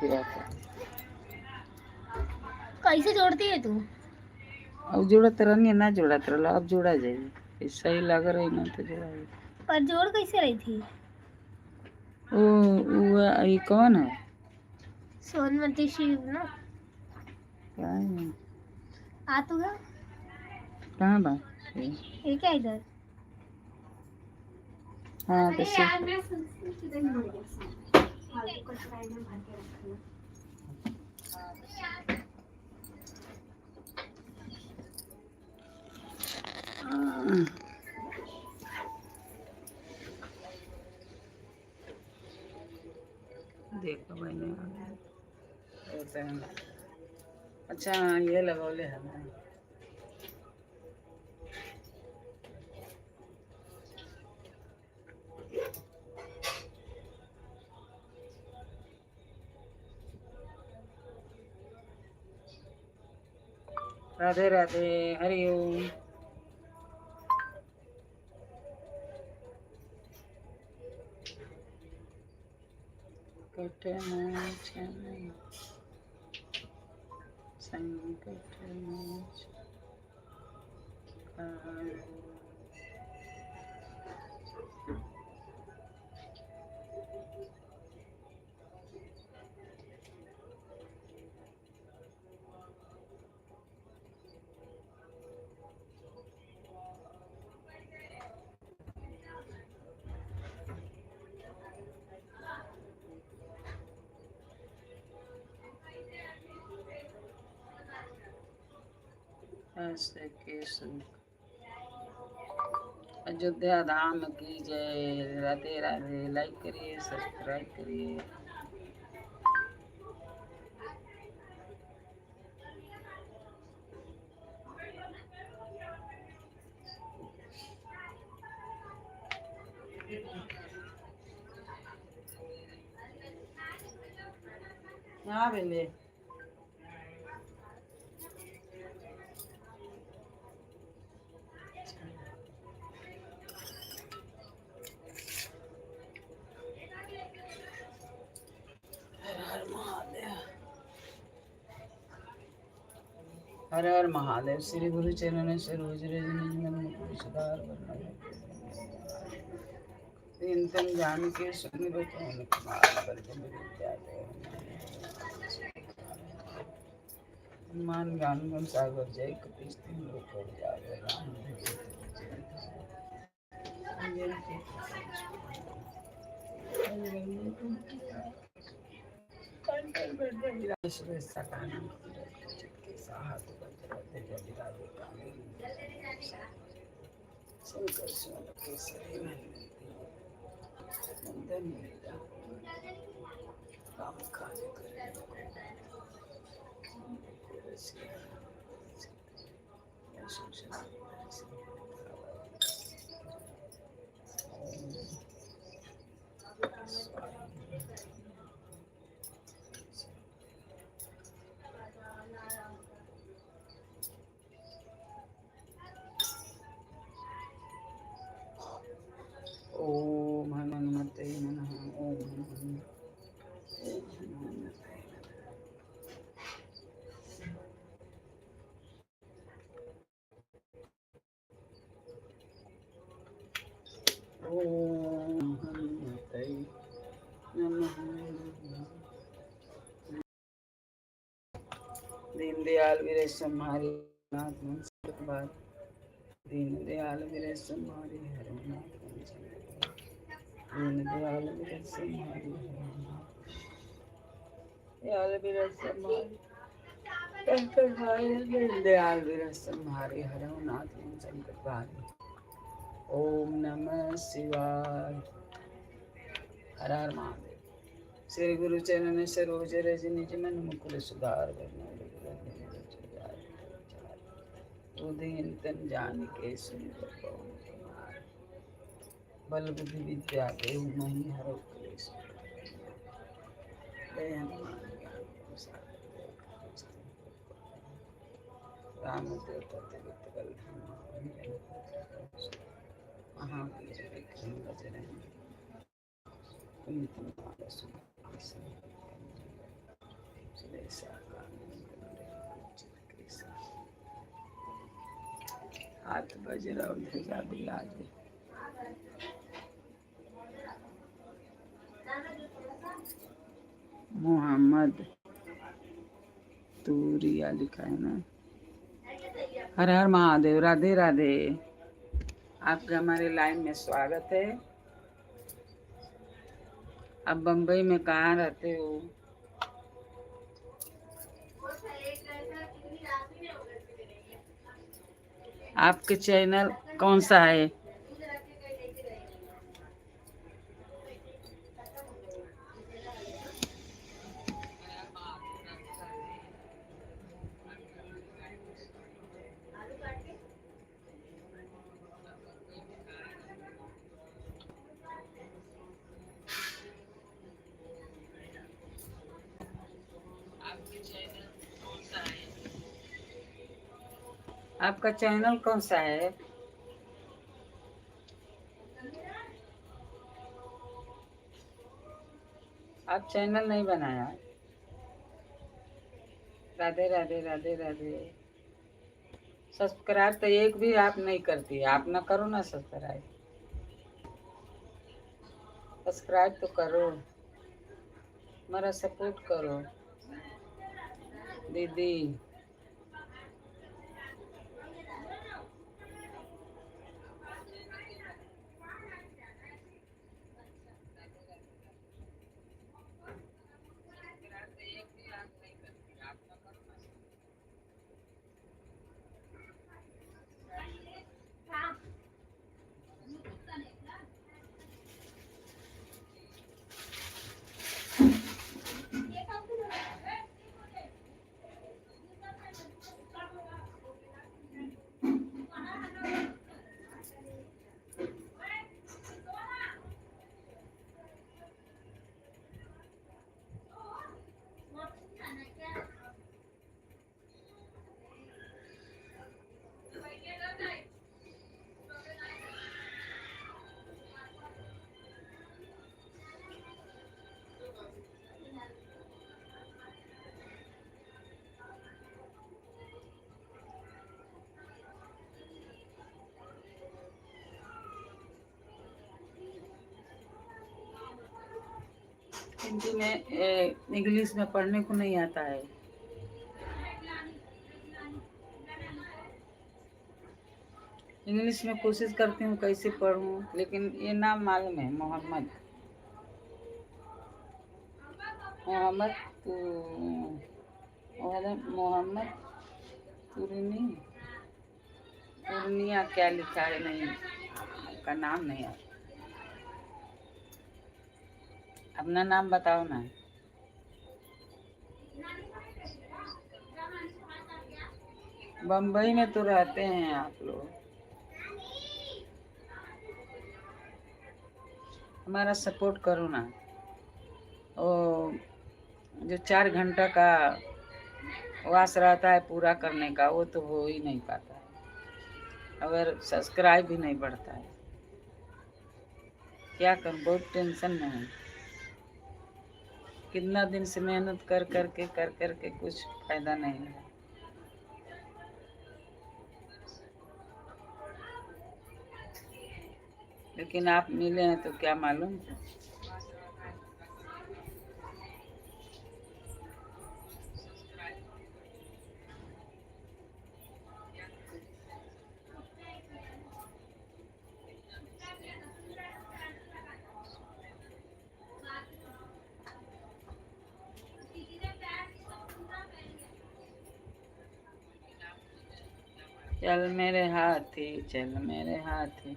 की बात है। कैसे जोड़ती है तू? अब जोड़त रहनी ना जोड़त रहा, अब जोड़ा जाए, सही लग रही ना तो जोड़ा जाए। पर जोड़ कैसे रही थी? वो ये कौन है? सोनमती शिव ना। क्या है? आ तू गा। कहाँ बा? ये क्या इधर? हाँ तो देखो मैंने होता है। अच्छा ये लगौले है ना। राधे राधे, हरिओम। ऐसे कैसे अयोध्या धाम की जय। राधे राधे। लाइक करिए, सब्सक्राइब करिए। यहाँ बेले हर हर महादेव। श्री गुरु चरण से रोज रोज सुधार चिंतन जान के सुमिरो पवन कुमार बलदेव विद्यालय हनुमान ज्ञान गुण सागर जय कपीश तिन लोक उजागर राम शंकर सुवन केसरी नंदन राम काज करे ओम हनुमते नमः। ओम ओम हनुमते नमः। दीनदयाल वीर सम्हारी नाथ बात। दीनदयाल वीर सम्हारी हरनाथ दीनदयाल वीर सम्हारी दयाल वीर सम्हारी दीनदयाल वीर सम्हारी हरनाथ संकट भारी। ओम नमः शिवाय। हर हर महादेव। श्री गुरु चरण सरोज रज निज मन मुकुर सुधार उदयन तन जान के सुंदर पवन कुमार बल बुद्धि विद्या देहु महि हरौ क्लेश जय हनुमान ज्ञान गुण सागर जय कपीश राम दूत अतुलित बल धामा महावीर विक्रम बजरंगी कुमति निवार सुमति हाथ बजरा ध्वजा बिराजे। मोहम्मद तूरिया लिखा है ना। हर हर महादेव, राधे राधे। आपका हमारे लाइन में स्वागत है। आप बम्बई में कहाँ रहते हो? आपके चैनल कौन सा है? आपका चैनल कौन सा है? आप चैनल नहीं बनाया? राधे राधे राधे राधे। सब्सक्राइब तो एक भी आप नहीं करती। आप ना करो ना सब्सक्राइब। सब्सक्राइब तो करो, हमारा सपोर्ट करो दीदी। हिंदी में इंग्लिश में पढ़ने को नहीं आता है। इंग्लिश में कोशिश करती हूँ कैसे पढ़ूँ, लेकिन ये नाम मालूम है, मोहम्मद। मोहम्मद मोहम्मद पूर्णिया क्या लिखा है? नहीं, आपका नाम नहीं है। अपना नाम बताओ ना। बम्बई में तो रहते हैं आप लोग। हमारा सपोर्ट करो ना। ओ जो 4 घंटा का वास रहता है पूरा करने का, वो तो हो ही नहीं पाता है। अगर सब्सक्राइब भी नहीं बढ़ता है, क्या करूं? बहुत टेंशन में हूँ। कितना दिन से मेहनत कर करके कुछ फायदा नहीं है। लेकिन आप मिले हैं तो क्या मालूम। चल मेरे हाथी, चल मेरे हाथी।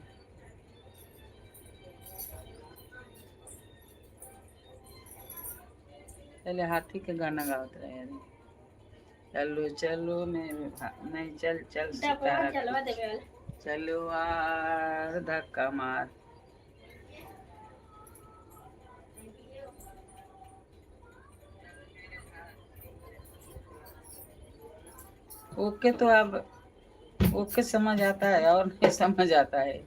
पहले हाथी के गाना गाते रहे। चलो चलो मेरे नहीं, चल चल सितारा, चलो यार धक्का मार। ओके तो अब ओके समझ आता है और नहीं समझ आता है।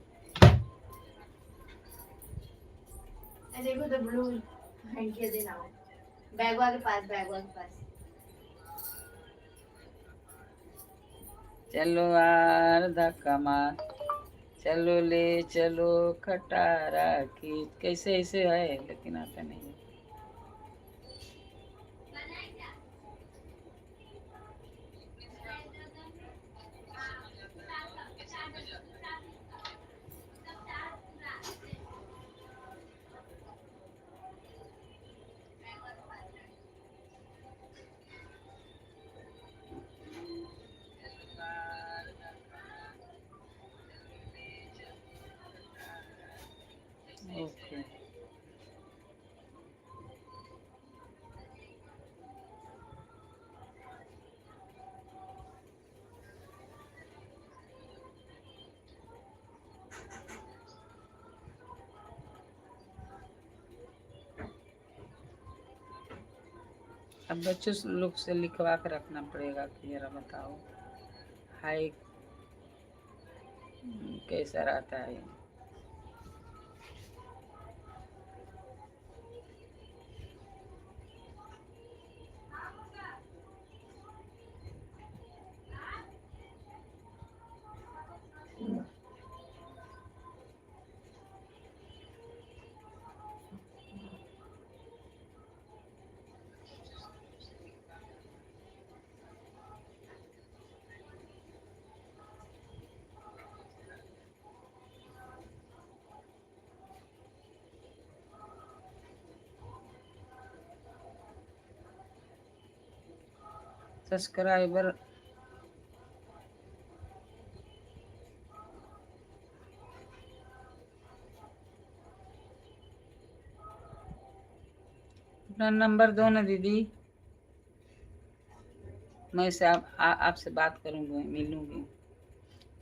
देखो तो ब्लू हैंड के देना बैगवा के पास, बैगवा के पास। चलो आर धक्का मार, चलो ले चलो खटारा की, कैसे ऐसे है लेकिन आता नहीं है। ओके अब बच्चों लोग से लिखवा कर रखना पड़ेगा कि जरा बताओ हाय कैसा रहता है। सब्सक्राइबर अपना नंबर दो ना दीदी, मैं से आपसे बात करूँगी, मिलूँगी।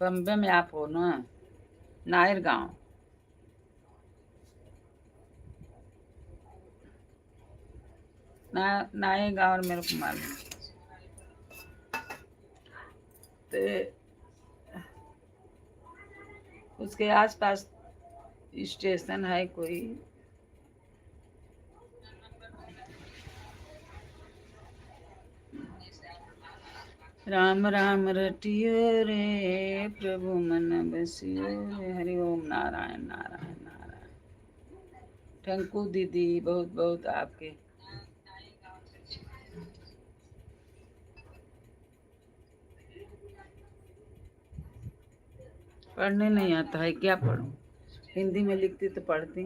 बम्बे में आप हो ना, नायर गांव। नायर गांव मेरे को मालूम। तो उसके आसपास स्टेशन है कोई? राम राम रटियो रे प्रभु मन बसियो रे, हरि ओम नारायण नारायण नारायण। टंकू दीदी बहुत बहुत आपके पढ़ने नहीं आता है, क्या पढ़ूं? हिंदी में लिखती तो पढ़ती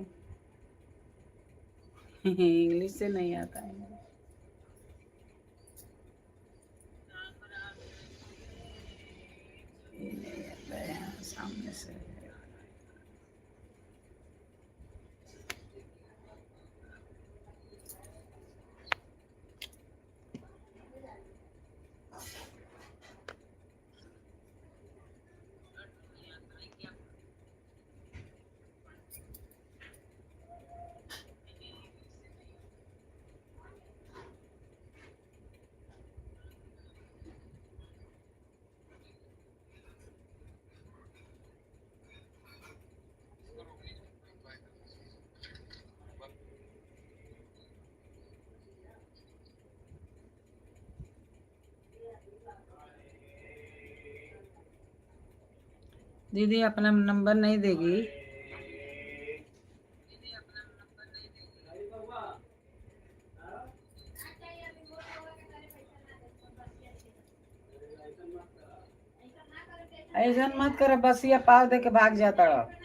इंग्लिश से नहीं आता है। ये नहीं आता है यहाँ सामने से। दीदी अपना नंबर नहीं देगी? ऐसा मत कर, बस ये पाव दे के भाग जाता है।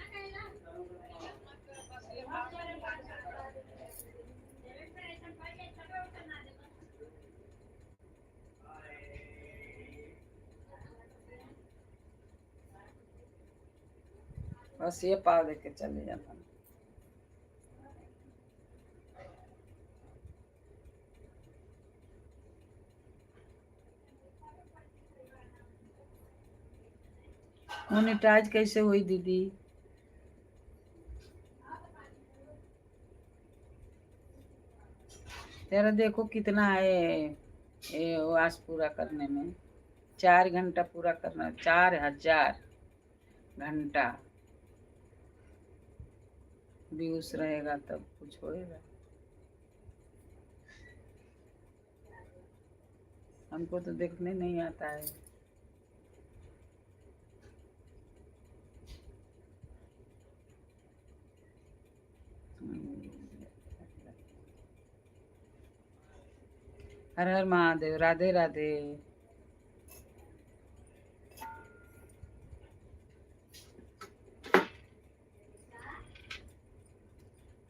बस ये पाव दे के चले जाता। मोनेटाइज कैसे हुई दीदी? तेरा देखो कितना है ये वास पूरा करने में, 4 घंटा पूरा करना, 4000 घंटा व्यूज रहेगा तब कुछ होएगा। हमको तो देखने नहीं आता है। हर हर महादेव। राधे राधे।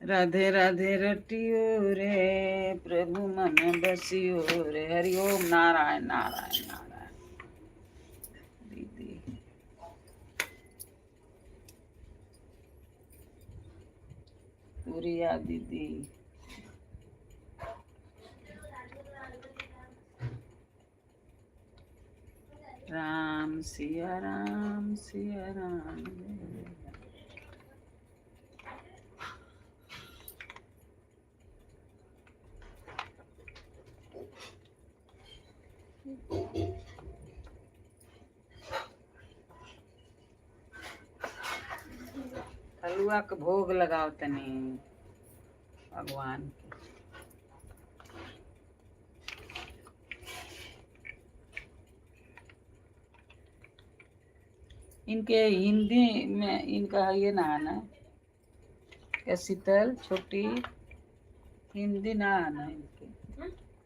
राधे राधे रटियो रे प्रभु मन बसियो रे। हरि ओम। नारायण नारायण नारायण। दीदी तुरिया दीदी। राम सिया राम सिया राम। हलवा के भोग लगाओ तनी भगवान के। इनके हिंदी में इनका ये ना आना है क्या? शीतल छोटी हिंदी ना आना है इनके।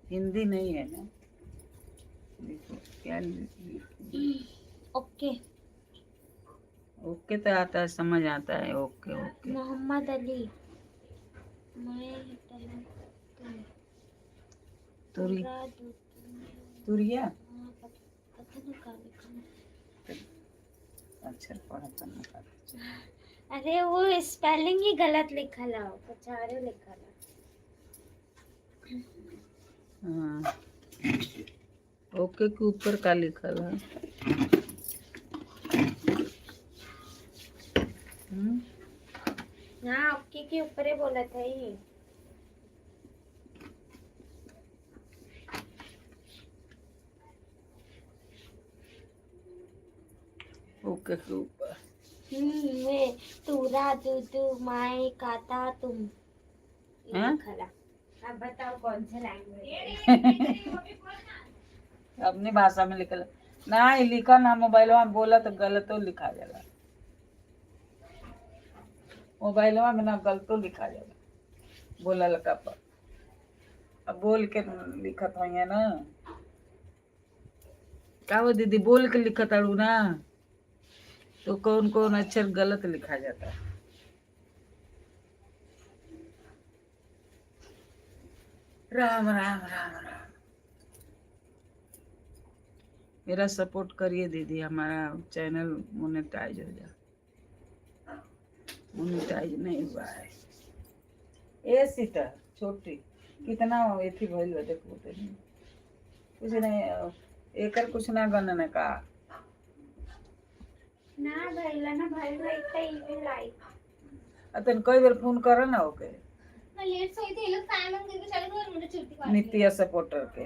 हिंदी नहीं है ना। देखो क्या ओके। ओके तो आता है, समझ आता है। Okay okay. मोहम्मद अली। तुरी तुरिया। अच्छा पढ़ा करना का। अरे वो स्पेलिंग ही गलत लिखा ला, पचारे लिखा ला। हाँ ओके के ऊपर का लिखा है? हाँ ओके के ऊपर ही बोला था ये। ओके के ऊपर। वे तूरा दूधू माए काता तुम ये हाँ? लिखा ला। अब बताओ कौन सा लैंग्वेज? अपनी भाषा में लिखल ना। ये लिखा ना मोबाइल में बोला तो गलत तो लिखा जाला। मोबाइल में ना गलत तो लिखा जाला बोला लगा पर। अब बोल के लिखत हो ना। का वो दीदी बोल के लिखत अड़ू ना तो कौन कौन अक्षर गलत लिखा जाता है। राम राम राम राम। मेरा सपोर्ट करिए दीदी, हमारा चैनल मोनेटाइज हो जाए। मोनेटाइज नहीं हुआ है। ए सीता छोटी कितना एथी भइल बा देखो तो नहीं। कुछ नहीं एकर कुछ ना गणना का ना भइला ना भइला इतना ईमेल आई। अतन कई बार फोन कर ना ओके। मैं लेट सोई थी, ये लोग टाइम हम करके चले गए और मुझे छुट्टी कर दी। नित्या सपोर्टर के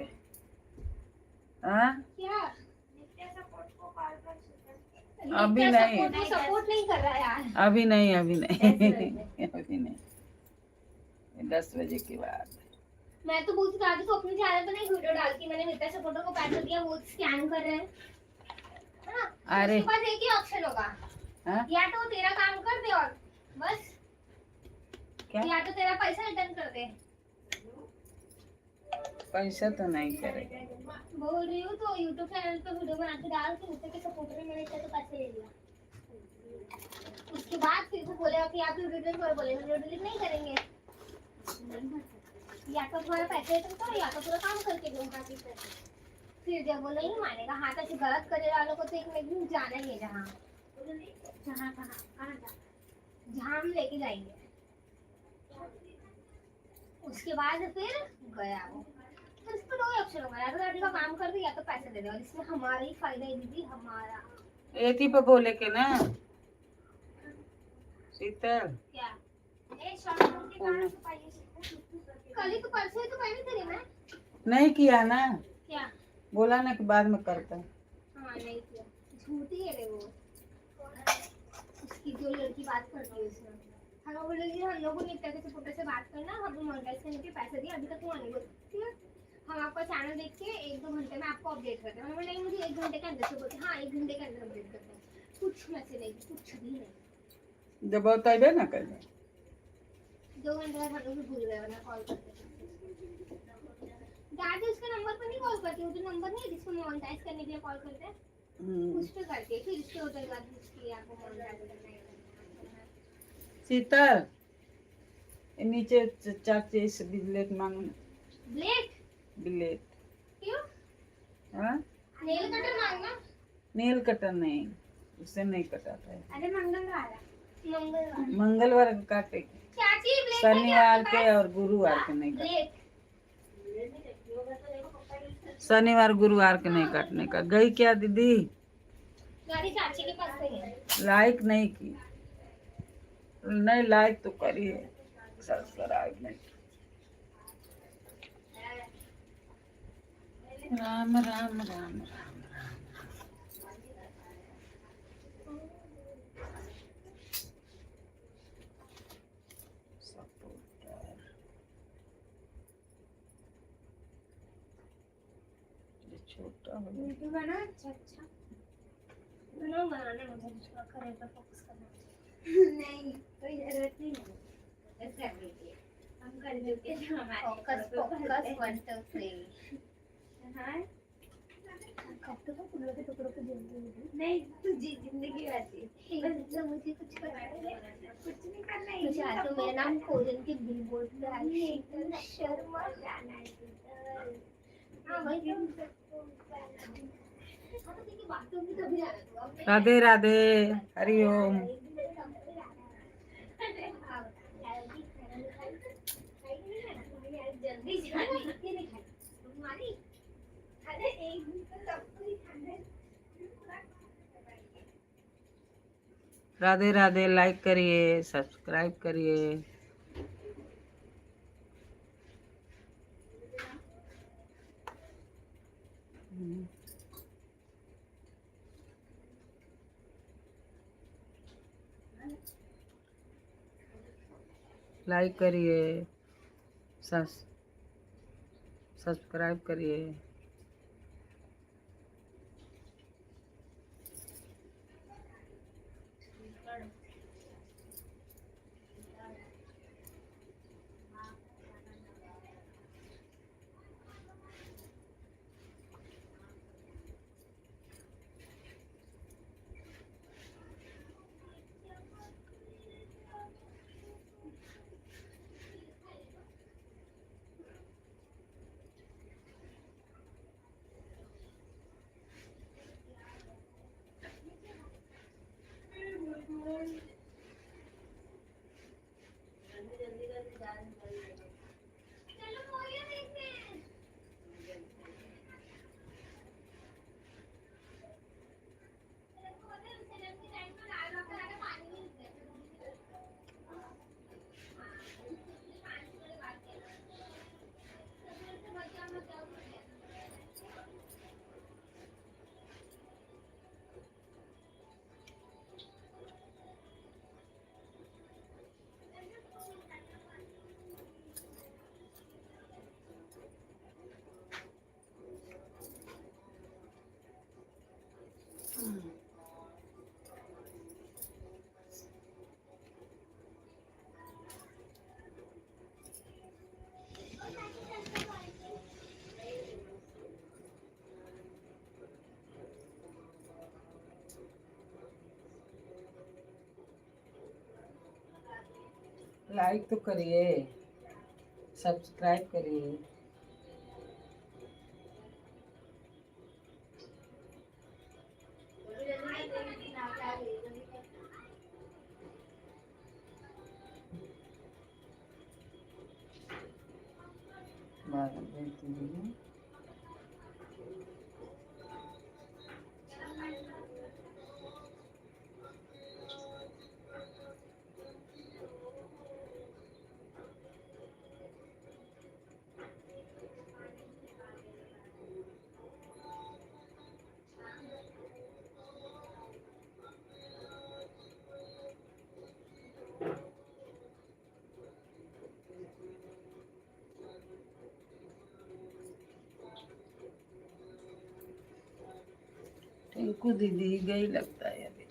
हाँ क्या नित्या सपोर्ट को कॉल कर। अभी नित्या नहीं। सपोर्ट नहीं कर रहा यार। अभी नहीं अभी नहीं अभी नहीं 10 बजे के बाद। मैं तो बोलती था तो अपने चैनल पे नहीं वीडियो डाल के मैंने नित्या सपोर्टर को पैसा दिया, वो स्कैन कर रहे हैं है ना। अरे उसके बाद एक ही ऑप्शन होगा हाँ? या तो तेरा काम कर दे और बस, क्या या तो तेरा पैसा रिटर्न कर दे। पैसा तो नहीं करेगा। बोल रही हूँ तो YouTube चैनल पे वीडियो बना के डाल के नित्या के सपोर्टर ने मैंने तो पैसे ले लिया। उसके बाद फिर वो बोलेगा कि आप रिटर्न करो, बोले वीडियो डिलीट नहीं करेंगे। या तो तुम्हारा पैसे रिटर्न करो या तो पूरा काम करके दो बाकी फिर जब वो नहीं मानेगा हाथ ऐसे गलत करे वालों को तो एक दिन जाना ही है जहाँ जहाँ जहाँ हम लेके जाएंगे। उसके बाद फिर गया वो। तो इस पर दो ऑप्शन होगा, या तो गाड़ी का काम कर दे या तो पैसे दे दे, और इसमें हमारा ही फायदा है दीदी, हमारा। एथी पे बोले के ना शीतल क्या ए शॉर्ट के कारण कल ही तो परसों ही तो मैंने तेरे में नहीं किया ना। क्या बोला ना कि बाद में करता। हाँ नहीं किया, झूठी है रे वो। उसकी जो लड़की बात करती है उसमें हम बोलेगी हम लोगों ने नित्या के सपोर्टर से बात करना, हम मोनेटाइज करने के पैसे दिए अभी तक वो नहीं बोली। ठीक है हम आपका चैनल देख के 1-2 घंटे में आपको अपडेट करते हैं। नहीं मुझे 1 घंटे के अंदर से बोलते हाँ 1 घंटे के अंदर अपडेट करते हैं। कुछ मैसेज नहीं, कुछ भी नहीं। जब बताइबे ना कर 2 घंटे बाद हम लोग भूल गए वरना कॉल करते। दादी उसका नंबर करती हूँ, जो नंबर नहीं जिसको मोनेटाइज करने के लिए कॉल करते हैं उस पे करती है, फिर उसके उधर बाद उसकी आपको मोनेटाइज करना है। शीतल, ये नीचे चाची से बिलेट मांगो ना। Blade blade. क्यों? हाँ? नेल कटर मांगना। नेल कटर नहीं, उससे नहीं कटाता है। अरे मंगलवार मंगलवार को काटेगी, चाची ब्लेड शनिवार के और गुरुवार के नहीं काटने। शनिवार गुरुवार के नहीं काटने का। गई क्या दीदी? गाड़ी चाची के पास नहीं है। लाइक नहीं की? नहीं, लाइक तो करिए, सब्सक्राइब नहीं। राम राम राम राम राम। सपोर्टर ये छोटा हो गया। वीडियो बना अच्छा अच्छा बनाने मुझे दूसरा करे पर फोकस करना नहीं, कोई जरूरत नहीं है। ऐसे कर लीजिए, हम कर चुके हैं हमारे फोकस 1 2 3। हां कब तक तुम लोग के टुकड़ों को जल्दी नहीं तुझे जिंदगी आती है बस मुझे कुछ करना है, कुछ नहीं करना है। मुझे आज तो मेरा नाम कोरियन के बिलबोर्ड पे है, शर्मा जाना है। हां वही राधे राधे, हरिओम। जल्दी अरे एक दिन तो सबको ही खाना है। राधे राधे, लाइक करिए, सब्सक्राइब करिए। लाइक करिए, सब्सक्राइब करिए। लाइक तो करिए, सब्सक्राइब करिए। टिंकू दीदी गई लगता है अभी।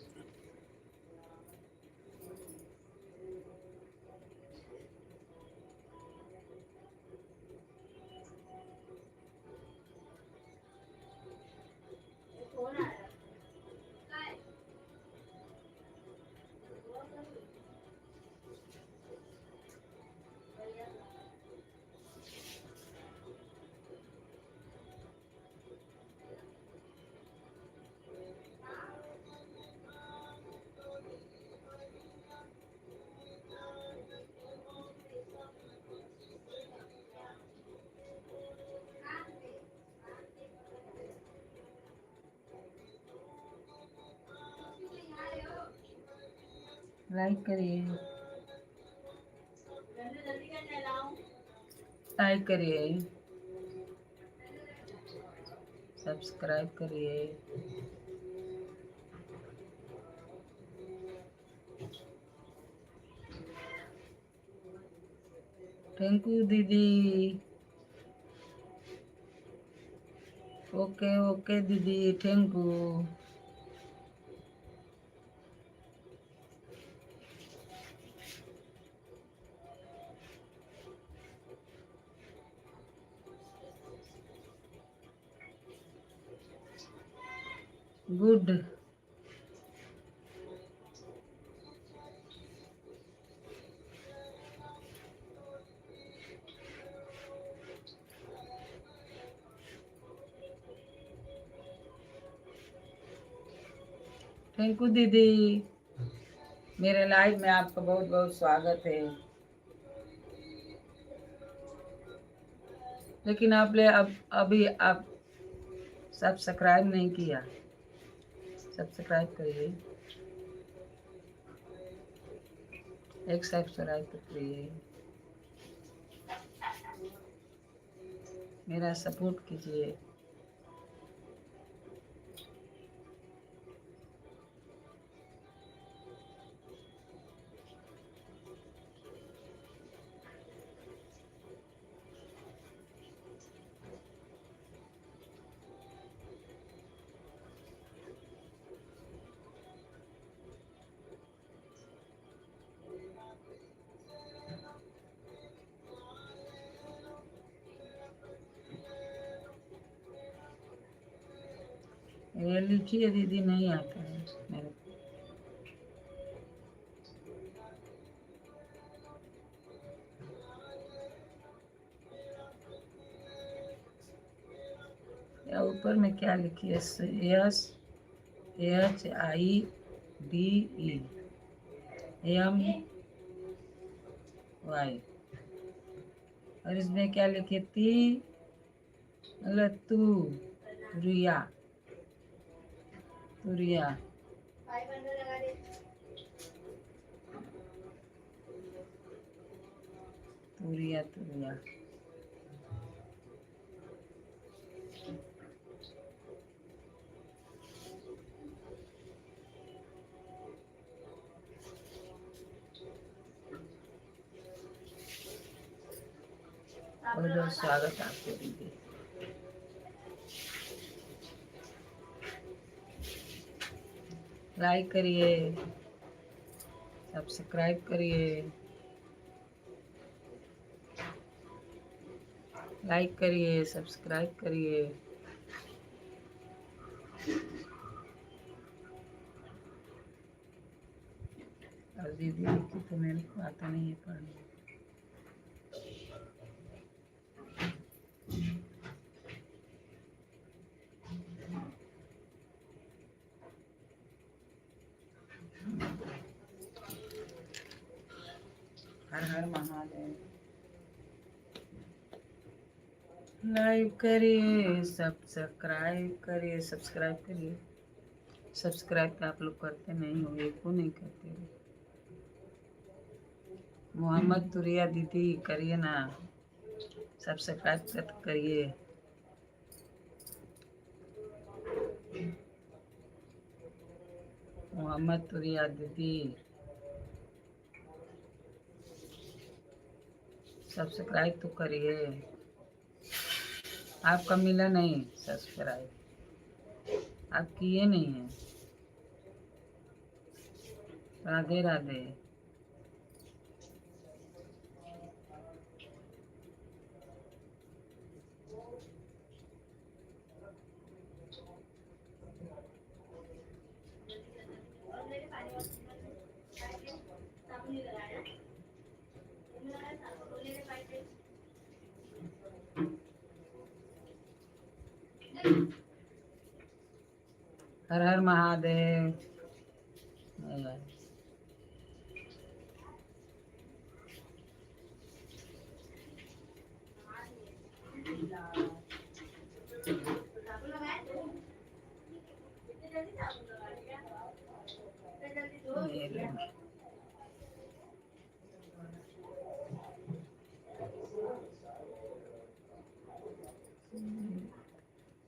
लाइक करिए, लाइक करिए, सब्सक्राइब करिए। थैंक यू दीदी। ओके ओके दीदी, thank you. Good. Thank you दीदी, मेरे लाइव में आपका बहुत बहुत स्वागत है। लेकिन आपने अभी आप सब्सक्राइब नहीं किया, सब्सक्राइब करिए, एक सब्सक्राइब करिए, मेरा सपोर्ट कीजिए। ये लिखिए दीदी, नहीं आता है मेरे को। या ऊपर में क्या लिखिए, SHIDEMY, और इसमें क्या लिखे, मतलब तुरिया, तुरिया, तुरिया, तुरिया। बहुत बहुत स्वागत आपको दीदी। लाइक करिए, सब्सक्राइब करिए, लाइक करिए, सब्सक्राइब करिए। और दीदी लिखी तो मेरे को आता नहीं है पढ़ने। हर हर महादेव। लाइक करिए, सब्सक्राइब करिए, सब्सक्राइब करिए। सब्सक्राइब तो आप लोग करते नहीं हो, एक को नहीं करते हो। मोहम्मद तुरिया दीदी करिए ना, सब्सक्राइब करिए। मोहम्मद तुरिया दीदी सब्सक्राइब तो करिए। आपका मिला नहीं सब्सक्राइब, आप किए नहीं हैं। राधे राधे। हर हर महादेव।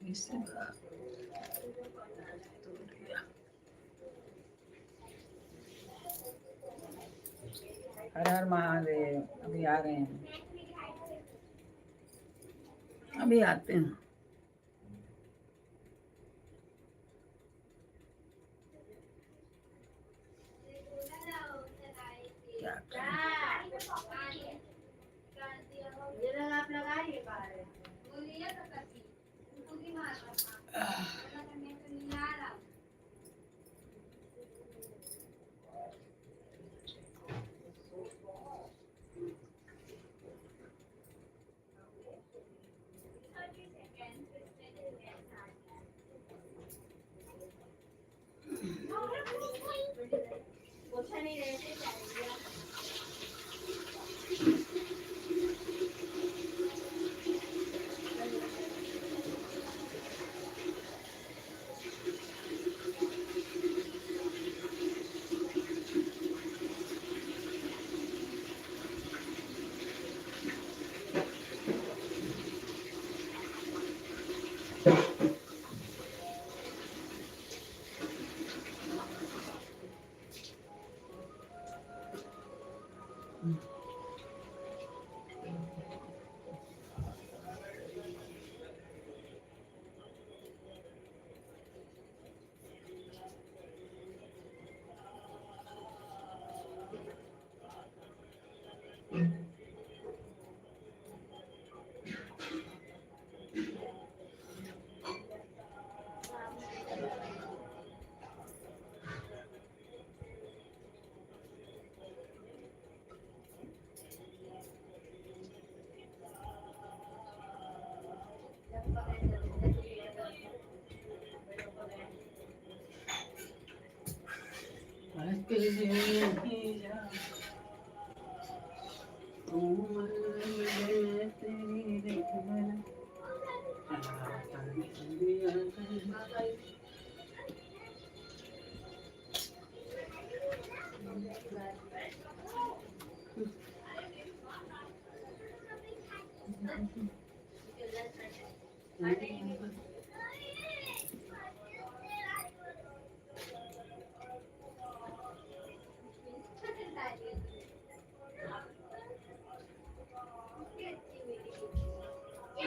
इससे बात तो दिया। हर हर महादेव। अभी आ रहे हैं, अभी आते हैं। क्या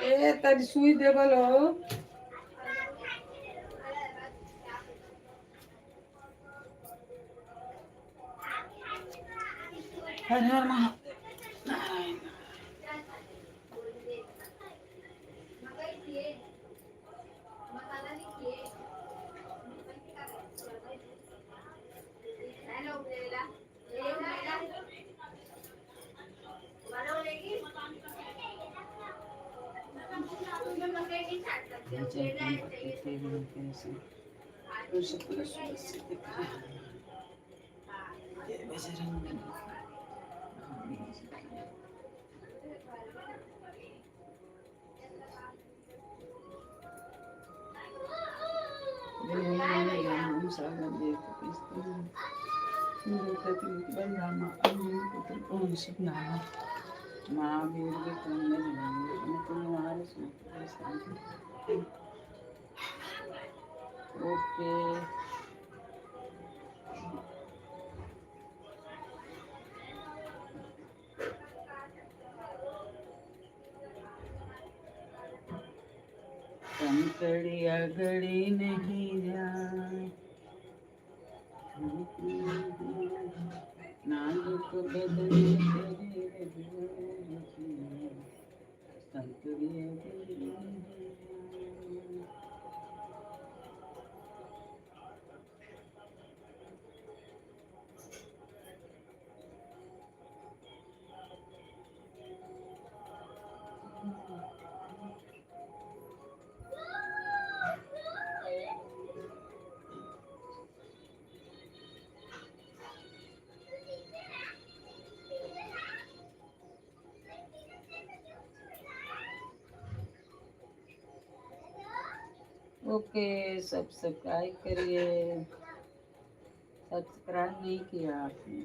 ए तारी सुई दे बोलो। हर हर महादेव। महावीर के ओके। कंकड़िया गड़ी नहीं जाए, नाजुक बदन तेरे कंकड़िया गड़ी नहीं जाए। ओके, सब्सक्राइब करिए। सब्सक्राइब नहीं किया आपने।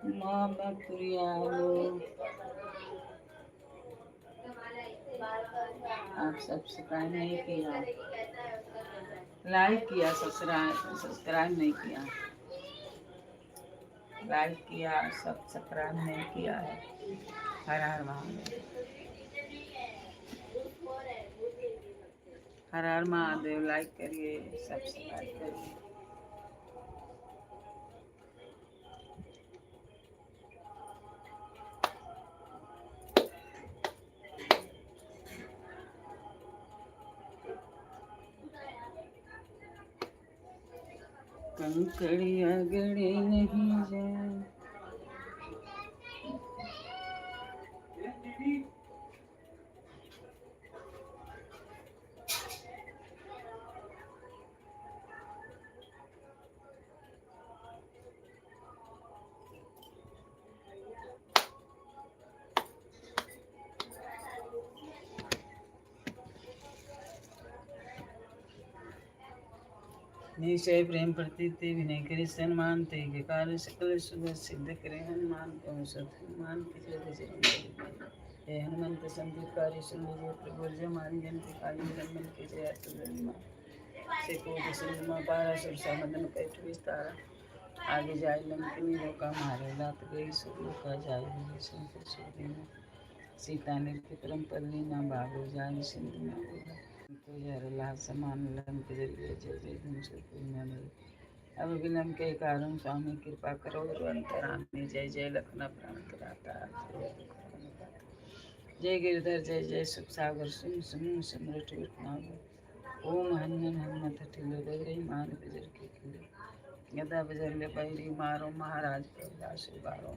मामा प्रियालो, आप सब्सक्राइब नहीं किया, लाइक किया, सब्सक्राइब नहीं किया, लाइक किया, सब्सक्राइब नहीं किया है। हर हर महादेव, हर हर महादेव। लाइक करिए, सब्सक्राइब करिए। कंकड़िया गड़े नहीं जाए, निश्चय प्रेम प्रतीति विनय करे सन्मान ते के कार्य सकल शुभ सिद्ध करे हनुमान को सत हनुमान की जय जय। हे हनुमंत संतकारी सुंदर प्रभु जमानी जन के काली रमन के जय तुलमा से को सिंधमा पारा सुर समदन पैठ विस्तारा आगे जाय लंकिनी लोका मारे लात गई सुर का जाय शंकर सूर्य में सीता ने परम पल्ली ना बाबू जाय सिंधु में बोला तो जरला समान लंक जरिए जय जय धुमसुर में अब विलंब के कारण स्वामी कृपा करो और अंतरामी जय जय लखना प्राण कराता जय गिरधर जय जय सुख सागर सुन समूह समृत विष्णु ओम हनुमान हनुमत ठिलो गई मान बजर के खिले गदा बजर ले पैरी मारो महाराज कैलाश बारो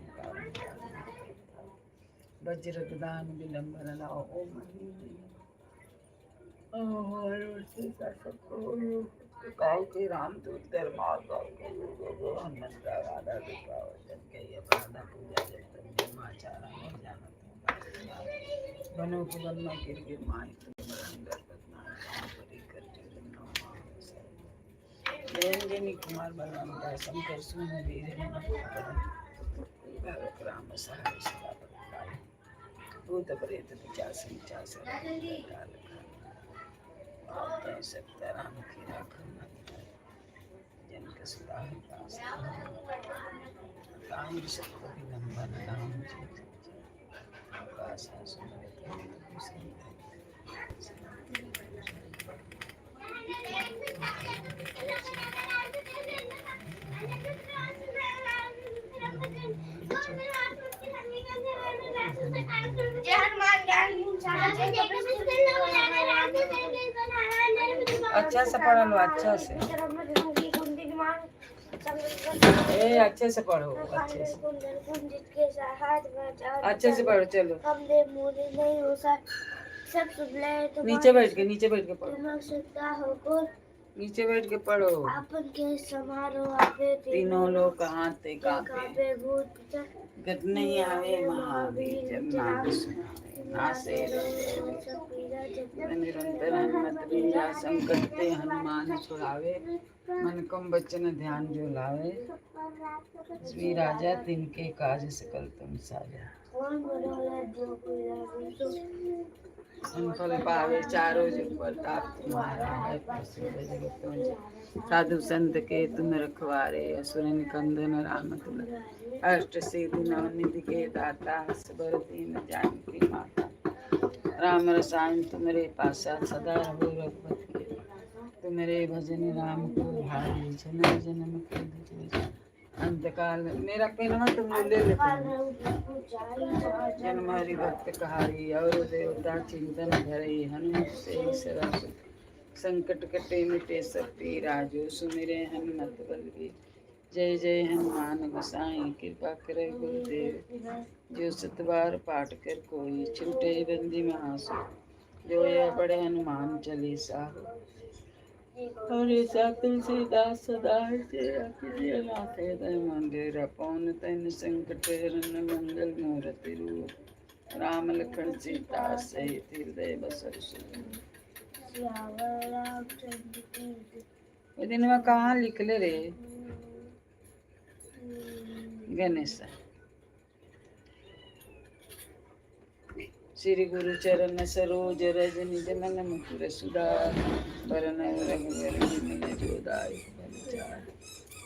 वज्र दान विलंबन लाओ ओम गाँव के रामदूत दरबार हनुमंत राधा दुर्गा जन के ये प्रार्थना पूजा जब माचारा हो जाना बनो को बनना गिर गिर माई अंदर बदनाम परी करते रंजनी कुमार बलराम दास शंकर सुन वीर राम सहाय सदा बलिदाई भूत प्रेत पिशाच जय सत्य राम की राखना जन का सदा दास राम सत्य विलंबन राम आकाशा सुमरत अच्छा से पढ़ लो, अच्छा से अच्छे से पढ़ो, अच्छे से पढ़ो। चलो नीचे बैठ के पढ़ो, नीचे बैठ के पढ़ो। तीनों लोग हाथे कांपे गट नहीं आवे महावीर जब नाम सुनावे नासे निरंतर हनुमत बीजा संकट ते हनुमान छुड़ावे मन कम बचन ध्यान जो लावे श्री राजा तिनके काज सकल तुम साजा फल पावे चारों जुग प्रताप तुम्हारा है प्रसिद्ध जगत में साधु संत के तुम रखवारे असुर निकंदन राम तुम अष्ट सिद्धि नवनिधि के दाता सबर दीन जानकी माता राम रसायन तुम्हारे पासा सदा रहो रघुपति के तुम्हारे भजन राम को भाई जन्म जन्म के दुख अंतकाल मेरा पेनवा तुम ले जन्म हरि भक्त कहारी और देवता चिंतन धरे हनुमत से सदा संकट कटे मिटे सब पीरा जो सुमिरे हनुमत बलवीर जय जय हनुमान गोसाई कृपा करे गुरुदेव जो सतबार पाठ कर कोई छूटे बंदी महासु जो यह पढ़े हनुमान चालीसा और तुलसीदास सदा मंदिर पौन तन संकट हरण मंगल मूर्ति रूप राम लखन सीता सहित हृदय बसर वो दिन में कहाँ लिख ले रे गणेश श्री गुरु चरण सरोज रज निज मन मुकुर सुधार वरण रघुवर विमल जोदाय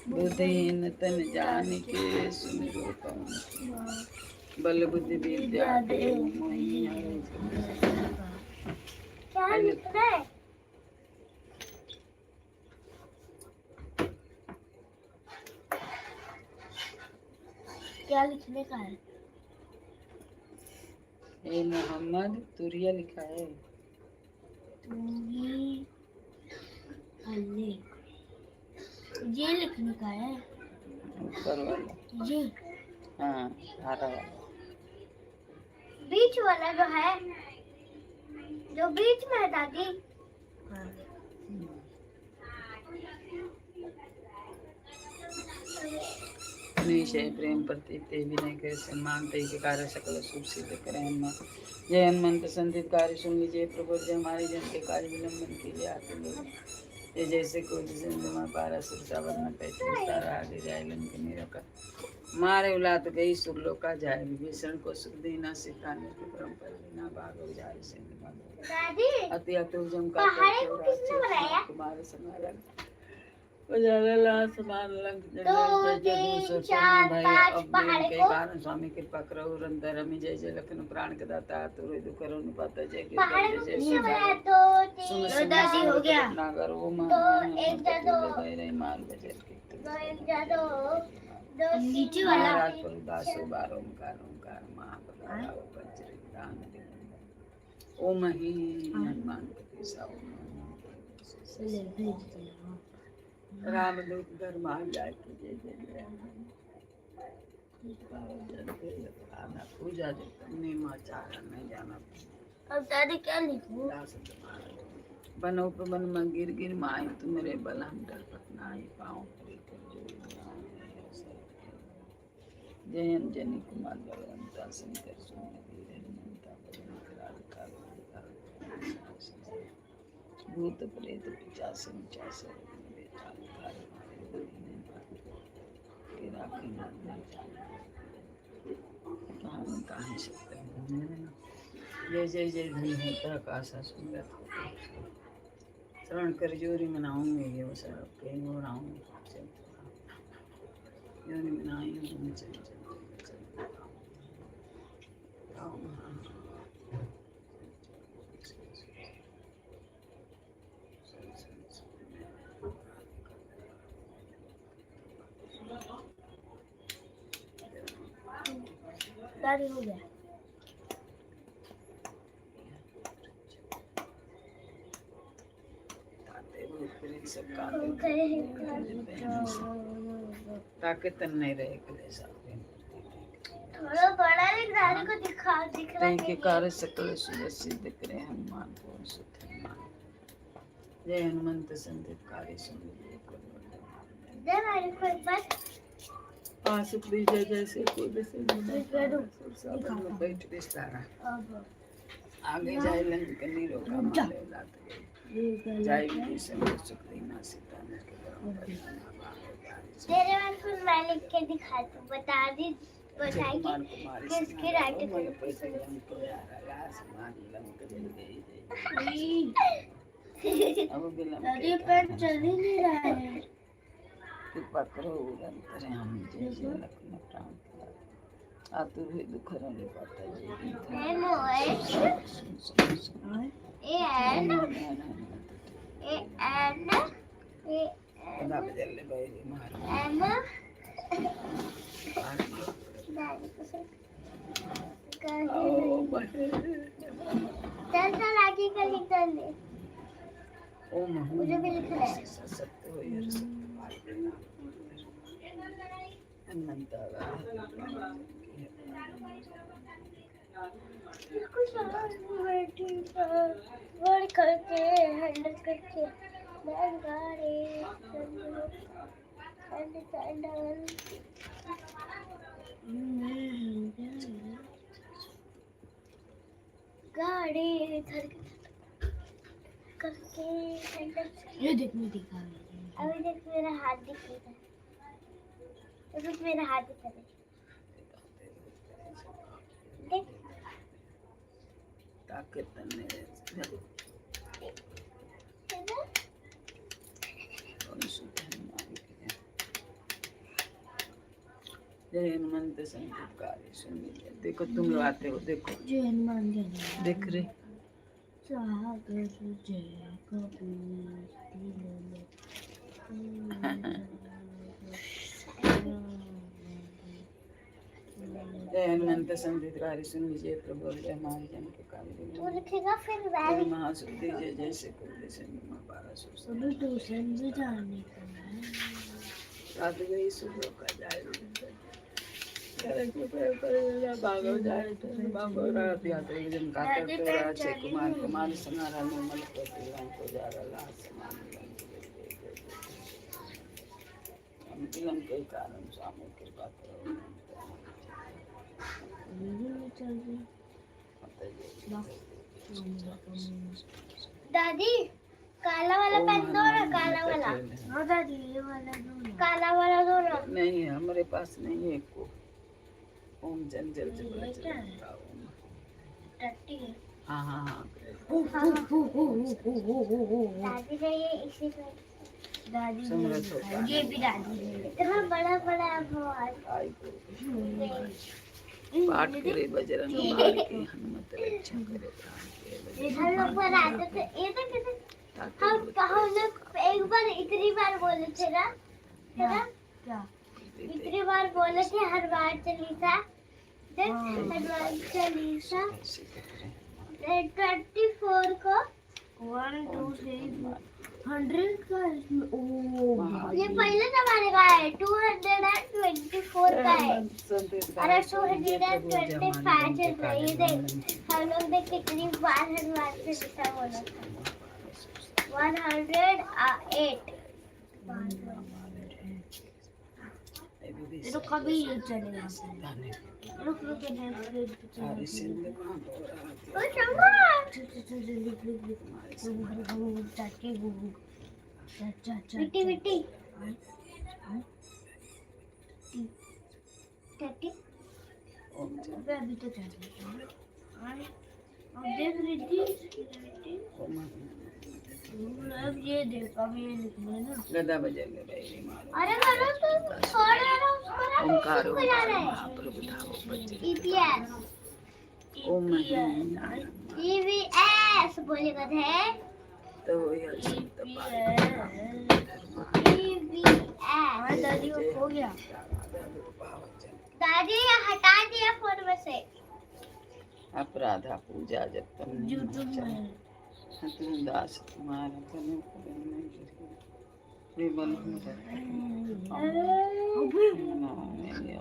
बुद्धिहीन तन जानिके सुमिरो पवन बल बुद्धि विद्या देव मोहि क्या लिखना है? क्या लिखने का है? ए मोहम्मद तुरिया लिखा है। ये लिखने का है। ऊपर वाला ये हाँ हरा वाला बीच वाला जो है, जो बीच में है दादी। निशय प्रेम प्रति ते विनय के सम्मान ते के कार्य सकल सुख सिद्ध करें हनुमान। जय हनुमंत संदित कार्य सुन लीजिए प्रभु जय हमारे जन के कार्य विलंबन के लिए आते लोग ये जैसे कोई सिंधुमा पारा सुरसावर न पैठ विस्तार आगे जाए लंक निरकर मारे उलात गई सुरलोका जाए विभीषण को सुख देना सिखाने के परम पर बिना भागो जाए सिंधु दादी अति अतुजम का पहाड़ी को किसने बनाया? कुमार समारा उजाला समान लंक दो, तीन, चार, पाँच पहाड़े के को कारण स्वामी कृपा करो रंतर हमें जय जय लखन प्राण के दाता तुरु दुख करो निपाता जय के पहाड़ को जय किसने बनाया? दो, तीन, सुन दादी हो गया। नागर वो दो, एक जा दो। रे माल बजर के दो, एक जा दो। दो, नीचे वाला। महाराज पर दासो बार ओंकार महाबला वज्र दान ओम ही हनुमान के साओ रामदूत घर मान जाए तो जय जय आना पूजा नियमाचारण नहीं जाना। अब दादी क्या लिखूं? बनो पे बन में गिर गिर माई तू मेरे बल हम डर पटनाई पाऊँ जयन जनी कुमार बलवंता शंकर सोने वीर हनुमंता बलवंता भूत प्रेत पिशाच निचास जय जय जय धन होता काशा सुंदर श्रवण कर जोरी मनाऊंगे ये वो सब कहीं हो रहा हूँ जोरी मनाई हूँ चल दादी हो गया। ताकत नहीं रहे थोड़ा बड़ा लिख दादी को दिखा दिख रहा के कार्य सकल सुसिद्ध करे हनुमान को सुत हनुमान जय हनुमंत संदित कार्य सुन दे मेरे को एक बार पास जय जैसे कूद से बैठ बिस्तारा आगे जाए लंक कन्नी रोका मारे लाते जाए विभीषण को सुख देना सीता ने के परम पर तेरे मन को मैं लिख के दिखा दूं बता दी बताएगी किसकी राइटिंग अब बिलम दादी पेन चल ही नहीं रहा है। कृपा करो उरंतर हम जय जय लखन प्राण आतुर हुए दुख रहने पाता जय ना बदल ले भाई मार चल चल आगे का लिख दे। ओम मुझे भी लिखना है। सत्य हो यार अनंता वर्ड करके हैंडल करके गाड़ी गाड़ी करके हैंडल ये देखने दिखा अभी देख मेरा हाथ दिख रहा है अभी मेरा हाथ दिख रहा है देख ताकत तन्ने जय हनुमंत संकटकारी सुन लीजिए। देखो तुम लोग आते हो, देखो जय हनुमान जय देख रहे सागर जय कबीर जय हनुमंत संकटकारी सुन लीजिए। प्रभु जय हमारे जन के कार्य तू लिखेगा फिर जय महाशक्ति जय जैसे कुल से बारह सौ अभी ट्यूशन भी जाने का है। रात गई सुबह का जाए भागव जाए बाबा रात यात्रा जन का करते राजे कुमार कुमार समारा निर्मल प्रतिलान को जारा लाल समान हम फिल्म के कारण स्वामी कृपा करो। दादी काला वाला पेन दो ना, काला वाला। हाँ दादी ये वाला दो ना। काला वाला दो ना। नहीं है हमारे पास, नहीं है को। ओम जन जल जल टट्टी है। हाँ हाँ हाँ दादी ने ये इसी पे दादी समरथ होता है। ये भी दादी इतना बड़ा बड़ा बहुत आई को पाठ करे बजरंग बाण की हनुमत रक्षा करे प्राण के हम लोग पर आते थे। ये तो कितने हम लोग एक बार इतनी बार बोले थे ना, है ना? क्या इतनी बार बोले थे हर बार चालीसा, हर बार चालीसा 24 को 1 2 3 100 का इसमें ओ ये पहले जमाने का है, 224 का है। अरे 225 चल रहा है। ये देख हम लोग देख कितनी बार हर बार चालीसा बोला था। 108 ये तो कभी ये चलेगा। रुक रुक सारी सिंध कहाँ हो रहा है? ओ शंभू मिट्टी मिट्टी टट्टी ओम जन अभी तो चल अब देख रिद्धि ओम अब ये देख अभी ये लिखना है ना। गदा बजेंगे भाई मारो। अरे करो तुम छोड़ रहे हो उसको ना, ओंकार किसको बजा रहे हैं? महाप्रभु धाम बजे EPS ओम EVS बोलेगा थे तो यह संत हाँ दादी वो खो गया। दादी ये हटा दिया फोन में से। अपराधा पूजा जब तुम यूट्यूब में तुम दास तुम्हारा तनु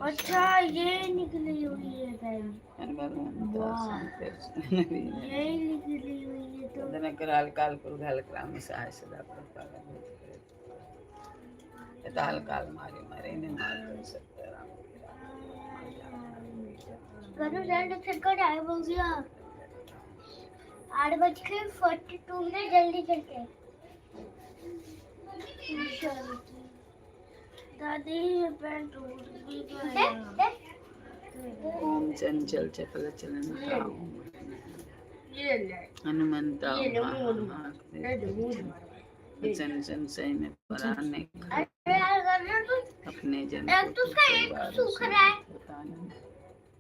अच्छा ये निकली हुई है टाइम ये निकली हुई है तो कराल काल पुर घाल ग्राम सहाय सदा ताल काल मारे मारे ने मार कर सकते राम करो जल्दी फिर को टाइम हो गया 8:42 में जल्दी चलते। दादी पैंट टूट भी देख गया। देख ओम चंचल चपल चलन ये ले हनुमंता ये लो मोड़ू। सन संशय में पराने अरे यार करना तू अपने जन एक तो उसका एक सूख रहा है।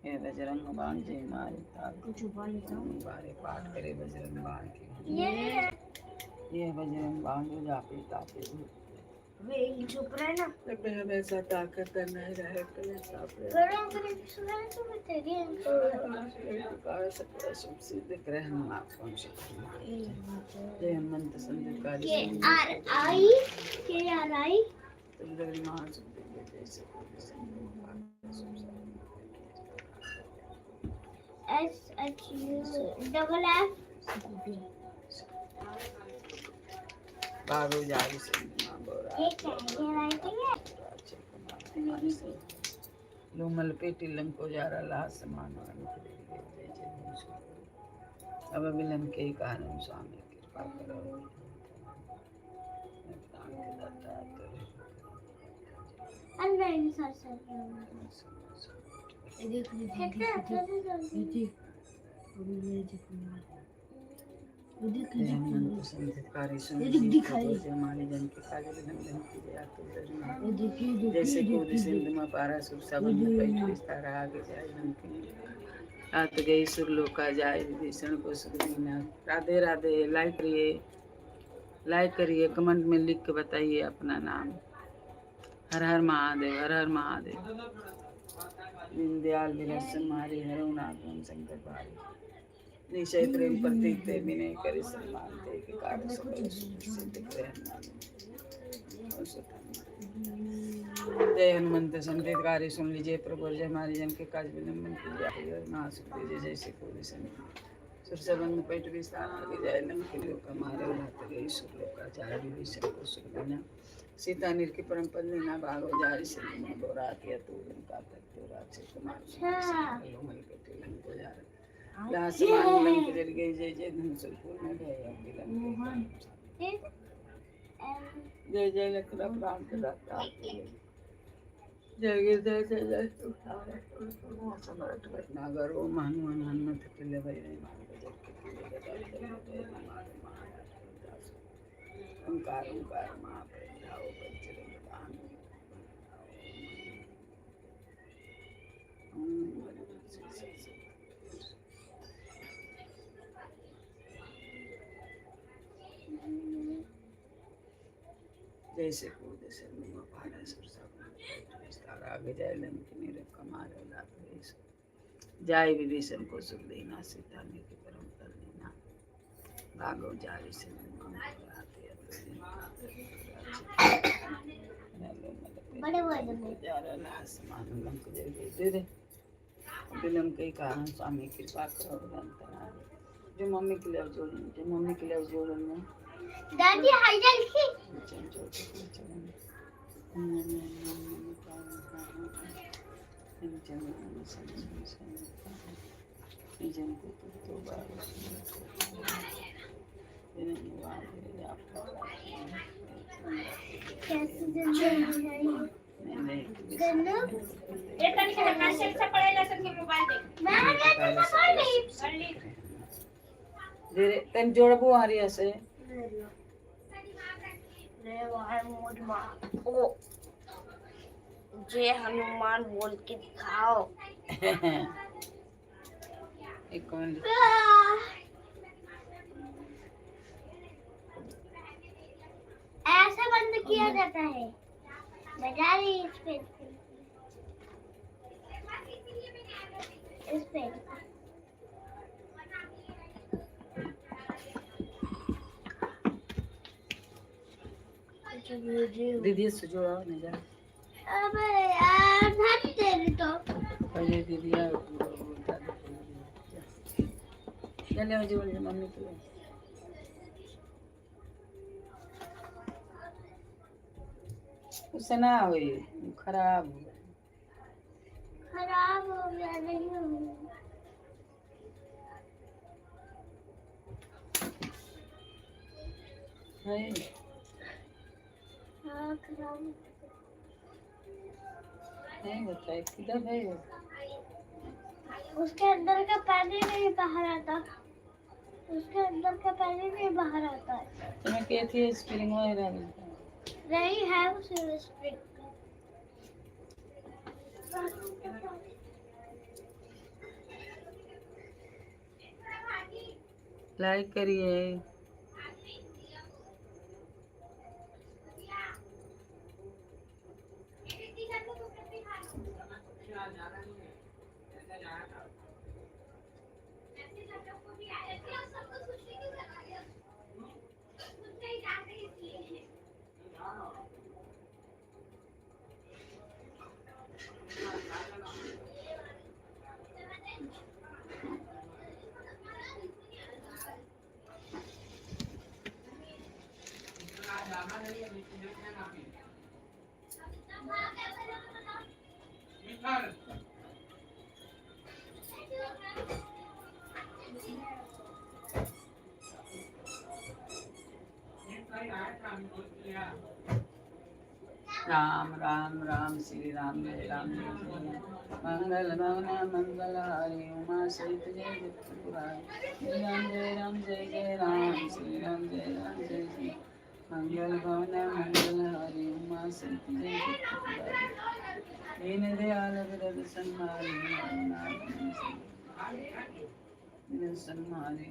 ये बजरंग बाण जय मारे ताल कुछ छुपा लेता हूँ। बारे पाठ करे बजरंग बाण की ये ये बजरंग बाण जो जापे तापे वे छुप रहा है ना। हमेशा ताकत करना ही रहे कले सापे गरम करके सुना तो मैं तेरी कार सकता सब सिद्ध ग्रहण आप कौन से जय हनुमंत संकटकारी KRI तुम महाशक्ति जैसे SHUFF बाबू जारी से बोरा ये क्या है राइटिंग है। लूमल पेटी लंको जारा ला समान अब विलन के कारण स्वामी कृपा करो प्राण के दाता अनलाइन सर ये देख ठीक है लीजिए। हनुमंत संततकारी हमारी जन के काज विलंबन की जया तो जैसे कूद सिंध में पारा सुर सबन पैठ विस्तार आगे जाए लंकिनी आत गई सुरलोका जाए विभीषण को सुख दीना। राधे राधे। लाइक करिए कमेंट में लिख के बताइए अपना नाम। हर हर महादेव, हर हर महादेव। दीनदयाल विरसन मारी हरुणागम शंकर भारी निशय प्रेम प्रतीक ते विनय करे सम्मान ते के कार्य सकल सिद्ध करे हनुमान। जय हनुमंत संततकारी सुन लीजिए प्रभु जय हमारी जन के काज विलंबन कीजिए महासुख दीजिए जैसे कोई सुर सबन पैठ विस्तार आगे जाए लंकिनी लोक हमारे उड़ाते गई सुरलोक का जाए विभीषण को सुख देना। सीता नीर की परम पत्नी ना भागो जाए से बोरा किया तू का तक राक्षस कुमार लोमल के टिलन को जा लास्ट मान लंक जल गई जय जय धनुषपुर में गए जय जय लखरा प्राण दाता जय जय जय जय जय सम्राट भटनागर ओम हनुमान हनुमत के भय ओंकार ओंकार महाप्रभु बजरंग बाण जैसे कूद सिंधु में पारा सुर सबन विस्तार आगे जाए लंकिनी लोक हमारे उड़ाते गई जाय विभीषण को सुख देना। सीता ने की परम करुणा भागो जाय से विलंब के कारण स्वामी कृपा करो। जो मम्मी के लिए जोड़न में दादी हाय जल्दी तेन जोड़बो आ रही है जय हनुमान बोल के दिखाओ। एक मिनट ऐसा बंद किया जाता है। बजा रही इस पे दीदी से जोड़ा नहीं जा। अबे यार धर तेरी तो पहले दीदी आ चले जोड़ मम्मी के लिए उससे ना हुई खराब हो गया नहीं हो हाँ खराब नहीं होता है किधर है वो उसके अंदर का पानी नहीं बाहर आता। उसके अंदर का पानी नहीं बाहर आता है। तुम्हें कहती है स्प्रिंग वगैरह नहीं है उसे स्प्रिंग लाइक करिए। राम राम राम श्री राम जय जय मंगल भवन मंगलहारी उमा सहित जय जगत पुरारी राम जय राम श्री राम जय जय मंगल भवन मंगलहारी उमा सहित जय जगत पुरारी दीन दयाल विरद सन्मारी विरद सन्मारी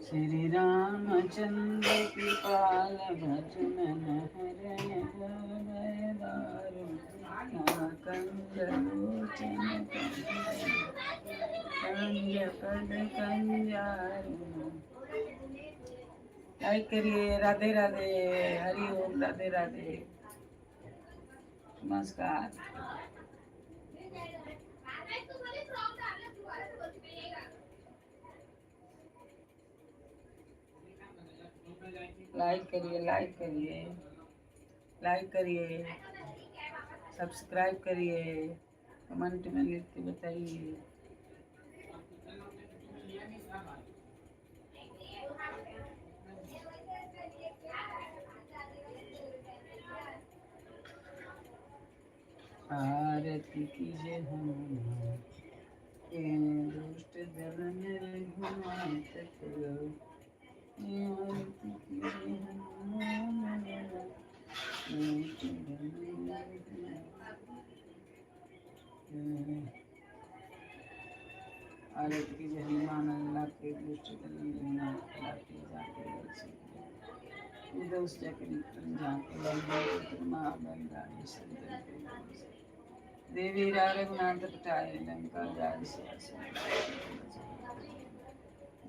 श्री रामचंद्र कृपाल भजन हरण दारु कंद लोचन कंज पद कंजारु। लाइक करिए। राधे राधे, हरि ओम, राधे राधे, नमस्कार। लाइक करिए, लाइक करिए, लाइक करिए, सब्सक्राइब करिए, कमेंट में लिख के बताइए। आरती कीजिए हनुमान दुष्ट दलन रघुनाथ करो। आरती कीजिए हनुमान दुष्ट दलन आरती कीजिए हनुमान अल्लाह के दुष्ट दलन रघुनाथ लाठी जाके उदस चक्री जाके लंबे महाबलदारी संजय देवी रघुनाथ पठाए लंका जाय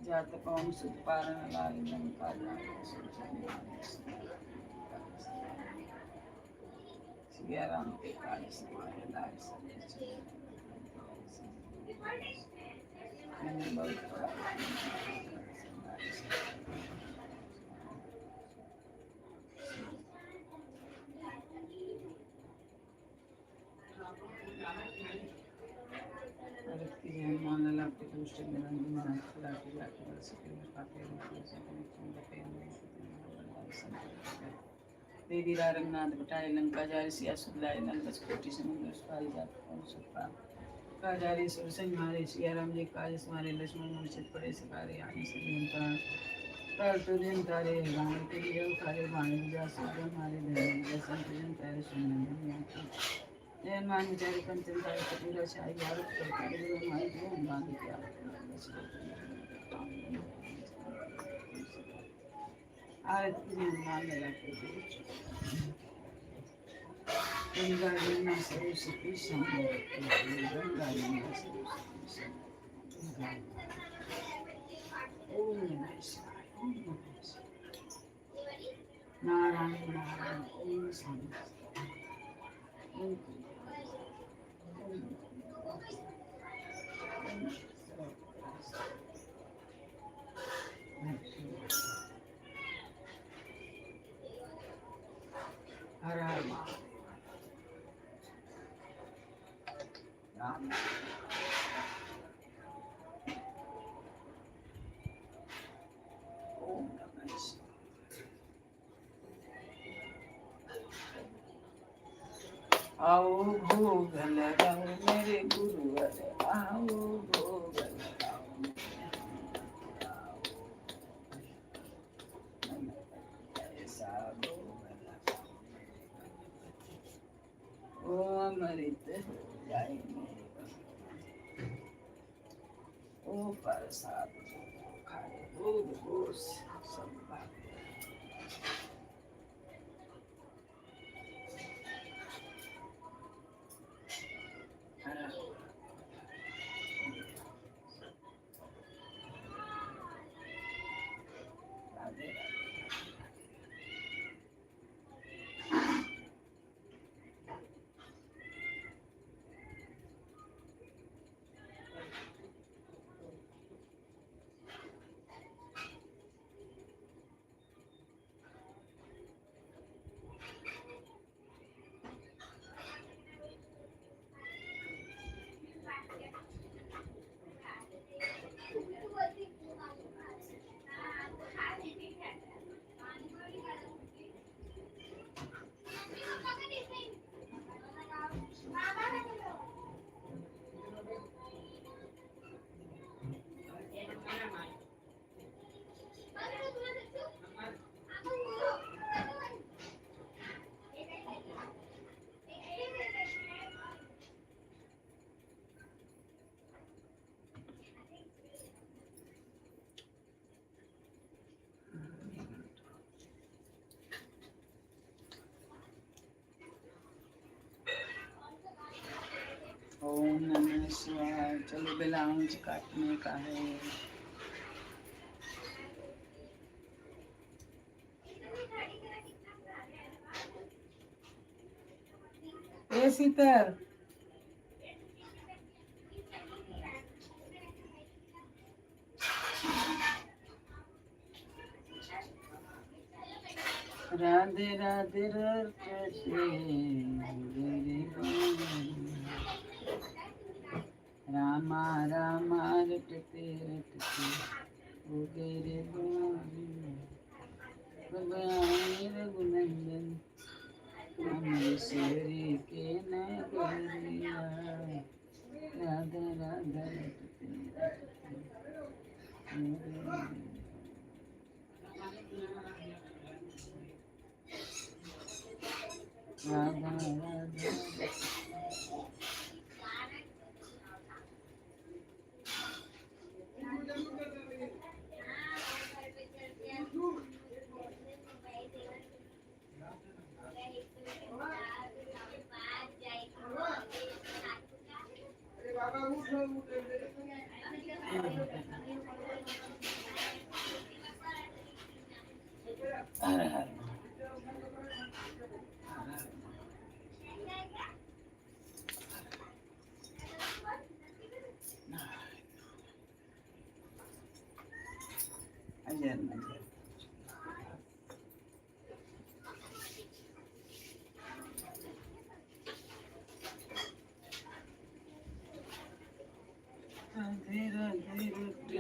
जात कौन सुख पारण लाए लंका सिया राम के काज समाये लाए मैंने बहुत बड़ा देवी रघुनाथ बटाए लंका जारी सिया सुलाए लंका कोटि समुद्र पाई जात कौन सुखा काजारी सुर संहारे सिया राम जी काज समारे लक्ष्मण मूर्छित पड़े सकारे आने से लंका काल तुरंत तारे राम के लिए उखारे बाण जा सुर मारे धरे दर्शन तुरंत तारे सुनन जैन मान विचारे कंचन तारे कपूरा छाई भारत करतारे गुरु माई को बांध किया आरती में मान लगा के गंगा जमुना सरस्वती गंगा जमुना सरस्वती ओम नमः शिवाय, ओम नमः शिवाय, नारायण नारायण ओम शांति ओम हर हर महादेव राम ओम नमः शिवाय। आओ भोग लगाओ मेरे गुरुवर, आओ भोग लगाओ ऐसा भोग लगाओ ओ अमृत हो जाए मेरे ओ प्रसाद खाए दूध घोष सब बात ओम नमः शिवाय। चलो ब्लाउज काटने का है। ए शीतल, राधे राधे रामा रामा रटते रटते हो गए रे भगवान रघुनंदन अमरेश्वरी के नगरिया। राधा राधा रटते रटते हो गए। राधा राधा हर हर अजय मंदिर। राधे राधे रटते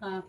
हाँ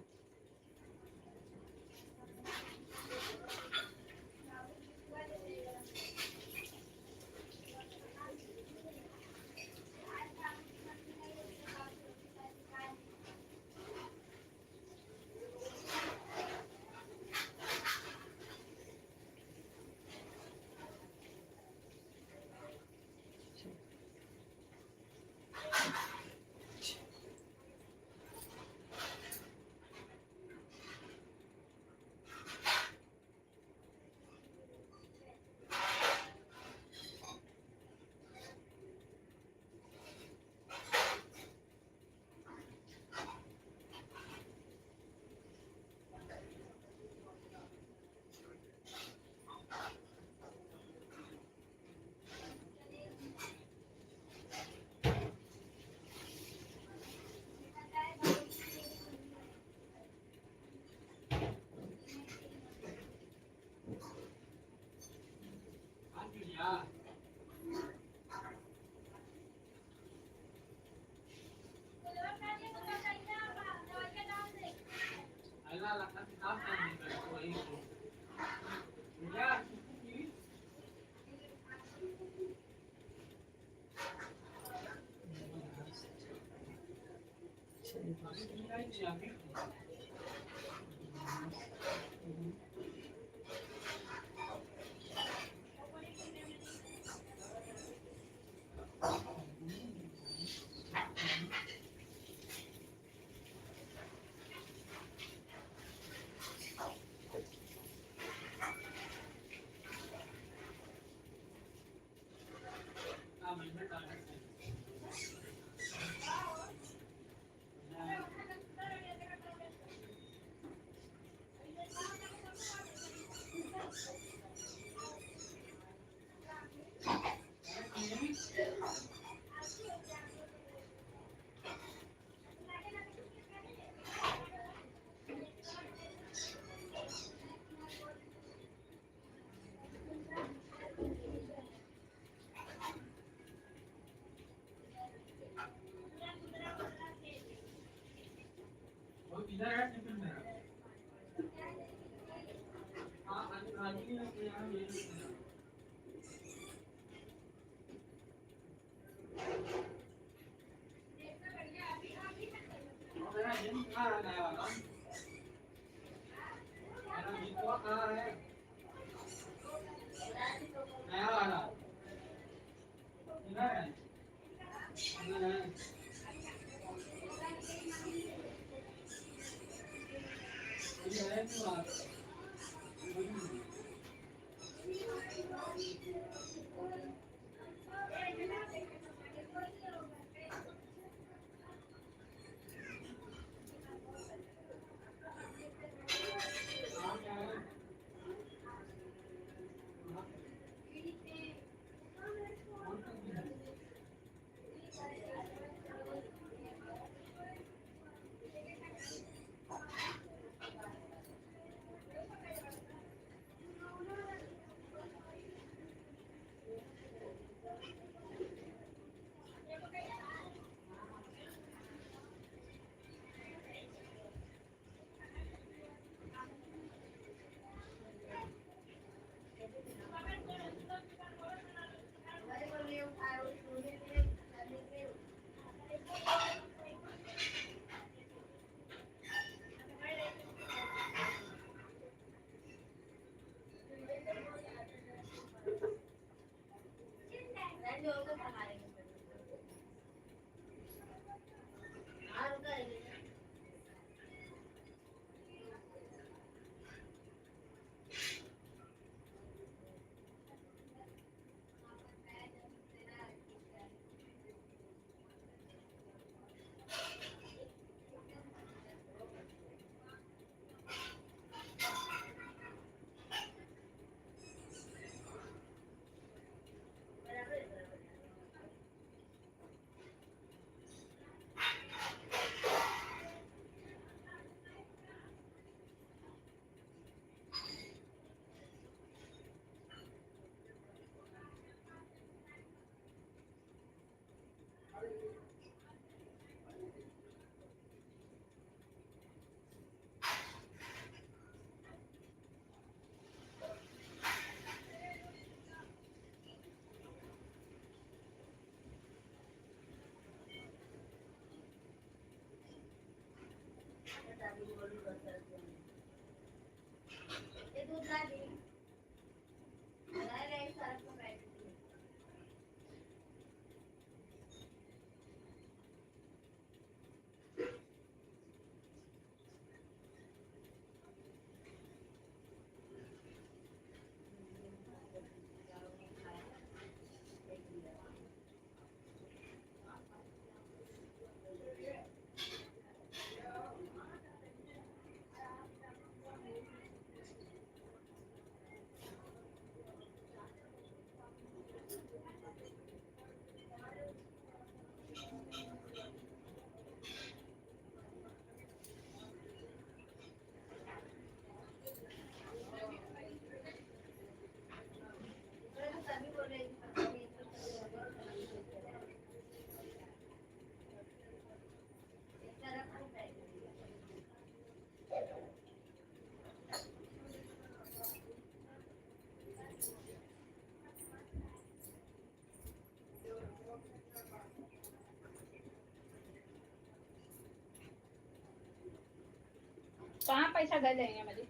कहाँ पैसा दे देंगे मुझे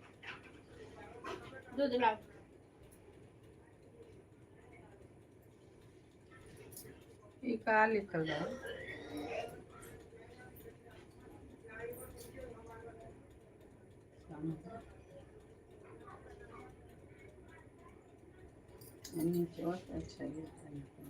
दूध लाओ ये का लिखल बा नीचे और अच्छा लिखल है।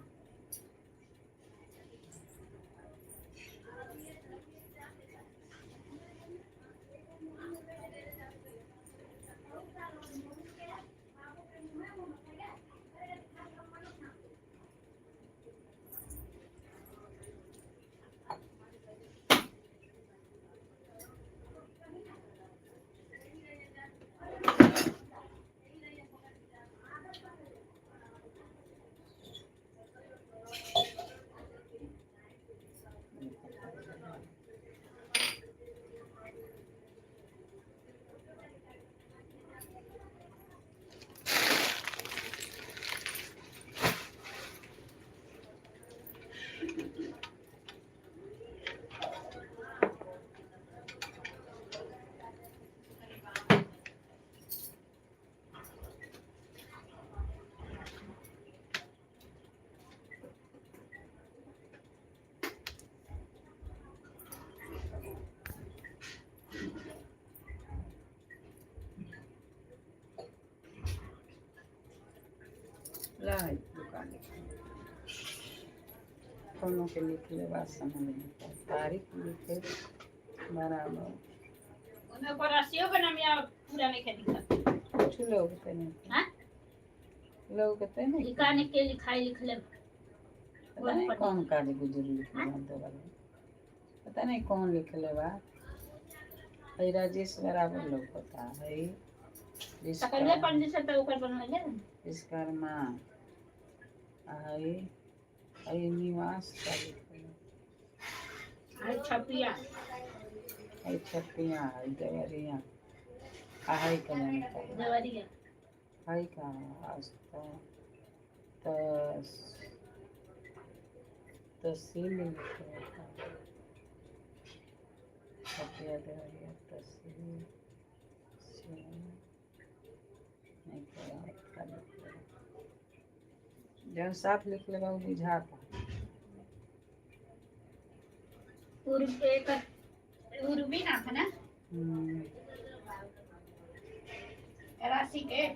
लाई दुकान कोनो के लिख ले बात समझ में तारीख लिखे बराबर उन्हें पर रसियो बना मिया पूरा नहीं खेली कुछ लोग तो नहीं हां लोग कहते हैं लिखाने के लिखाई लिख ले पता नहीं कौन काली गुजरी लिखे पता नहीं कौन लिख ले बा है राजेश बराबर लोग पता है सकले पंडित से तो ऊपर बनवा ले विश्वकर्मा है निवास का लिखे आई छपिया है छपिया है देवरिया है कल्याण देवरिया है का आस्था तस तहसील लिखे छपिया देवरिया तहसील नहीं क्या जब साफ लिख लेगा वो बुझाता उर्मी ना है ना राशि के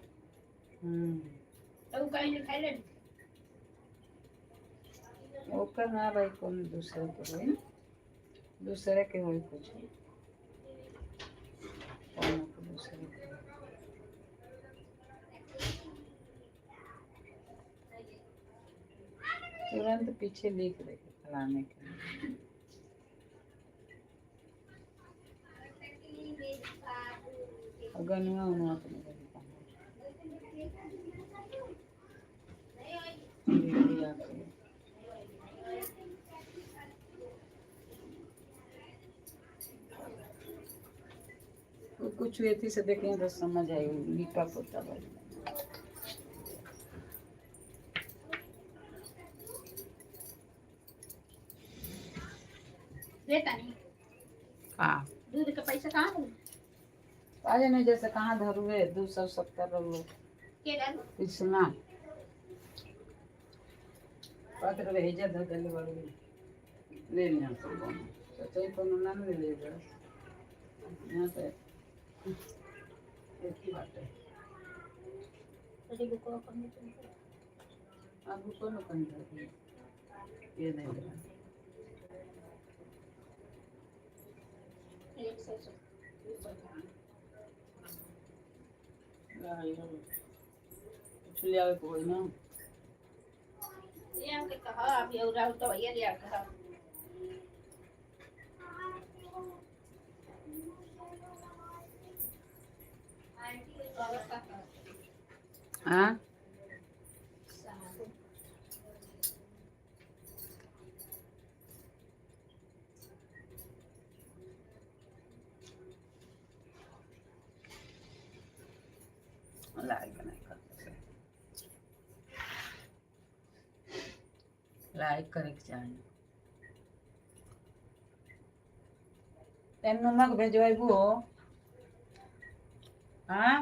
तो कहीं लिखा ले ओकर ना भाई कौन दूसरे के होई दूसरे के होई कुछ कौन को दूसरे के तुरंत पीछे लिख दे फलाने के गनुआ उनुआ तो नहीं कुछ एथी से देखें तो समझ आई लिपा पोता बन देता नहीं हाँ दूध का पैसा कहाँ है आज नहीं जैसे कहाँ धरुए 270 लोग के डाल कृष्णा पात्र भेजा था गले वाले ले लिया तो चाहे कोनो ना ले ले जा यहाँ पे एक ही बात है तेरी बुक को करने चाहिए अब कोनो कहीं जाती ये नहीं ले एक सौ कुछ ले आवे कोई ना ये हमके कहा अब ये उड़ा तो ये लिया कहा हाँ लाइक नहीं करते लाइक करे के चाहिए तेन नमक भेजवाइबू हाँ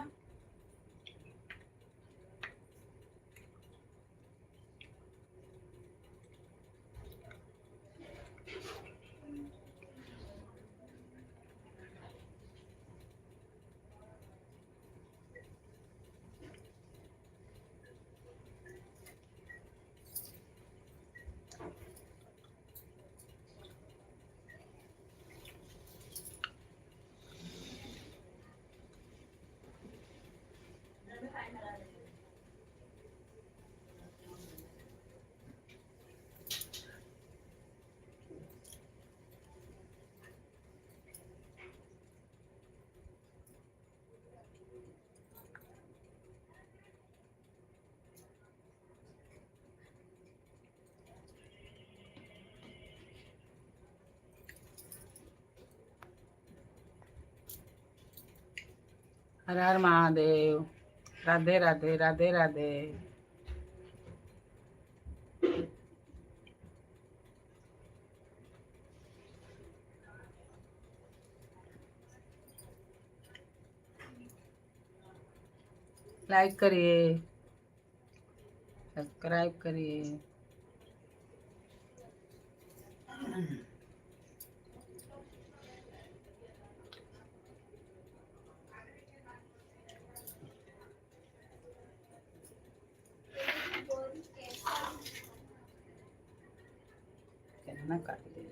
हर हर महादेव राधे राधे राधे राधे लाइक करिए सब्सक्राइब करिए ना काट दे।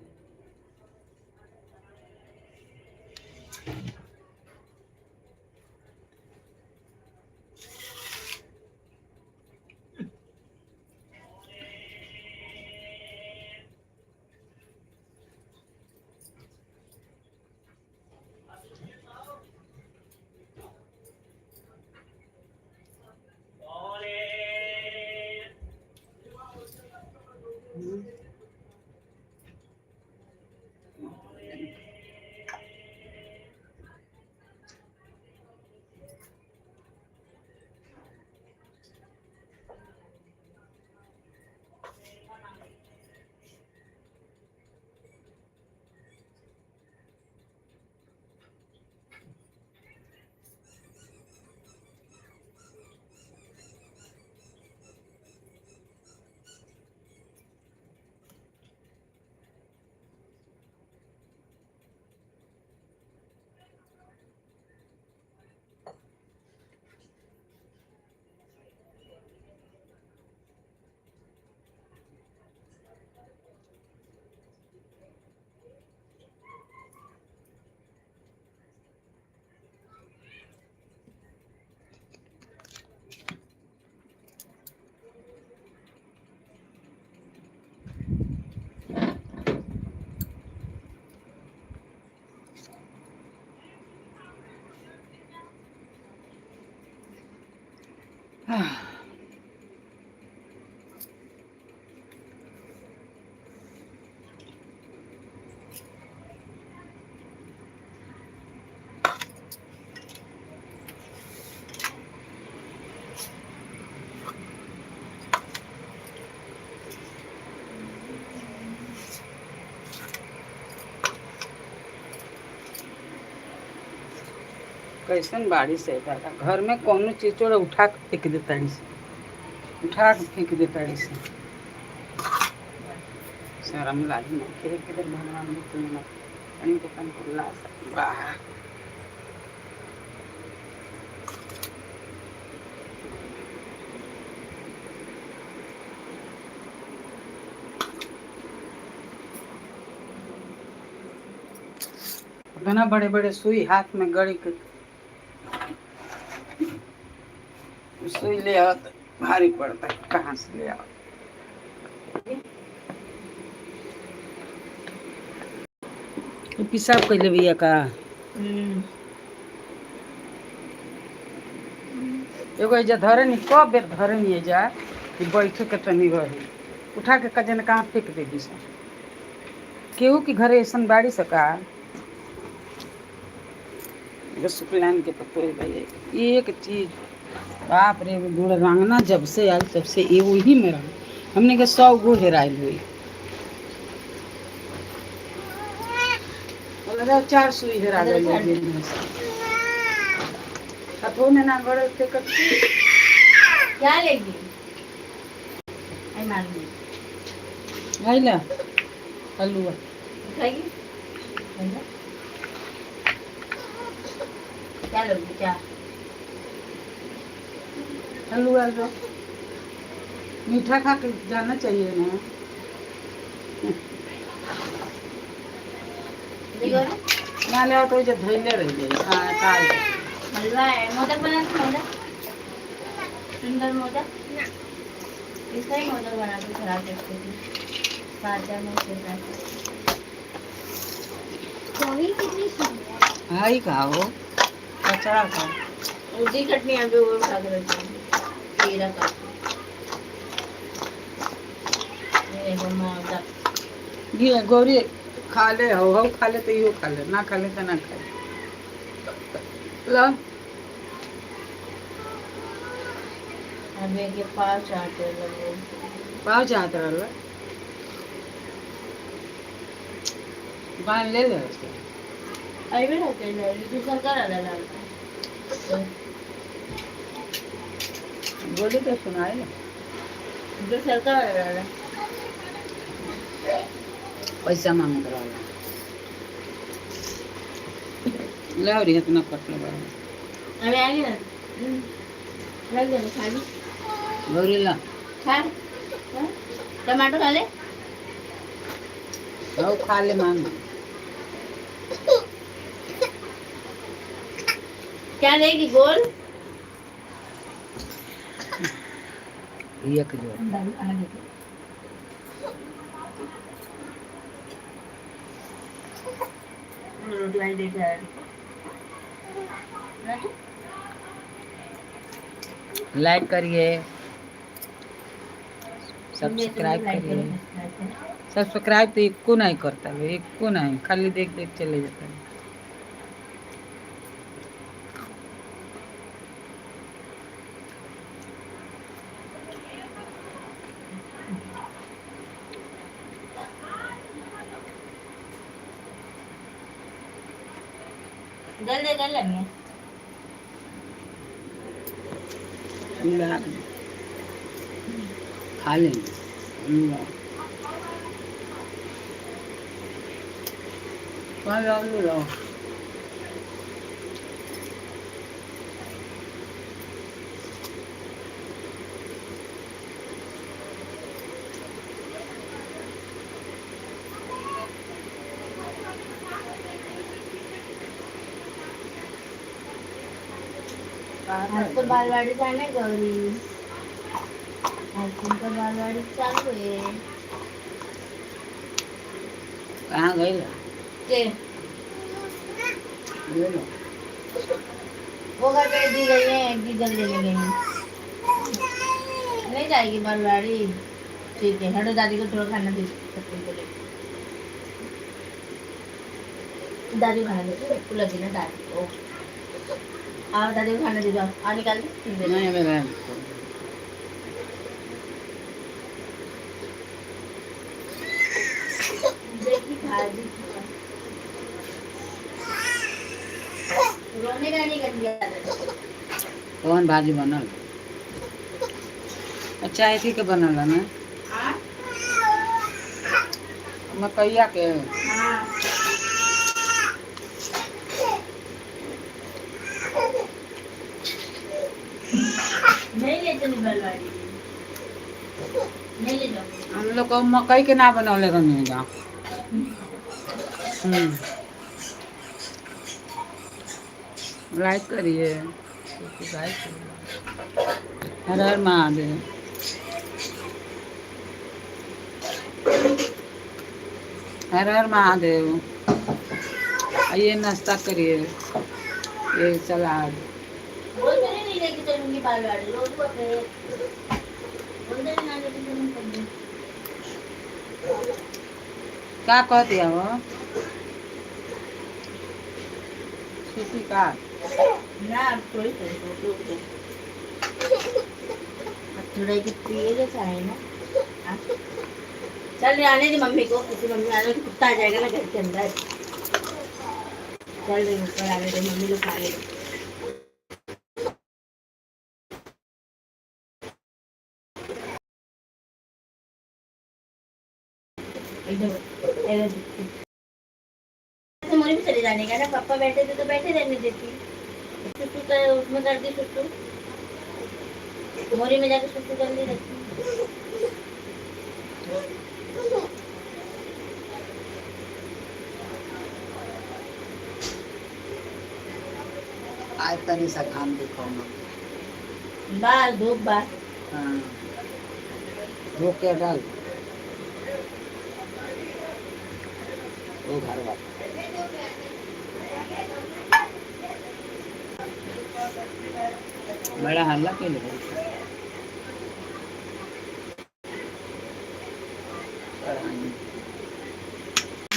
कैसन बारिश है दादा, घर में कौनो चीज चोड़ा उठा के फेंक देता है, उठा के फेंक देता है। शर्म लागी ना के किधर भगवान भी तुम्हें ना पानी दुकान को ला वाह इतना बड़े बड़े सुई हाथ में गड़ी के सुई ले आओ तो भारी पड़ता है, कहाँ से ले आओ। पिसाब कैले भैया का एगो एजा धरे नहीं, कब बेर धरे नहीं एजा कि बैठे के तनी रही, उठा के कजन कहाँ फेंक दे दी सब। केहू की घरे ऐसा बाड़ी सका शुक्लान के पत्तो भाई एक चीज बाप रे बूढ़ रंगना जब से आयल तब से एगो ही में रंग हमने के 100 गो हेराइल हुई। 4 सुई हेरा गई हाथों में ना गड़े थे कच्ची क्या लेगी आई मार दी भाई ला हलवा खाएगी क्या लोगी क्या हलवा लो, मीठा खा के जाना चाहिए ना। देखो ना ना ले तो जो धैले रह जाए काल हलवा है, मोदक बना के मोदक सुंदर मोदक ना इसका ही मोदक बना के खा सकते थे साजा में से कोई कितनी सुंदर हाई खाओ कचरा खाओ उसी चटनी अभी वो खा के रखी खीरा का ये देखो मोदक ये गौरी खा ले हो खा ले तो यो खा ले, ना खा ले तो ना खा लो। अबे के पास चाहते लगे पाव चाहत रहा बांध ले ले उसको आई भी रहते हैं तू सरकार आला लाल बोले तो सुनाए ना जो सरकार आला पैसा मांग रहा लाओ रे इतना कट लगा अबे आ गया लग गया खाली गौरी ला खा टमाटर खा ले और खा ले मांग। क्या लेगी गोल? ये के जो रोटी वाली देख रहा है। लाइक करिए, सब्सक्राइब करिए। सब्सक्राइब तो एक को नहीं करता है, एक को नहीं, खाली देख देख चले जाता है। जल्दी कर लेंगे। खा लेंगे। कहाँ जाओ ले लो। आज तो बालवाड़ी जाने गौरी, आज तो बालवाड़ी चालू है। कहाँ गई ला? के ले लो। वो घर पे दी गई है, एक डीजल लेने गई है। नहीं जाएगी बालवाड़ी? ठीक है, हटो दादी को थोड़ा खाना दे सकते हैं। दादी को खाना दे, उसको लगी ना दादी को। आओ दादी को खाना दे दो, आओ निकाल दे। नहीं मेरा देखी खा दी। रोने का नहीं कर दिया। कौन भाजी बनल? अच्छा ऐसी के बनल है ना? हाँ मकैया के। हाँ नहीं ले चली बालवाड़ी, नहीं ले जाओ। हम लोग को मकई के ना बनौले रहने जा। लाइक करिए, हर हर महादेव। हर हर महादेव। आइए नाश्ता करिए, ये सलाद। बोल तो नहीं लेके चलूंगी बालवाड़ी, रोज को बोल दे ना लेके चलूंगी। क्या कह दिया वो? सूती का ना थोड़ी थोड़ा कि पिएगा चाहे ना। चल आने दे मम्मी को, किसी मम्मी आने तो कुत्ता आ जाएगा ना घर के अंदर। चल रही ऊपर आने दे, मम्मी लोग खाने दे। मोरी में चले जाने का ना, पापा बैठे थे तो बैठे रहने देती। सुसु कर उसमें कर दी, सुसु मोरी में जाके सुसु कर ली रहती। आज तनी सा काम देखो ना। बाल धूप बाल। हाँ धूप के डाल वो घर वाला बड़ा हल्ला के लिए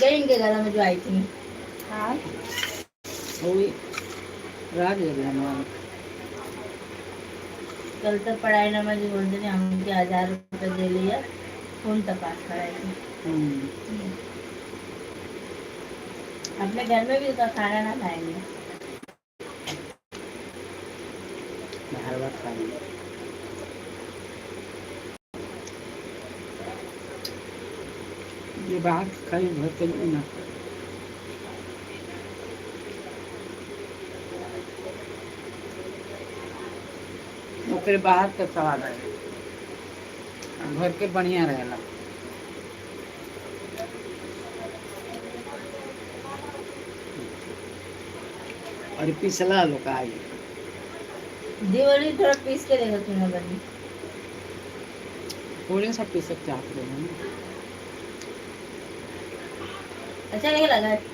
गई इनके घर में जो आई थी। हाँ वो भी रात कल तक पढ़ाई ना मजी बोलते थे, हम 1000 रुपये दे लिया, फोन तपास कराएगी। अपने घर में भी उसका खाना ना खाएंगे। हर बात खाएंगे। ये बात खाई घर पे नहीं ना। ओकरे बाहर के स्वाद है, घर के बढ़िया रहेला। और पिछला लोग आई दिवाली थोड़ा पीस के देखो तुम बनी थोड़े सा पीस चाहते हैं ना। अच्छा नहीं लगा अच्छा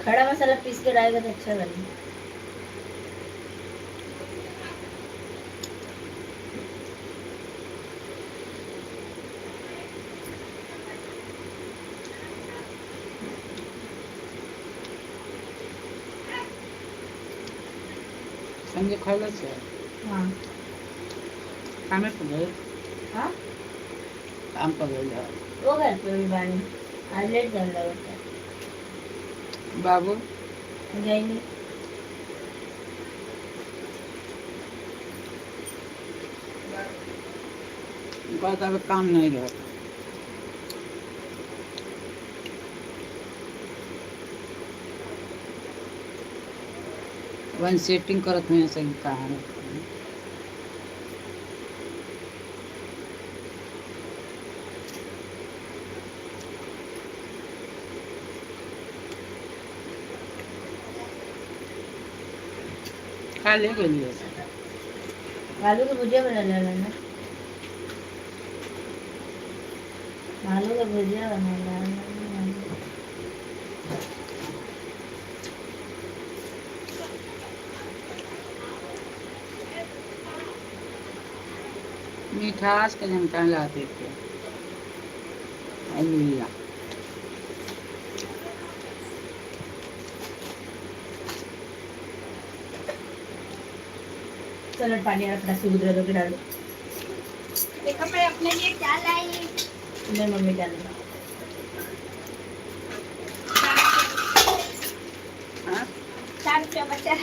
खड़ा मसाला पीस के डालेगा तो अच्छा बने। संगे खाइला से हाँ कामे पर गए हाँ काम पर गए वो घर पे भी बानी आज लेट जाने लगा बाबू गई नहीं बात अब काम नहीं रहा वन सेटिंग करत में ऐसे कहा है खा ले के लिए आलू की भुजिया बना लेना ना आलू की भुजिया बना लेना मिठास के जमता लाते थे अलुआ चलो पानी और थोड़ा सी गुदरा दो के डालो देखो मैं अपने लिए क्या लाई। मैं मम्मी डालूंगा हाँ 4 रुपया बचा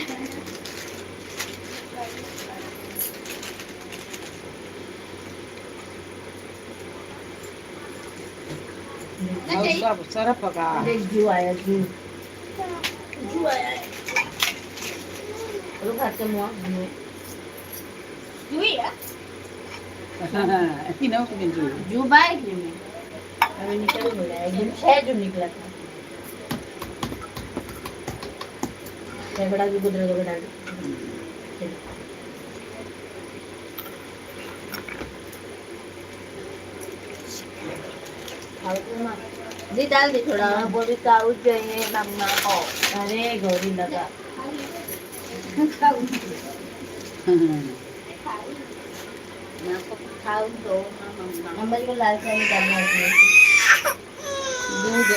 और सब सारा पका देख जू आया जू जू आया है रुक हाथ से मुआ हुई है इनो के जो जू बाय की में अभी निकल ही गया एकदम 6 जू निकला था ये बड़ा भी गुदरा दो के डालो जी डाल दी थोड़ा बोली काऊ चाहिए मम्मा को अरे गौरी लगा मैं आपको खाऊं तो मम्मा को लाल चाय निकालना है दूध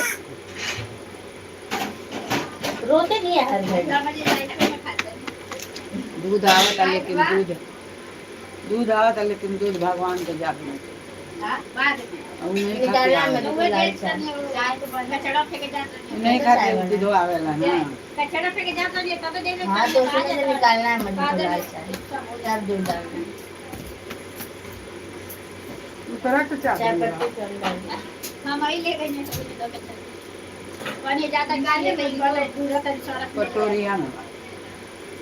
रोते नहीं है हर घर दूध आवता लेकिन दूध आवता लेकिन दूध भगवान के जाप में और नहीं निकालना है खाते मुझे लाल चाय नहीं खाते दूध आवेला ना हाँ तो उसमें से निकालना है मुझे को लाल चाय तब दूध डालना है तरह तो चाय चाय पत्ती कम डालना हम आई ले गए पानी ज्यादा गाले में वाला पूरा तन सारा कटोरिया में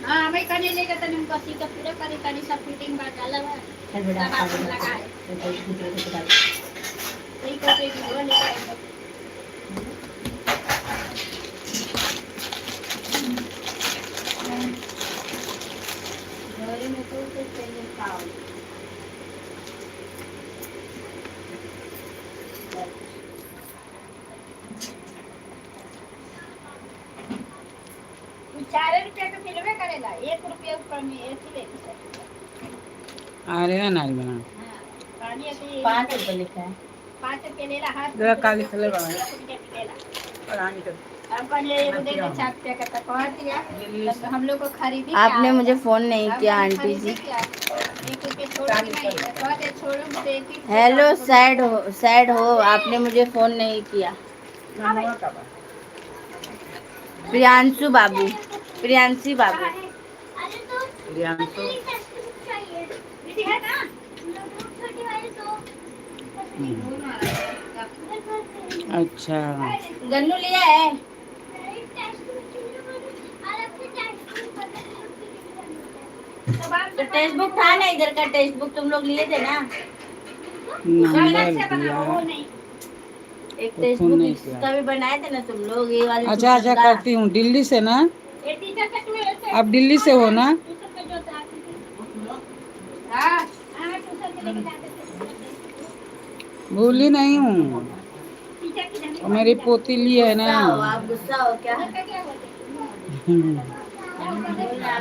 हां मैं कने लेके तने उनको सीधा पूरा करे तने सब फिटिंग बात अलग है फिर बड़ा सब लगा है तो गुदरा दो के डालो यही करते कि वो लेके गौरी में तो चाहिए खाओ ₹4 का मिलवे करेला ₹1 ऊपर में ऐसी ले अरे नारी बना पानी ऐसे 5 रुपए लिखा है 5 रुपये ले रहा है जरा काली कलर बना लेला रानी का अपन ये दे दे 4 रुपये का तो पहुंच दिया तो हम लोग को खरीदी आपने मुझे फोन नहीं किया आंटी जी हेलो सैड हो आपने मुझे फोन नहीं किया प्रियांशु बाबू प्रियांशी बाबू रियांशु अच्छा गन्नू लिया है तो टेक्स्ट बुक था ना इधर का टेक्स्ट बुक तुम लोग लिए थे ना नंबर दिया, एक तो फोन फेसबुक नहीं किया। का भी बनाए थे ना तुम लोग, ये वाले अच्छा अच्छा सुंदर। करती हूँ। दिल्ली से ना? ये टीचर का ट्यूशन से आप दिल्ली से हो ना? ट्यूशन पे जो जाती थी। हाँ हाँ, ट्यूशन पे लेके जाते थे। भूली नहीं हूँ। टीचर की धमकी और मेरी पोतीली है ना। गुस्सा हो आप, गुस्सा हो क्या? उधर का क्या बोलते हम्म। हैं?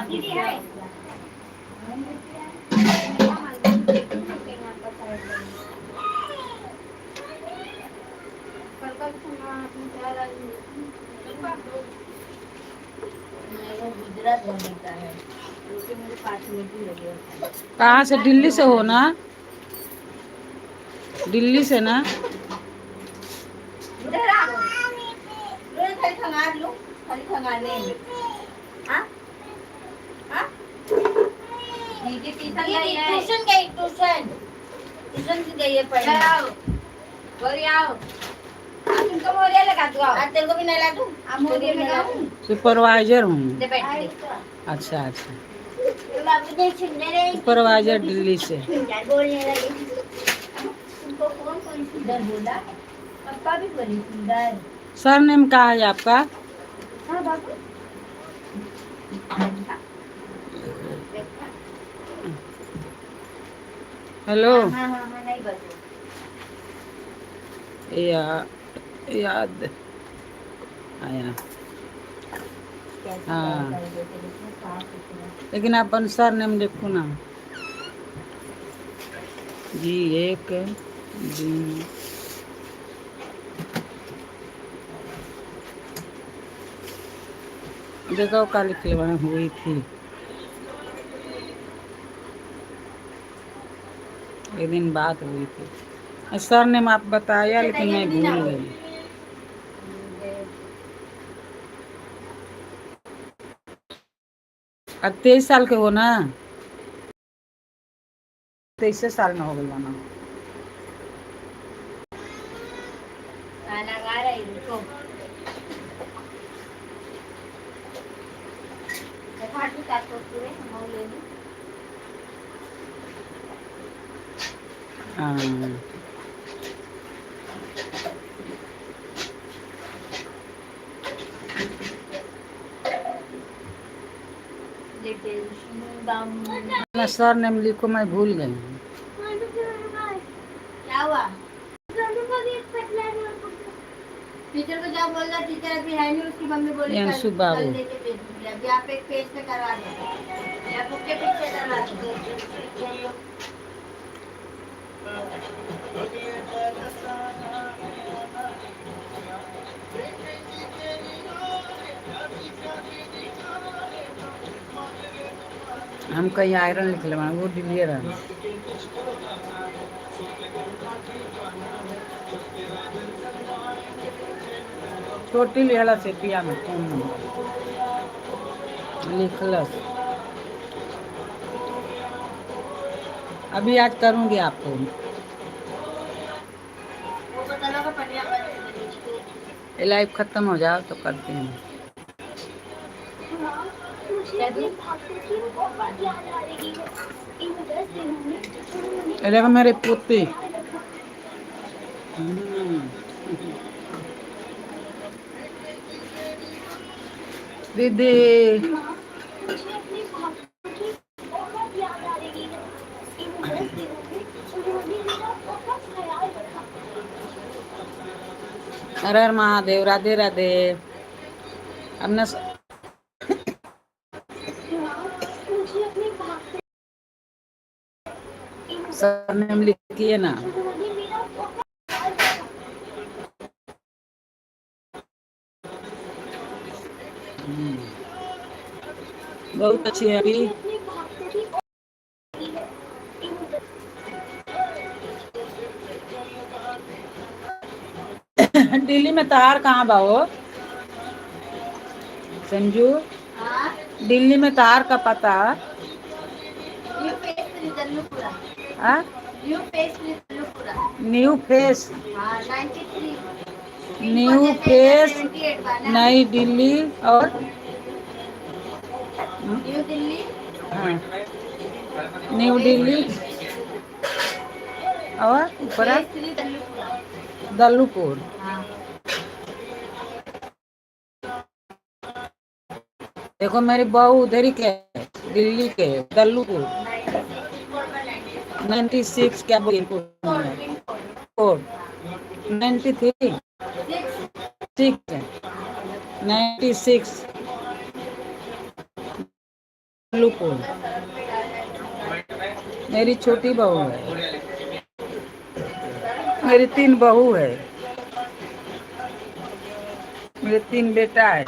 दीदी है। गुजरात जाने का है, क्योंकि मुझे 5 मिनट ही लगे। कहाँ से? दिल्ली से हो ना? दिल्ली से ना? उधर आ, रोज खाली खंगार लो, खाली खंगारने हैं। हाँ हाँ, दीदी ट्यूशन गई है, ट्यूशन गई, ट्यूशन से गई है पढ़ने। आओ बोरी आओ, तुमको मोरिया लगा दूँ? आज तेरे को भी नहीं लगा, आप मोरिया में लगाऊं? सुपरवाइजर हूँ। दे बैठ दे। अच्छा अच्छा, तुम आप देख सुनने रहे, सुपरवाइजर दिल्ली से। क्या बोलने लगे? तुमको कौन कौन सुंदर बोला? पापा भी बोली सुंदर। सर नेम कहाँ है आपका? हाँ बाबू। हेलो। हाँ हाँ हाँ, नहीं बोलो। याद आया। हाँ, लेकिन आप सर नेम लिखो ना जी। एक दिन देखो का लिख हुई थी एक दिन बात हुई थी। सर नेम आप बताया, लेकिन मैं भूल गई। अब 23 साल के हो ना? 23 साल में हो गई ना? खाना खा रही रुको। फाटू काटो पूरे हम ले ली। हाँ, मैं सर नेम लिखो, मैं भूल गई। क्या हुआ? टीचर को जब बोल रहा, टीचर अभी है नहीं, उसकी मम्मी बोली अंशु कल बाबू। लेके भेज दूंगी। अभी आप एक पेज पे करवा दो या बुक के पीछे करवा दो। हम कहीं आयरन लिख ले, वो डिलियर है। छोटी लिहला से पिया में फोन लिखलस। अभी आज करूंगी आपको। लाइव खत्म हो जाओ तो करती हूँ। देखो मेरे पोते। दीदी हर हर महादेव, राधे राधे। हमने सरनेम लिखिए ना। बहुत अच्छी है अभी। दिल्ली में तार कहाँ बा हो संजू? दिल्ली में तार का पता? New phase Jannupura. हाँ, new phase Jannupura. New phase. हाँ 93। न्यू फेस नई दिल्ली और न्यू दिल्ली। हाँ, न्यू दिल्ली और ऊपर है जयश्री दल्लूपुर। दल्लूपुर। हाँ। देखो मेरी बहू उधर ही के है, दिल्ली के दल्लूपुर। 96 क्या बोली कोड 93 6 है 96 दल्लूपुर। मेरी छोटी बहू है, मेरी 3 बहू है, मेरे 3 बेटा है।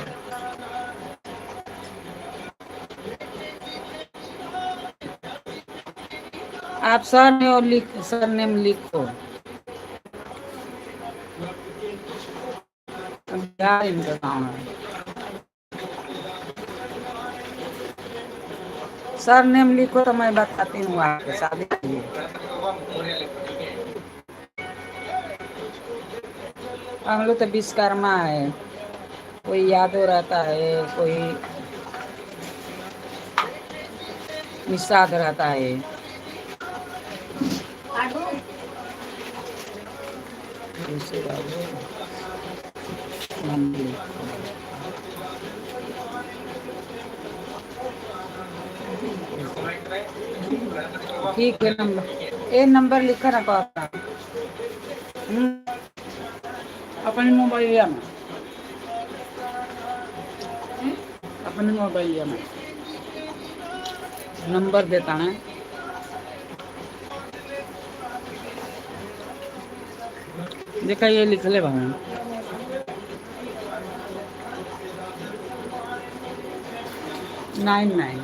आप सरनेम लिखो। क्या इनका काम है? सरनेम लिखो तो मैं बताती हूँ आपके शादी के लिए। हम लोग तो विश्वकर्मा है, कोई यादव रहता है, कोई निषाद रहता है। दूसरे बाबू नाम लिखो। ठीक है नंबर ये नंबर लिखा रखो अपना अपने मोबाइल में अपने मोबाइल में नंबर देता है। देखा ये लिख ले भाई 99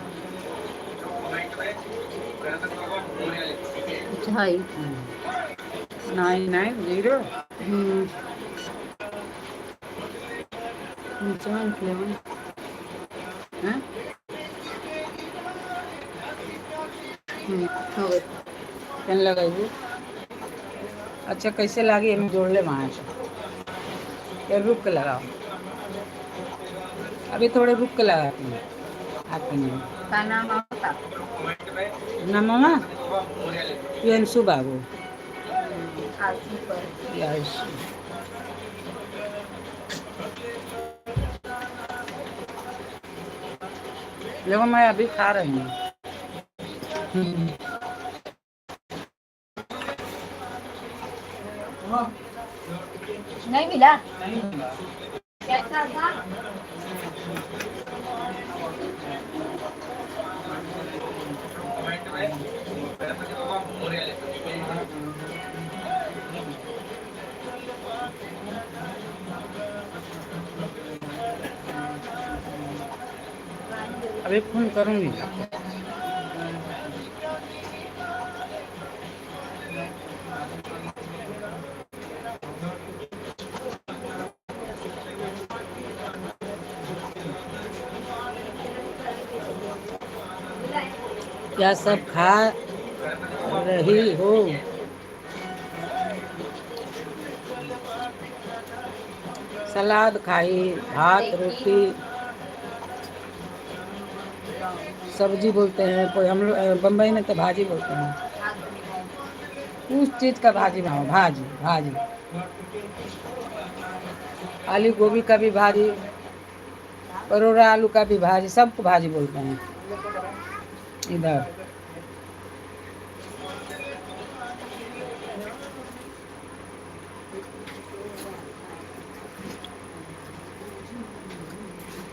हाई 990 हैं? हो गए। पेन लगाइए। अच्छा कैसे लगी हमें जोड़ ले वहाँ से फिर रुक के लगाओ। अभी थोड़े रुक के लगाती हूँ आपके लिए। का नाम आता ना मामा प्रियंशु बाबू आशी पर। यस। देखो मैं अभी खा रही हूँ। नहीं मिला कैसा था? अभी फोन करूँगी। क्या सब खा रही हो? सलाद खाई, भात रोटी सब्जी बोलते हैं, कोई हम लोग बम्बई में तो भाजी बोलते हैं। उस चीज का भाजी बनाओ, भाजी भाजी आलू गोभी का भी भाजी, परोरा आलू का भी भाजी, सबको भाजी बोलते हैं इधर।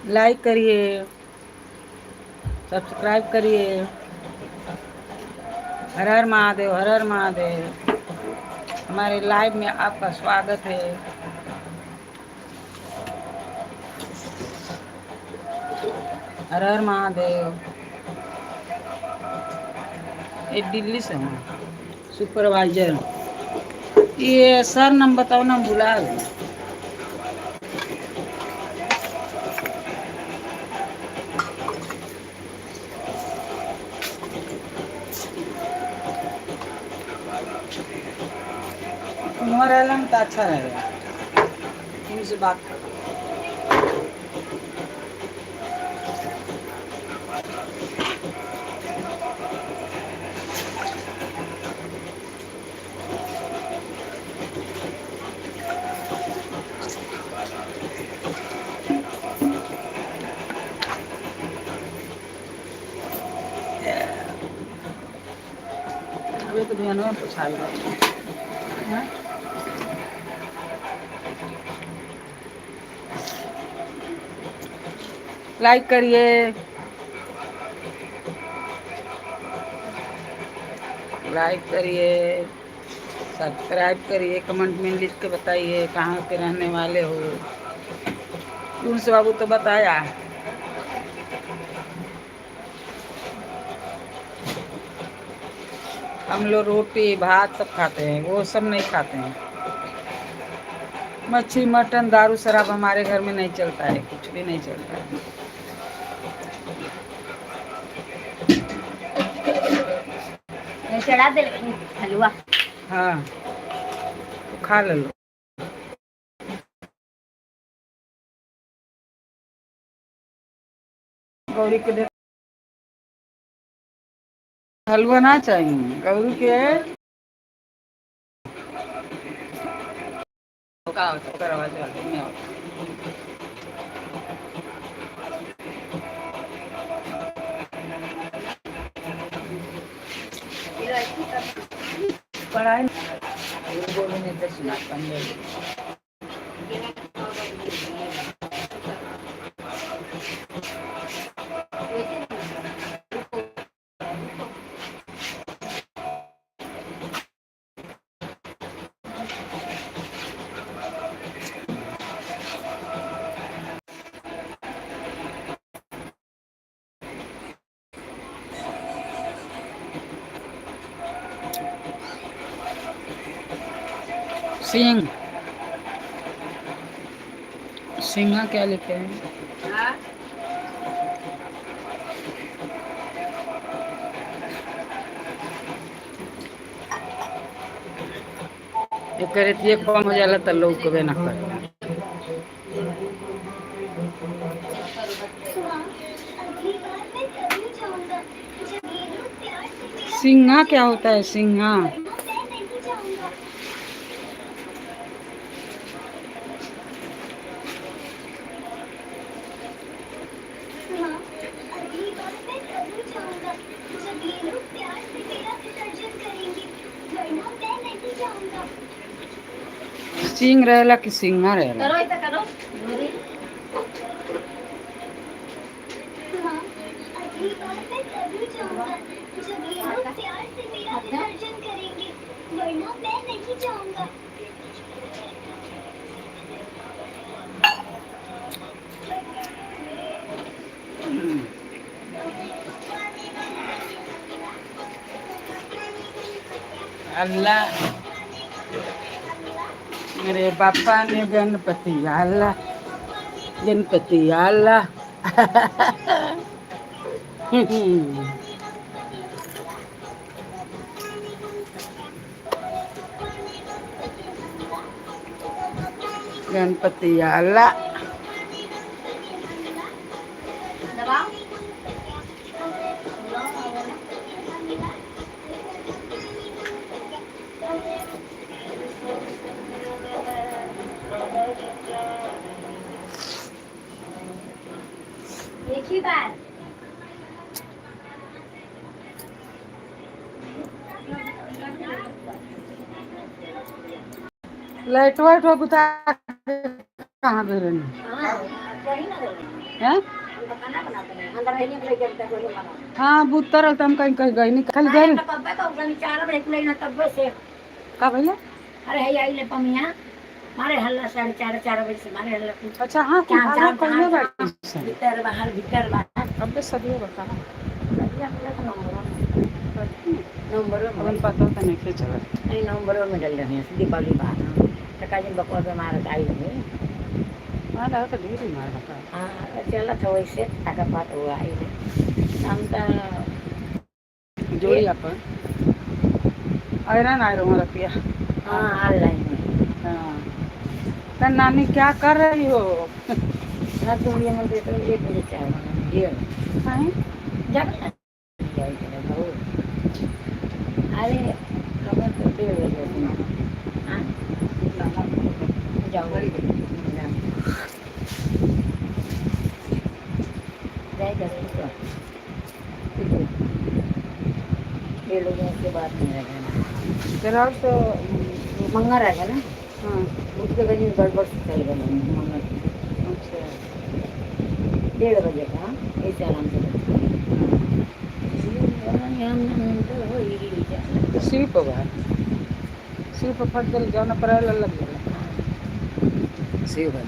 लाइक करिए, सब्सक्राइब करिए। हर हर महादेव, हर हर महादेव। हमारे लाइव में आपका स्वागत है। हर हर महादेव। ये दिल्ली से हूँ, सुपरवाइजर। ये सर नाम बताओ ना, भुला गए। तुम्हारा रहेगा तो अच्छा रहेगा, तुमसे बात कर। दुनिया में पूछाई हाँ? लाइक करिए, लाइक करिए, सब्सक्राइब करिए, कमेंट में लिख के बताइए कहाँ के रहने वाले हो। तुलसी बाबू तो बताया। हम लोग रोटी भात सब खाते हैं, वो सब नहीं खाते हैं। मच्छी मटन दारू शराब हमारे घर में नहीं चलता है, कुछ भी नहीं चलता है। चढ़ा दे हलवा। हाँ तो खा लो। गौरी के दे हलवा ना चाहिए गौरी के पढ़ाई बोलने तो सुना सिंह सिंहा क्या लिखे हैं? ये करे ये कौन हो जाला तो लोग कबे ना कर। सिंहा क्या होता है? सिंहा सिंह रहेला कि सिंहा रहेला? करो इतना करो अल्लाह मेरे बापा ने गणपति अल्लाह गणपति अल्लाह गणपति अल्लाह दबाओ एक ही बार लाइट वाइट हो बुता कहाँ दे रहे हैं? अंदर है नहीं लेके कोई बना हाँ बुतर हम कहीं कहीं गई नहीं खाली गई कब का उगनी 4 बजे लेना तब से का भैया। अरे है आई ले पमिया मारे हल्ला 4:30 बजे से मारे हल्ला अच्छा हाँ तुम हल्ला कइले बाटी भीतर बाहर अब सदियो बता नंबर अपन पता तो नहीं के चला नहीं नंबर में डल रहे हैं दीपावली बाद टकाजिन बकवा पे मार आई नहीं हां ला तो ढेर मार बता हां चला था वैसे टका पात हुआ आई हम तो जोड़ी अपन आयरन आयरन रखिया हां ऑनलाइन में हाँ तो नानी क्या कर रही हो? ना तुम ये मन देते 1 बजे चाय ये हैं जब अरे खबर तो दे रहे हां जाओ जाएगा तो ये लोगों से बात नहीं रखना तेरा तो मंगा रहेगा ना, हाँ उसके कहीं गड़बड़ से चल गया मंगा अच्छा 1:30 बजे का ऐसे आराम से सिर पर बा सिर पर फट गल जौन पर लग गया सिर पर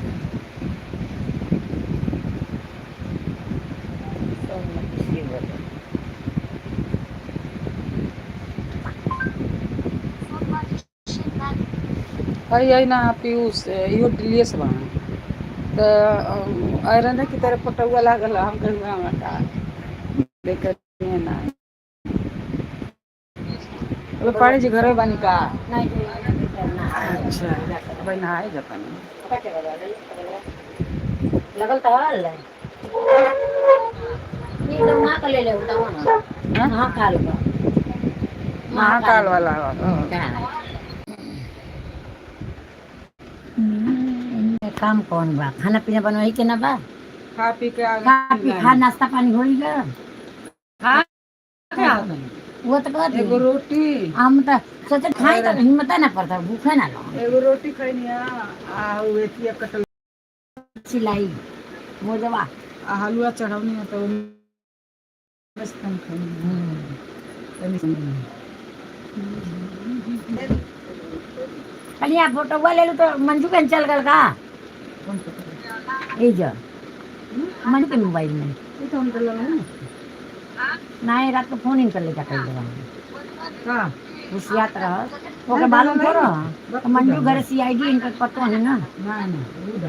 आई ना पीयूष इहो दिल्ली से बना तो आयरन की तरह पटुआ लागल हम कहता देख ना पाड़ी जी घर बानी का अच्छा भाई नहाए जाता नहीं लगल तो हल ये तो ना कर ले ले उठा ना महाकाल का महाकाल वाला काम कौन बा खाना पीना बनवाई के ना बा खा पी के खा नाश्ता पानी हो गया वो तो कर एगो रोटी हम तो सोचे खाई तो हिम्मत ना पड़ता भूखे ना लो एगो रोटी खैनी आ वेतिया कटल सिलाई मोजवा आ हलवा चढ़ौनी है तो बस कम खैनी कलिया फोटो ले लू तो मंजू के चल गल का ए जो मंजू के मोबाइल में ये तो हम तो लगा ना नहीं रात को फोन इन कर ले जाकर देवा का होशियात रह ओके मालूम थोड़ा तो मंजू घर सीआईडी इनका पता है ना ना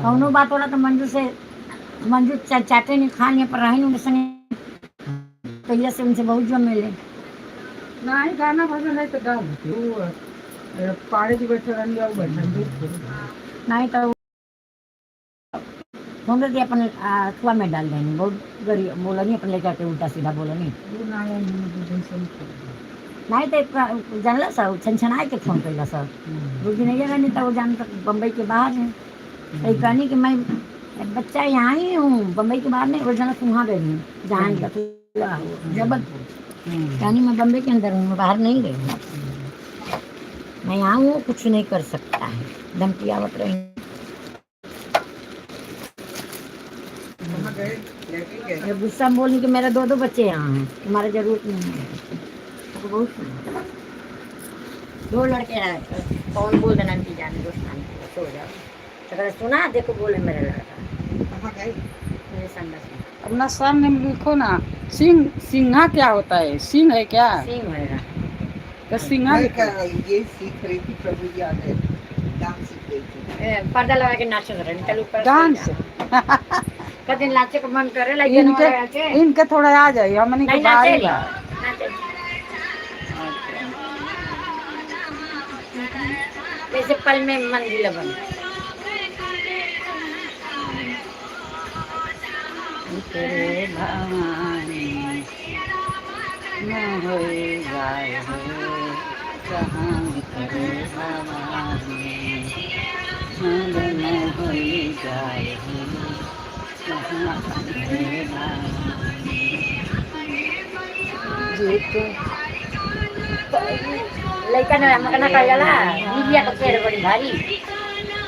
कौनो बात होला तो मंजू से मंजू चाटे नहीं खाने पर रही उनके संग तो ये से उनसे बहुत जो मिले नहीं गाना भजन है तो गा पाड़े जी बैठे रहनी आओ बैठा नहीं तो फोन करके अपन अथवा में डाल देंगे बहुत गरीब बोला नहीं अपन लेकर के उल्टा सीधा बोला नहीं नहीं तो जानला सब छनछना के फोन कैला सब रुकी नहीं जगह नहीं तो वो जान तक बम्बई के बाहर है तो कहनी कि मैं बच्चा यहाँ ही हूँ बम्बई के बाहर नहीं वो जाना वहाँ गई हूँ जहाँ जबलपुर कहनी मैं बम्बई के अंदर हूँ मैं बाहर नहीं गई हूँ मैं यहाँ हूँ कुछ नहीं कर सकता है धमकी आवत रही गुस्सा में बोली कि मेरे 2 बच्चे यहाँ हैं तुम्हारे जरूरत नहीं है तो बहुत 2 लड़के हैं कौन बोल देना की जाने दोस्त सो जाओ तो सुना देखो बोले मेरे लड़का मेरे संडा से अपना सर नेम लिखो ना सिंह सिंहा क्या होता है सिंह है क्या सिंह होएगा तो सिंहा ये सीख रही थी प्रभु जी आगे डांस सीख रही थी पर्दा लगा के नाच रहे चल ऊपर डांस कभी नाचे को मन करे लेकिन इनके थोड़ा आ जाए हमने के बाहर जैसे पल में मंदिर बन तेरे भवानी न हो जाए कहाँ तेरे भवानी न हो जाए कहाँ तेरे भवानी लड़का ने मकना कर जाला बिटिया तो पेड़ बड़ी भारी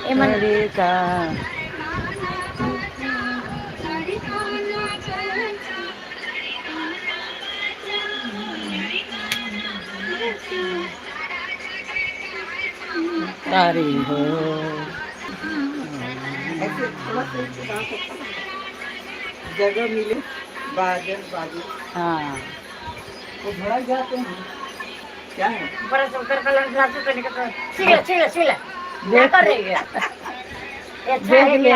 ए मन का तारी हो ऐसे थोड़ा सा जगह मिले बादल बादल हाँ वो भड़क जाते हैं क्या है बड़ा सुंदर कलर ग्लास करने का सीला क्या कर रही है देख ले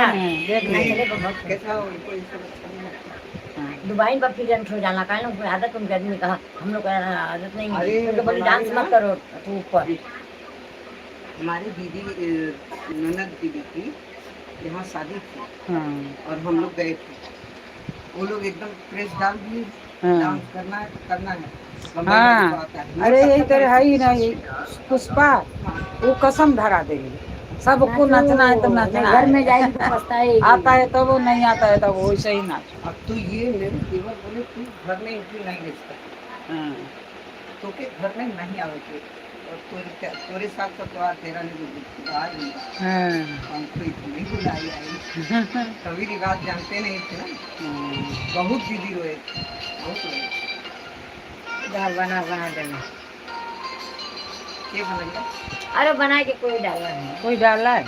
देख ले कैसा उनको ये सब अच्छा नहीं लगता दुबई में फिर हो जाना का ना आदत उनके आदमी कहा हम लोग का आदत नहीं अरे है तो बोली डांस मत करो तू ऊपर हमारी दीदी ननद दीदी की यहाँ शादी थी हाँ और हम लोग गए थे वो लोग एकदम प्रेस डाल दिए हाँ। डांस करना है बम्बई में हाँ जो आता है। अरे यही तरह है ही नहीं पुष्पा वो कसम धरा देगी सबको नचना है तो नचना घर में है। जाएगी तो पछताएगी आता है तब वो नहीं आता है तब वैसे ही नाच अब तो ये मेरे देवर बोले तू घर में एंट्री नहीं ले सकता हाँ तो के घर में नहीं आवे के तोरे साथ तो तेरा नहीं आज हाँ हमको इतनी बुलाई आई कभी रिवाज जानते नहीं थे ना। बहुत दीदी रोए बहुत रोए। दाल बना देना। ये बनेगा अरे बना के कोई डाला नहीं, कोई डाला है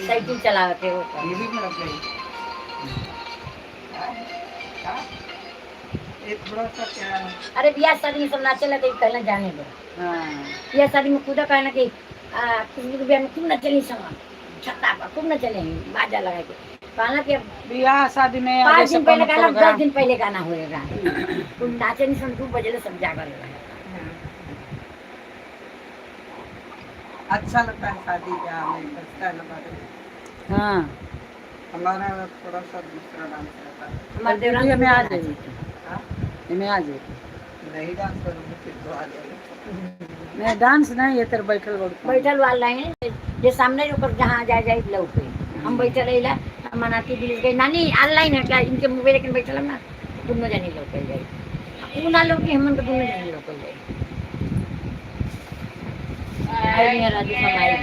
साइकिल चलाते हो ये भी बना गई। ये थोड़ा सा क्या अरे ब्याह शादी में सब नाचे लगे पहले जाने दो। हाँ ब्याह शादी में खुदा कहना कि किसी के ब्याह में खूब न चली समा छत्ता पर खूब न चले बाजा लगा के कहना कि बियाह शादी में 5 दिन पहले गाना 10 प्रोग्राम दिन पहले गाना होएगा। तुम नाचे नहीं सुन 2 बजे सब जाकर रहे। अच्छा लगता है शादी ब्याह में बचता है ना। हाँ हमारा थोड़ा सा दूसरा डांस रहता है। हमारे दीदी देवरान हमें आ को जाएगी हाँ? हमें आ जाएगी। नहीं डांस करूँगी फिर तो आ जाएगा। नहीं डांस नहीं ये तेरे बैठल बैठल वाला है ये सामने ऊपर जहाँ जा जाए लौके हम बैठल रहिला मनाती दिल गई नानी ऑनलाइन है क्या इनके मोबाइल लेकिन बैठल ना दोनों जानी लौके जाए उ ना लोग हमन के दोनों जानी लौके जाए। आई मेरा राजू समाई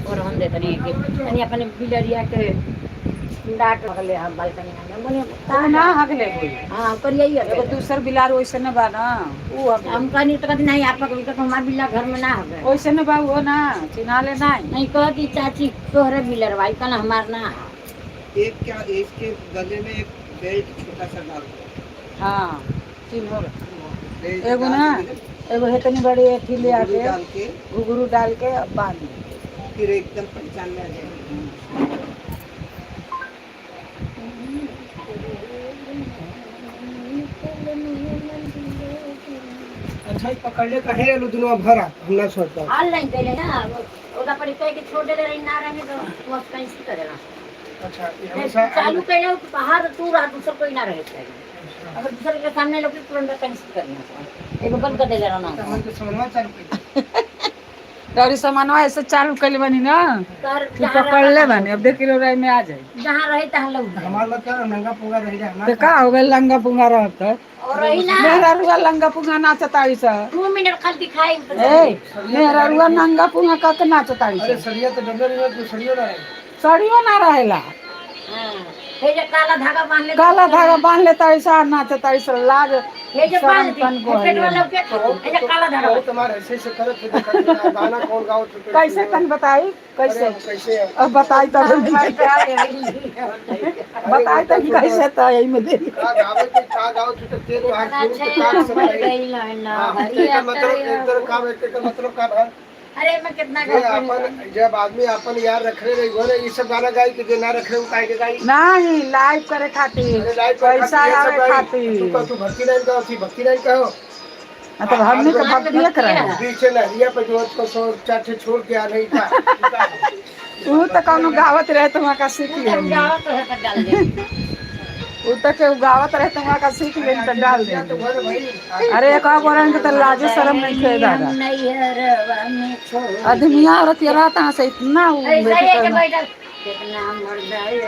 और हम देते नहीं कि अनि अपने बिलरिया के डाट लगले हम बालकनी में मने तो ना हगले कोई हां करिए एगो दूसर बिलार वैसे न बा ना ऊ हम कहनी तो कहती नहीं आपका कभी तक हमारा बिल्ला घर में ना होगा वैसे न बा वो ना चिन्हा ले नहीं नहीं कहती चाची तोहरे बिलर भाई कल हमार ना एक क्या एक के गले में एक बेल्ट छोटा सा डाल दो। हाँ चिन्हो बेल्ट एगो डाल ना के एगो हेतनी बड़ी अथी ले घुंघरू आके डाल के घुघरू डाल के बांध दे। फिर एकदम पहचान में आ जाएगा। अच्छा ही पकड़ले कहे लो दुनो भरा हम ना छोड़ता। ऑनलाइन पहले ना ओदा पर कह के छोड़ दे रही ना रहे तो वो कैसे करेगा। अच्छा ये हमेशा चालू कइले बाहर तू रहा दूसरा कोई ना रहे चाहिए अगर दूसरे के सामने लोग तुरंत कैंसिल करना एगो बंद कर दे जरा ना हम तो समझवा चालू कर गौरी सामानवा ऐसे चालू कर बनी ना कर तू पकड़ ले बनी अब 2 किलो राय में आ जाए। जहां रहे तहां लोग हमार लोग क्या नंगा पुगा रह जाए तो हमारा का हो गए लंगा पुंगा रहता और रही ना मेरा रुआ लंगा पुंगा नाचताड़ी सा 2 मिनट खाली दिखाई ए मेरा रुआ नंगा पुंगा का के नाचताड़ी अरे सा सरिया तो डबल में तो सरिया ना रहे। सड़ियो ना रहेला हां हे जे काला धागा बांध ले काला धागा बांध लेता ऐसा नाचताड़ी सा लाग हे जे बांध शरम दे को पेट वाला के हे जे काला धागा बहुत तुम्हारे ऐसे से करत थे देखा गाना कौन गाओ तो कैसे तन बताई कैसे कैसे अब बताई तब बताई तब कैसे तो यही में दे का गावे के का गाओ तो तेल बाहर शुरू के काट सब रही। हां इसका मतलब एक तरह काम एक का मतलब का है अरे मैं कितना ये अपन जब आदमी अपन यार रख रहे घरे ये सब गाना गाई के जे ना रख रहे वो काहे के गाई नहीं लाइव करे खातिर पैसा आवे खातिर तू भक्ति लाइन का थी भक्ति लाइन का हो मतलब हमने के भक्तिया करे पीछे लहरिया पे जो को सो चाटे छोड़ के आ नहीं था तू तो कौनो गावत रहे तो वहाँ का सीख ले समझाओ तो है डाल दे उ तक के गावत रहे तो वहाँ का सीख ले तो डाल दे तो बोले भाई अरे एक और बोलन के तो लाजे शर्म नहीं खे दादा आदमी औरत ये रहता से इतना उ बेटी करना कितना मर्दाई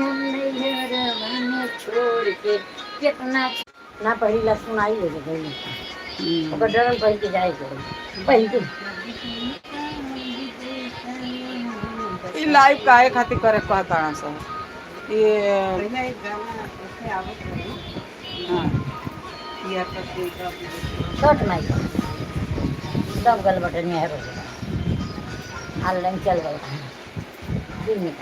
हम नहीं घर छोड़ के कितना ना पहिला सुनाई हो गई ओकर डरल पहिल के जाए के पहिल के ई लाइव काहे खातिर करे कहता सब ये पहले एक गाना उसमें आवत रही हाँ या तो देखा शॉर्ट नहीं सब गल बटन है रोज ऑनलाइन चल गया दिन में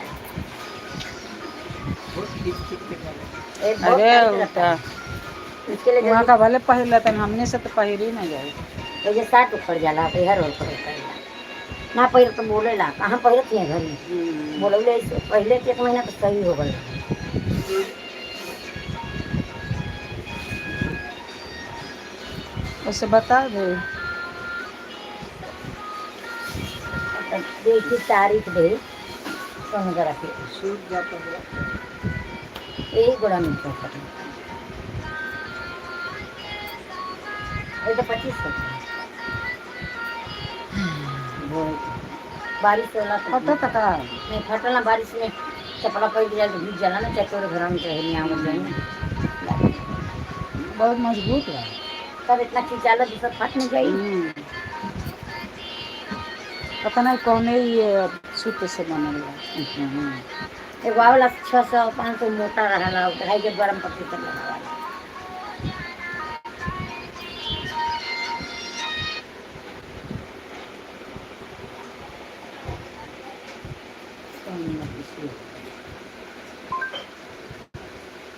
बहुत ठीक के गाना एक बहुत अरे टाइट उता रहता है। इसके लिए वहाँ का भले पहले तन हमने से तो पहले ही नहीं जाए तो ये साट ऊपर जाला तो हर रोल पर ना पहले तो बोलेला कहाँ पहले थे घर में बोले पहले के 1 महीना तो सही हो गए उसे बता दे देखी तारीख दे सोनोग्राफी सूट जाता है यही गोड़ा मिलता है ये तो 25 है बारिश होला तो पता तका नहीं फटल ना बारिश में कपड़ा पहन जाए तो भीग जाला ना चटोरे घर में चाहे यहाँ में जाए ना बहुत मजबूत है तब इतना खिंचाला तो सब फट नहीं गई पता नहीं कौन ये सूत से बनल बा। एगो वाला 600-500 मोटा रहला, ढाई के गरम पत्ती से लगावा।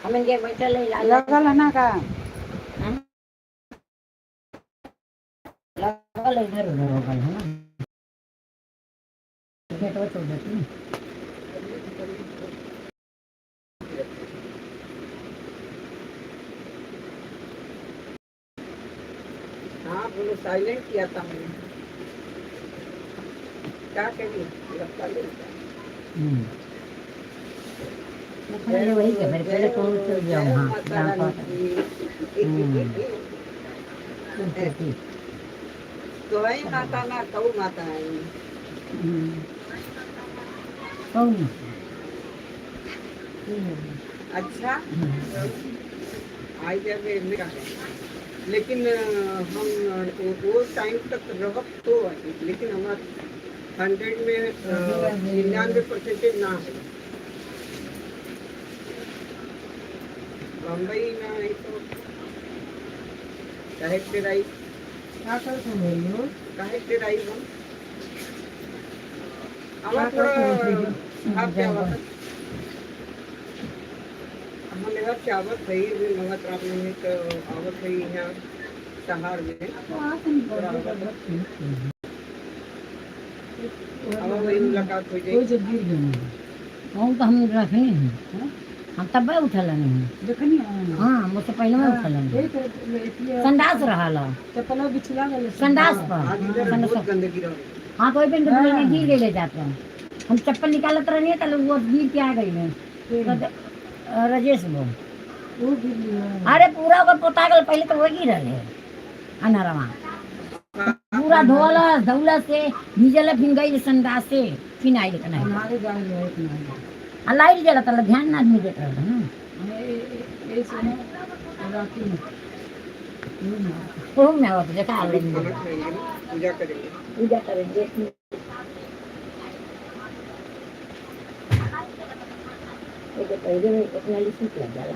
हम इनके बैठल है लगल है ना का लगल है, इधर उधर हो गल है ना, खेतवा छोड़ देती। हाँ बोलो, साइलेंट किया था मैंने, क्या करिए, लगता है पहले वही के मेरे पहले कौन चल जाऊँ। हाँ गाँव का तो है माता ना कऊ माता है। कौन अच्छा आई जब मेरा है, लेकिन हम वो टाइम तक रह तो है, लेकिन हमारा 100 में 99% ना है। बम्बई में नहीं तो काहे तेराई काहे तेराई हम हमारा थोड़ा आप क्या बात हम लेकर चावत है नवरात्र में तो आवत है यहाँ सहार में अब वही मुलाकात हो जाएगी। हम तो हम रखनी है, हम तब उठल नहीं। हाँ मुझसे पहले में उठल संडास रहा चप्पल बिछला संडास पर। आज इधर बहुत गंदगी रही। हाँ तो वही गिर ले जाते हैं। हम चप्पल निकालत रहे तो वो गिर के आ गई है राजेश वो। अरे पूरा ओकर पोता गल, पहले तो वो गिर रहे अनहरवा पूरा ढोला धौला से भीजल, फिर गई संडास से, फिर आई लेकिन लाइट जला था, ध्यान ना आदमी देख रहा था ना। में आवत देखा पूजा करेंगे पूजा करेंगे। पहले में अपना लिखित लग जाला।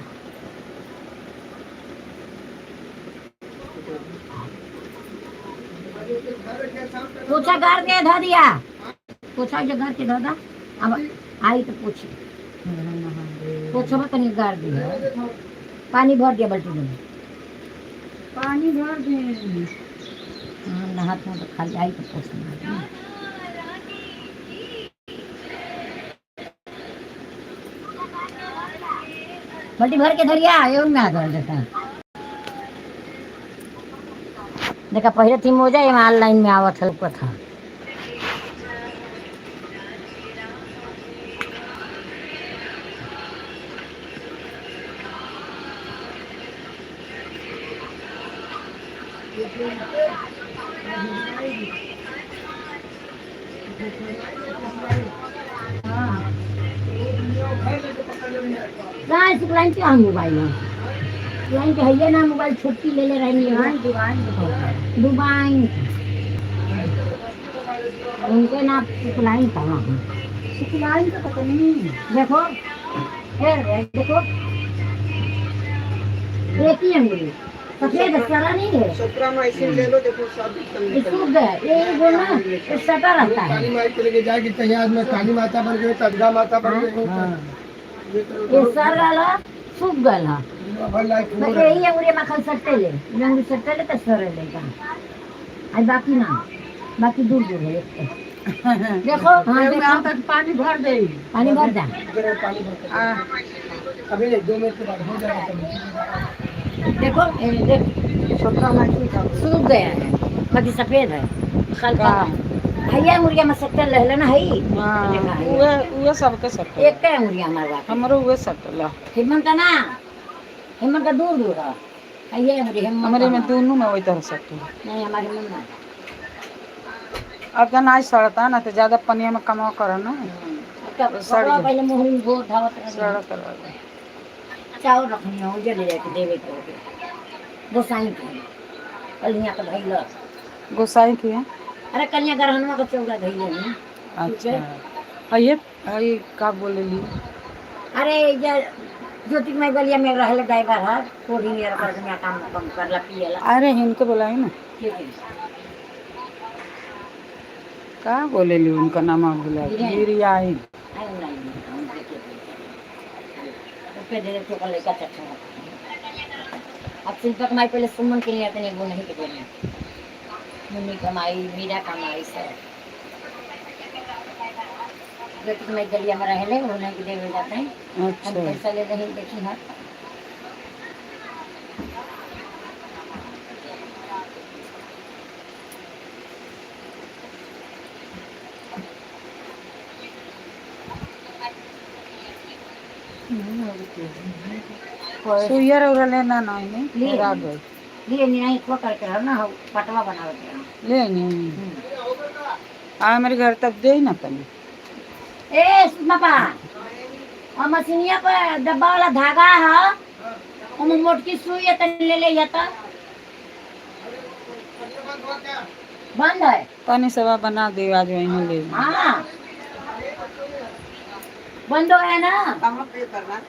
पोछा घर के धो दिया, पोछा जो घर के धो दा। अब आई तो पूछी पोछा में कहीं गाड़ दिया, पानी भर दिया बाल्टी में, पानी भर दे। हाँ नहात में तो खाली आई तो पोछना बाल्टी भर के धरिया एवं में आ गया देखा। देखा पहले थी मोजा ये ऑनलाइन में आवत है ऊपर था। लाइन के हम मोबाइल लाइन के है ना, मोबाइल छुट्टी ले ले रही है दुबई उनके ना लाइन था वहाँ लाइन तो पता नहीं। देखो देखो एक ही अंगुली सफेद सारा नहीं है, सत्रह में ऐसे ले लो, देखो सब सूख गए ये बोलना सटा रहता है। काली माई को लेके जाएगी तैयार में, काली माता बन गई, दुर्गा माता बन गई। ये सर वाला सूख गया यही अंगुरी में खल सट्टे ले अंगुरी सट्टे ले तो सर लेगा आई, बाकी ना बाकी दूर दूर है। देखो हाँ देखो पानी भर दे, पानी भर जा अभी 2 मिनट के बाद हो जाएगा। देखो छोटा सूख गया है, बाकी सफेद है हल्का भैया मुर्गिया में सट्टे ले लेना है उहे सबके सट एक के मुर्गिया हमारे बात हमरो उहे सटला हिम्मत का ना हिम्मत का दूर दूर है ये हिम्मत हमारे में दोनों में वही तरह सट नहीं हमारे हिम्मत ना। अब तो ना सड़ता ना तो ज्यादा पनिया में कमा कर ना पहले मोहरी में घोर धावत सड़ा करवा चावल रखनी हो जले जाके देवे के गोसाई के कल यहाँ तो भाई लो गोसाई की है अरे कन्या ग्रहणवा का चौरा धइले हैं। अच्छा ये का बोले ली अरे ये ज्योतिर्मय गलिया में रहले ड्राइवर है कोढ़ी नियर कर में काम कम करला पिएला। अरे इनको बुलाए ना ठीक है का बोले ली उनका नाम भुला गिरिया आई नहीं हम देखे ओके दे तो कल का चक्कर अब शिल्पक माई पहले सुमन के लिए तने वो नहीं के देने मुन्नी कमाई मीरा कमाई सब ज्योतिर्मय गलिया में रहले उन्हें के देवे जाते हैं। हम अच्छा पैसा ले रहे देखी हां सुइया और लेना नहीं ले रात गई लिए नहीं तो करके है ना पटवा बनावत है। ले नहीं आ मेरे घर तक दे ना तनी ए सुनमा और मशीनिया पर डब्बा वाला धागा है हम मोटकी सुई है तनी ले ले या ता बंद है तनी सेवा बना दे आज वहीं ले हां बंद है ना कहाँ पे करना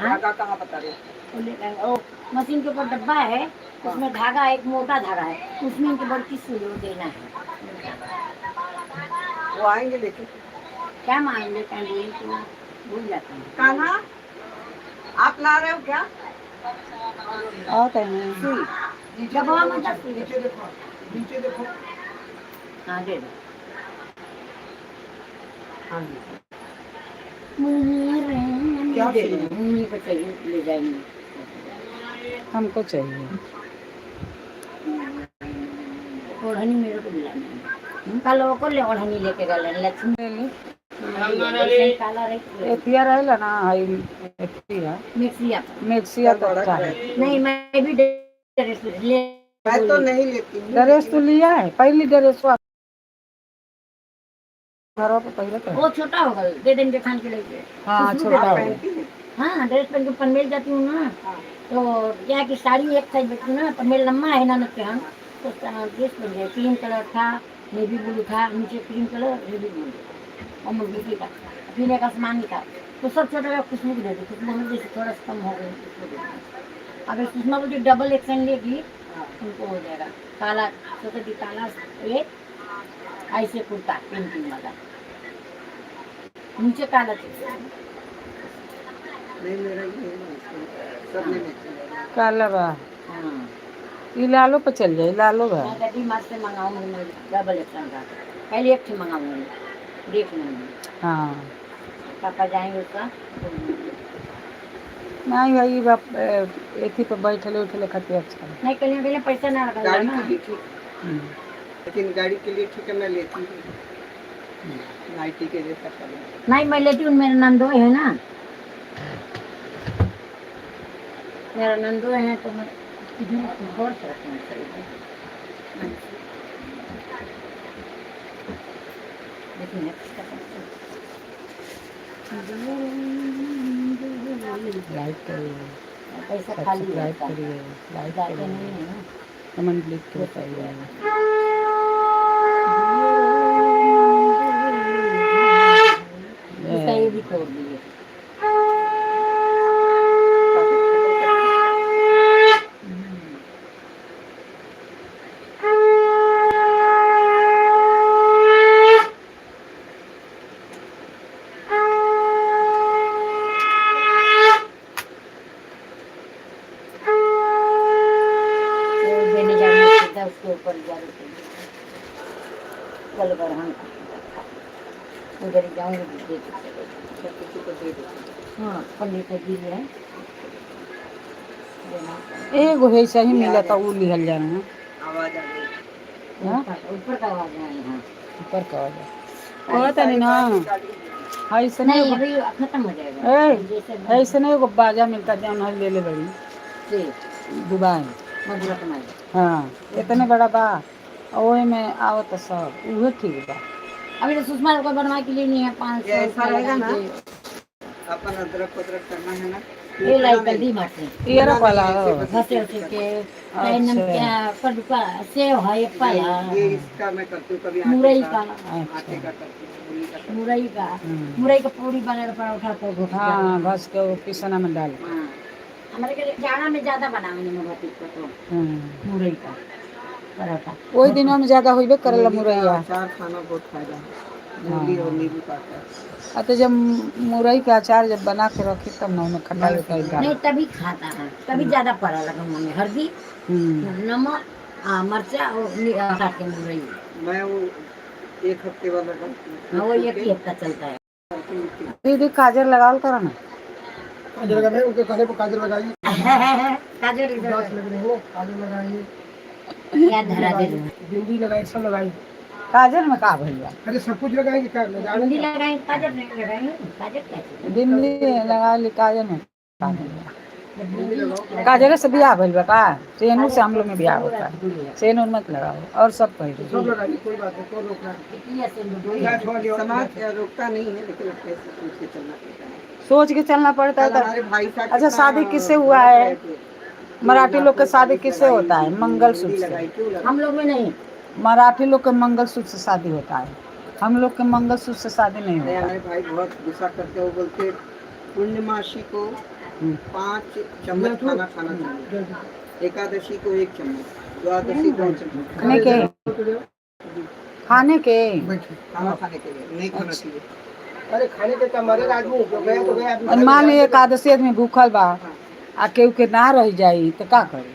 धागा कहाँ बता रहे ओ मशीन के ऊपर डब्बा है उसमें धागा एक मोटा धागा है उसमें इनकी बड़की सुई वो देना है। वो आएंगे लेके क्या मान लेते हैं बोली तो भूल जाते हैं। कान्हा आप ला रहे हो क्या आता है सुई डब्बा में दस सुई नीचे देखो नीचे देखो हाँ दे दो क्या दे दो मुन्नी को चाहिए ले जाएंगे हमको चाहिए ओढ़नी मेरे को दिलाना कल वो को ले ओढ़नी लेके गए लक्ष्मी ले काला रही एथिया रहेला ना हाई एथिया मिक्सिया मिक्सिया तो अच्छा है नहीं मैं भी ड्रेस ले मैं तो नहीं लेती हूँ ड्रेस तो लिया है पहली ड्रेस घरों पे पहले तो वो छोटा होगा दे देंगे खान के लिए हाँ खुशबू छोटा देते हो हैं। हाँ ड्रेस पहन के पनमेल जाती हूँ ना तो क्या कि साड़ी एक साइज बैठी हूँ ना पनमेल लम्बा है ना नचते हम तो ड्रेस बन गया क्रीम कलर था नेवी ब्लू था नीचे क्रीम कलर नेवी ब्लू और मुर्गी था फिर एक आसमानी था तो सब छोटा खुशबू को दे दी खुशबू हम जैसे थोड़ा सा कम हो गई अगर सुषमा को जो डबल एक्शन लेगी उनको हो जाएगा काला छोटा काला एक ऐसे कुर्ता पेंटिंग वाला नीचे काला चाहिए नहीं मेरा ये है, सब में लेती काला बा हाँ ये लालो पे चल जाए लालो बा मैं कभी मार्च से मंगाऊंगी मैं डबल एक्शन का पहले एक थी मंगाऊंगी देख लेंगे हाँ पापा जाएंगे उसका नहीं भाई बाप एथी पे बैठले उठले खाते अच्छा नहीं कहीं के लिए पैसा ना लगा गाड़ी ना के लिए ठीक हम्म। लेकिन गाड़ी के लिए ठीक है मैं लेती हूँ नाइटी के जैसा कलर नहीं मैं लेती हूँ मेरा नंदोई है ना मेरा नंदोई है तो मैं इधर गौर से रखना चाहिए लेकिन लाइट करिए पैसा खाली लाइट रहता है। करिए लाइट जाते करिए नहीं है ना कमेंट लिख के बताइए इसका ये भी तोड़ दिए देने जाने सीधा उसके ऊपर जा रहे थे कल बढ़ान उधर ही जाऊंगी दे सब किसी को दे देती हाँ पंडित जी है एगो है सही मिला तो वो लिहल जाना है आवाज आ गई हाँ? ऊपर का आवाज है यहाँ ऊपर का हो जाए कहता नहीं ना ऐसे नहीं नहीं अभी खत्म हो जाएगा जैसे ऐसे नहीं एगो बाजा मिलता जौन हल ले ले बड़ी जी दुबई मधुरा कमाई हाँ इतने बड़ा बा ओए में आओ तो सब उहे ठीक बा अभी तो सुषमा को बनवा के लिए नहीं है 500 ये ऐसा रहेगा ना? जी। अपन अदरक वदरक करना है ना ये लाई कर दी माटे ये रहा पाला हंसे हंसे के नम क्या कड़का सेव है एक पाला ये इसका मैं करती हूँ कभी आटे मुरई का का आटे का करती हूँ पूरी का करती मुरई का पूरी बना पराठा तो घोटा हाँ घस के वो पिसना में डाल के। हमारे के जाड़ा में ज्यादा बनावे में बात तो मुरई का पराठा वही दिनों में ज्यादा होइबे हूँ। करेला मूली का मुरैया। अचार खाना बहुत फायदा है मूली और नींबू का अचार। तो जब मुरई का अचार जब बना के रखी तब ना उनमें खटाई उटाई नहीं डाल। तभी खाता है तभी ज्यादा पड़ा लगा मुंह में हल्दी नमक मरचा और काट के मुरई मैं वो एक हफ्ते वाला करती हूँ। हाँ वो एक ही हफ्ता चलता है दीदी काजल लगावल करो ना। काजल लगाए उनके खाने पर काजल लगाइए काजल उदास लग रहे हो काजल लगाइए क्या धरा दे बिंदी लगाए सब लगाइए काजल में का भैया अरे सब कुछ लगाएंगे क्या बिंदी लगाए काजल नहीं लगाए काजल क्या बिंदी लगा ली काजल में का भैया। बिंदी लगाओ काजल से बियाह भइल बा का सेनूर से हम लोग में बियाह होता है सेनूर मत लगाओ और सब पहले सब लगाइए कोई बात नहीं कोई रोक रहा है समाज रोकता नहीं है लेकिन अब कैसे सोच के चलना पड़ता है। सोच के चलना पड़ता है कल हमारे भाई साहब अच्छा शादी किससे हुआ है मराठी लोग का शादी किससे होता है मंगलसूत्र से। क्यों लगा हम लोग में नहीं मराठी लोग के मंगलसूत्र से शादी होता है हम लोग के मंगलसूत्र से शादी नहीं नहीं, होता। हमारे भाई बहुत गुस्सा करते हो बोलते पूर्णिमासी को 5 चम्मच खाना खाना चाहिए एकादशी को 1 चम्मच द्वादशी 2 चम्मच खाने के खाने के खाना खाने के लिए नहीं खाना चाहिए। अरे खाने के तो हमारे आदमी जो गया तो गया और मान ली एकादशी आदमी भूखल बा आ केहू के ना रह जाई तो का करे।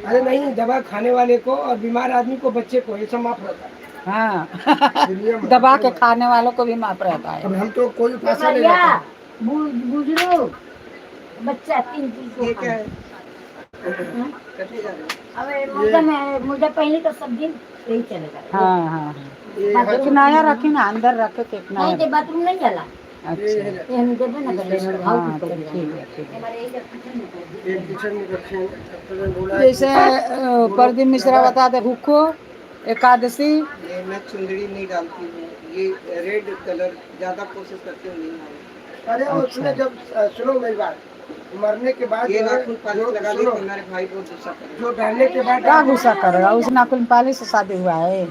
अरे नहीं दवा खाने वाले को और बीमार आदमी को बच्चे को ये सब माफ रहता है हाँ दबा के खाने वालों को भी माफ रहता अब है। हम तो कोई पैसा नहीं लेता बुजुर्ग बच्चा 3 ये को क्या है कटे जा रहे अबे मुझे पहले तो सब दिन यही चलेगा हाँ हाँ हाँ ये एक नया रखी ना अंदर रखे के एक नहीं नया तो बाथरूम नहीं चला अच्छा ये हम देबे ना कर हाँ तो ठीक है ठीक है। हमारे इधर कुछ नहीं होता। एक किचन में रखे हैं, डॉक्टर ने बोला है जैसे प्रदीप मिश्रा बता दे हुक्को एकादशी ये मैं चुंदड़ी नहीं डालती हूँ ये रेड कलर ज्यादा कोशिश करती हूँ नहीं आए। अरे वो उसने जब सुनो मेरी बात मरने के बाद ये जो है, नाखून पालिश जो- लगा दी सुनो, तो हमारे भाई बहुत गुस्सा करे जो डालने के बाद क्या गुस्सा करेगा उस नाखून पाली से शादी हुआ है।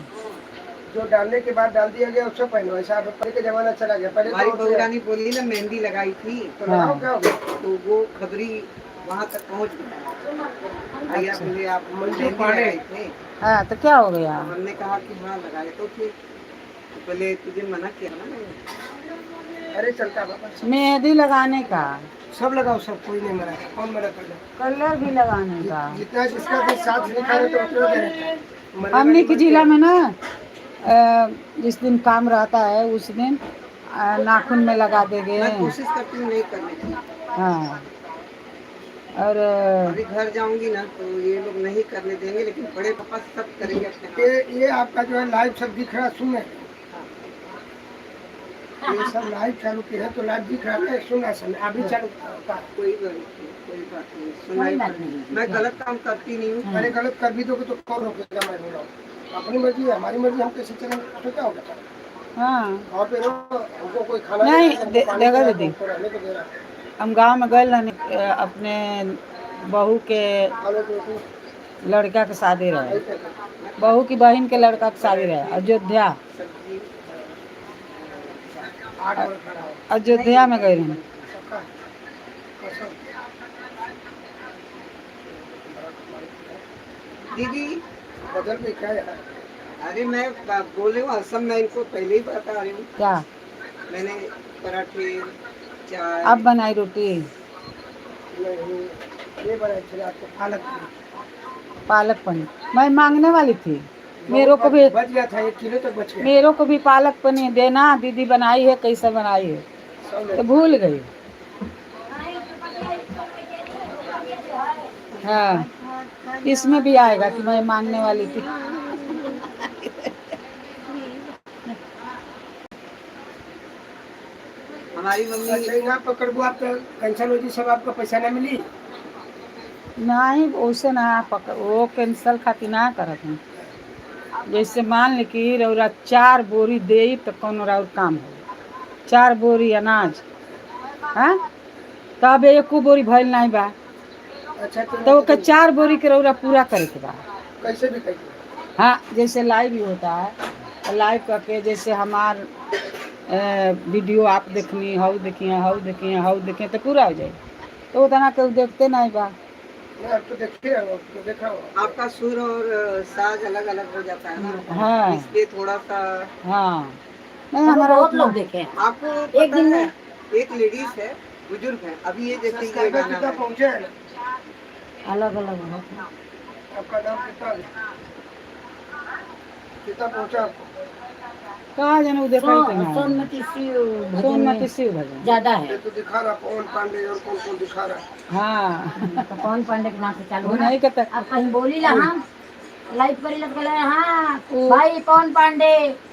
जो डालने के बाद डाल दिया गया उससे पहले ऐसा अब पहले के जमाना चला गया पहले हमारी तो बहू रानी बोली ना मेहंदी लगाई थी तो लगाओ क्या हो गया तो वो खबरी वहाँ तक पहुँच गया भैया बोले आप मंजू मेहंदी पांडे। लगाई थे हाँ तो क्या हो गया। हमने कहा कि हाँ लगाए तो फिर तो बोले तुझे मना किया ना मैंने। अरे चलता बाबा मेहंदी लगाने का सब लगाओ सब कोई नहीं मना कौन मना कर रहा कलर भी लगाने का जितना जिसका भी साथ लिखा रहता है उतना दे रहता है मरने हमने वाली के मत जिला करो। में ना जिस दिन काम रहता है उस दिन नाखून में लगा देंगे। मैं कोशिश करती हूँ नहीं करने की हाँ और अभी घर जाऊंगी ना तो ये लोग नहीं करने देंगे लेकिन बड़े पापा सब करेंगे अपने हाथ। ये आपका जो है लाइव सब दिख रहा सुन ये सब लाइव चालू किया है तो लाइव दिख रहा है सुना सुन अभी चालू होता है। कोई बात नहीं सुनाई मैं गलत काम करती नहीं हूँ अरे गलत कर भी दोगे तो कौन रोकेगा मैं बोला अपनी मर्जी है हमारी मर्जी हम कैसे चलेंगे तो क्या होगा हाँ और फिर हमको कोई खाना नहीं, हमको दे- पानी देगा दे रहा, दीदी। हमको रहने को दे रहा है। हम गांव में गए रहने अपने बहू के आलू की रोटी लड़का के शादी रहे ऐसे करके। बहू की बहन के लड़का के शादी रहे अयोध्या सब्जी 8 बजे खड़ा हो अयोध्या में गए रहे। सबका कसम। दीदी बदल भी क्या है अरे मैं बोले हूँ असम में इनको पहले ही बता रही हूँ क्या मैंने पराठे चाय अब बनाई रोटी नहीं ये बनाए थे आपको पालक की। पालक पनीर मैं मांगने वाली थी मेरे को भी बच गया था 1 किलो तक बच गया मेरे को भी पालक पनीर देना दीदी बनाई है कैसे बनाई है सब तो भूल गई। हाँ इसमें भी आएगा कि मैं मांगने वाली थी। हमारी मम्मी अच्छा ना पकड़बो आप तो कैंसिल हो जी सब आपका पैसा ना मिली नहीं वैसे ना पकड़ वो कैंसल खातिर ना करत हूँ जैसे मान ली कि रौरा 4 बोरी दे तो कौन और काम हो 4 बोरी अनाज हाँ तब एको बोरी भइल नहीं बा अच्छा तो ओके 4 बोरी के रौरा पूरा करे के बा। कैसे भी कैसे हाँ जैसे लाइव भी होता है, लाइव करके जैसे हमार वीडियो आप देखनी हाउ देखिए तो पूरा हो जाए। तो उतना केहू देखते नहीं बा। मैं अब तो देखते हैं, अब तो देखा हो। आपका सुर और साज अलग अलग हो जाता है ना, हाँ इसलिए थोड़ा सा हाँ नहीं हम हमारा बहुत उतना लोग देखे हैं। आपको एक पता दिन है, में एक लेडीज है, बुजुर्ग है, अभी ये जैसे ये सब्सक्राइबर गाना कितना है। पहुंचे हैं? अलग अलग होते हैं। आपका नाम कितना है? कितना पहुंचा आपको? कहाँ जाने देखा ही तो सोनमती शिव भजन सोनमती में शिव भजन। ज्यादा ये है। तो दिखा रहा पवन पांडे और कौन कौन दिखा रहा है। हाँ तो पवन पांडे के नाम से चालू वो है ना। नहीं कहता अब कहीं बोली ला हम लाइव करी लग गए हाँ वो- भाई पवन पांडे